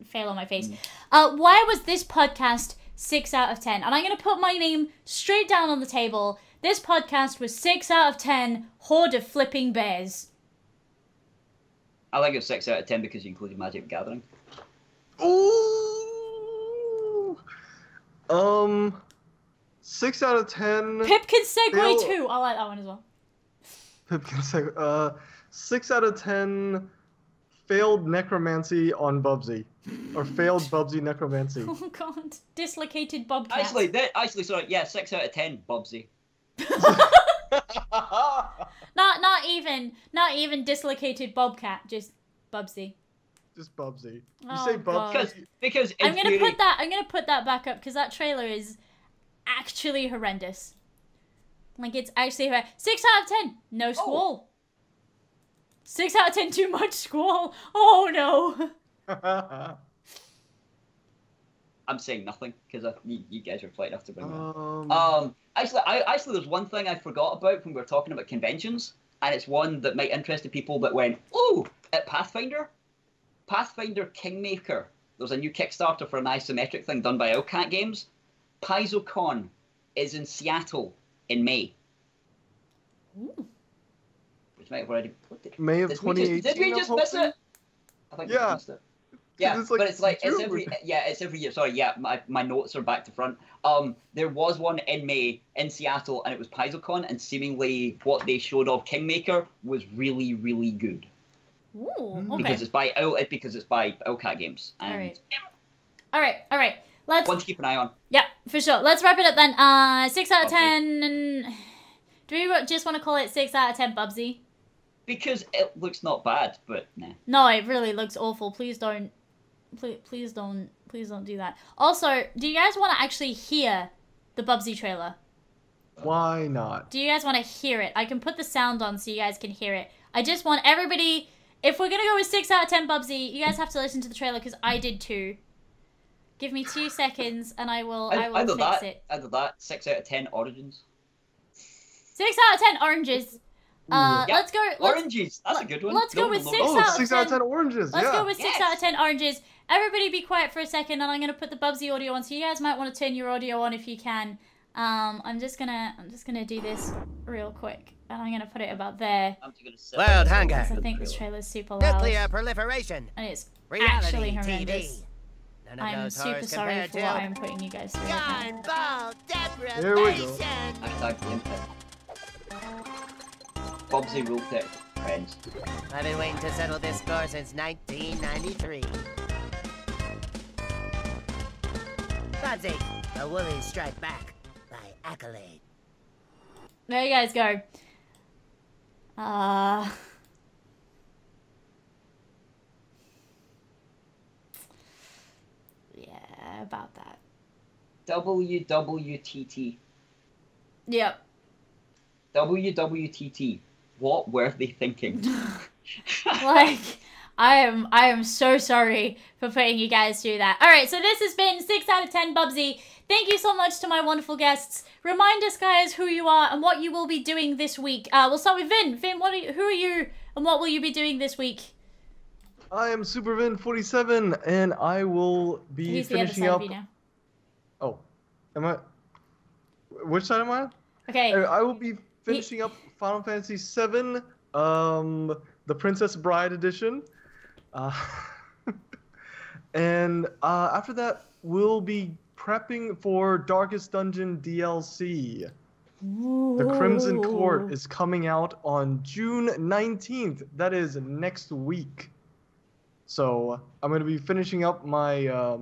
fail on my face. Why was this podcast 6 out of 10? And I'm going to put my name straight down on the table. This podcast was 6 out of 10 Horde of Flipping Bears. I think it's 6 out of 10 because you included Magic the Gathering. Ooh! 6 out of 10. Pip can segue too. I like that one as well. Pip can segue. 6 out of 10 failed necromancy on Bubsy, or failed Bubsy necromancy. Oh god, dislocated bobcat. Actually, sorry. Yeah, 6 out of 10. Bubsy. Not even dislocated bobcat, just Bubsy. Just Bubsy. You Oh, say God. Bubsy. Because I'm gonna put that back up because that trailer is actually horrendous. Like it's actually 6 out of 10. No squall. 6 out of 10. Too much squall. Oh no. I'm saying nothing because you guys are polite enough to bring it up. Actually, there's one thing I forgot about when we were talking about conventions, and it's one that might interest the people that went, ooh, at Pathfinder Kingmaker. There's a new Kickstarter for an isometric thing done by Owlcat Games. PaizoCon is in Seattle in May. Ooh. Which might have already put it. May of 2018. Did we just miss it? I think we missed it. Yeah, it's like but it's every year. Sorry, yeah, my notes are back to front. There was one in May in Seattle, and it was PaizoCon, and seemingly what they showed of Kingmaker was really, really good. Ooh, okay. Because it's by Owlcat Games. And All right. Let's one to keep an eye on. Yeah, for sure. Let's wrap it up then. 6 out of 10. And do we just want to call it 6 out of 10 Bubsy? Because it looks not bad, but nah. No, it really looks awful. Please don't do that. Also, do you guys want to actually hear the Bubsy trailer? Why not? Do you guys want to hear it? I can put the sound on so you guys can hear it. I just want everybody, if we're going to go with 6 out of 10 Bubsy, you guys have to listen to the trailer because I did too. Give me 2 seconds and I will fix it. Either that, 6 out of 10 Origins. 6 out of 10 oranges. Let's go. Oranges. That's a good one. Let's go with 6 out of 10 oranges. Let's go with 6 out of 10 oranges. Everybody be quiet for a second and I'm going to put the Bubsy audio on, so you guys might want to turn your audio on if you can. I'm just gonna do this real quick, and I'm gonna put it about there. World hunger. I think this trailer's super loud. Nuclear proliferation. And it's Reality actually TV. horrendous. None of I'm those super horrors sorry compared for to what I'm putting you guys through. John Ball Here we go. Hashtag limpet. Bubsy rule pick, friends. I've been waiting to settle this score since 1993. Bubsy, the Woolies strike back by accolade. There you guys go. Yeah, about that. WWTT. Yep. WWTT. What were they thinking? Like, I am so sorry for putting you guys through that. Alright, so this has been 6 out of 10 Bubsy. Thank you so much to my wonderful guests. Remind us, guys, who you are and what you will be doing this week. We'll start with Vin. Vin, who are you and what will you be doing this week? I am SuperVin47, and I will be finishing up. Of you now. Oh, am I? Which side am I on? Okay. I will be finishing up Final Fantasy VII, the Princess Bride edition, and after that we'll be prepping for Darkest Dungeon DLC. Ooh. The Crimson Court is coming out on June 19th. That is next week. So I'm going to be finishing up my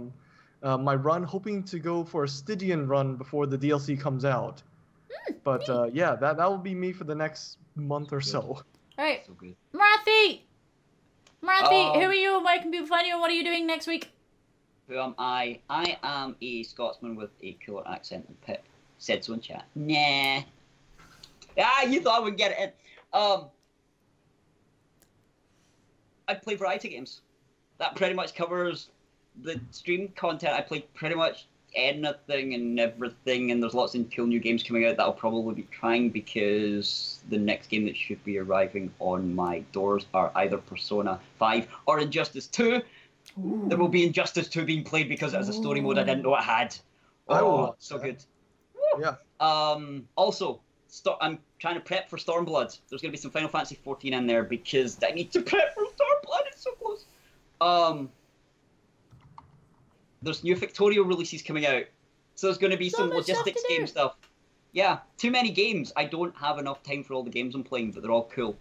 my run, hoping to go for a Stygian run before the DLC comes out. But yeah, that will be me for the next month or so. All right, So good. Marathi, who are you and where can people find you and what are you doing next week? Who am I? I am a Scotsman with a cooler accent than Pip. Said so in chat. Nah. You thought I would get it in. I play variety games. That pretty much covers the stream content. I play pretty much anything and everything, and there's lots of cool new games coming out that I'll probably be trying because the next game that should be arriving on my doors are either Persona 5 or Injustice 2. Ooh. There will be Injustice 2 being played because it has a story mode I didn't know it had. Oh, so good. Yeah. Also, I'm trying to prep for Stormblood. There's going to be some Final Fantasy 14 in there because I need to prep for Stormblood. It's so close. There's new Factorio releases coming out. So there's going to be some logistics game stuff. Yeah, too many games. I don't have enough time for all the games I'm playing, but they're all cool.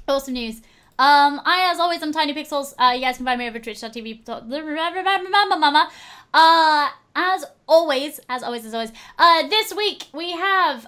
Awesome news. I, as always, I'm Tiny Pixels. You guys can find me over twitch.tv. As always, this week we have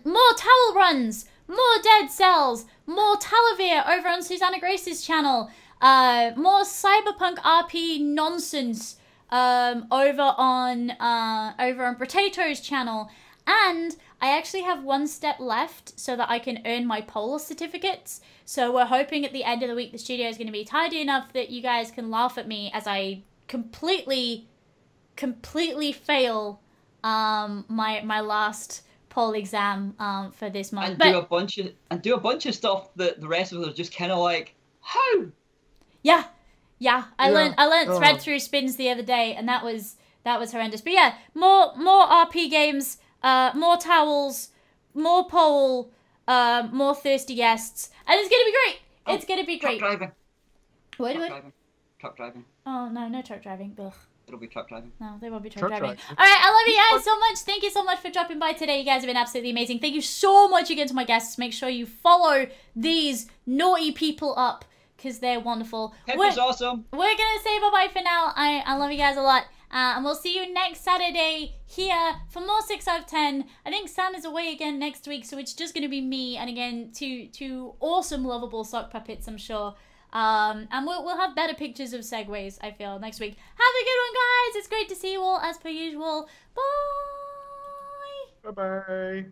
more towel runs, more dead cells, more Talavir over on Susanna Grace's channel, more Cyberpunk RP nonsense over on Potato's channel, and I actually have one step left so that I can earn my polar certificates. So we're hoping at the end of the week the studio is going to be tidy enough that you guys can laugh at me as I completely fail my last poll exam for this month. And do a bunch of stuff that the rest of us are just kind of like, how? Yeah. I learned thread through spins the other day, and that was horrendous. But yeah, more RP games, more towels, more poll, more thirsty guests, and it's gonna be great. It's gonna be great. Truck driving. Truck driving. Oh no truck driving. Ugh. It'll be truck driving. No, they won't be truck driving. All right, I love you guys so much. Thank you so much for dropping by today. You guys have been absolutely amazing. Thank you so much again to my guests. Make sure you follow these naughty people up, because they're wonderful. Pepper's awesome. We're going to say bye-bye for now. I love you guys a lot. And we'll see you next Saturday here for more 6 out of 10. I think Sam is away again next week, so it's just going to be me. And again, two awesome, lovable sock puppets, I'm sure. And we'll have better pictures of segues, I feel, next week. Have a good one, guys. It's great to see you all, as per usual. Bye. Bye-bye.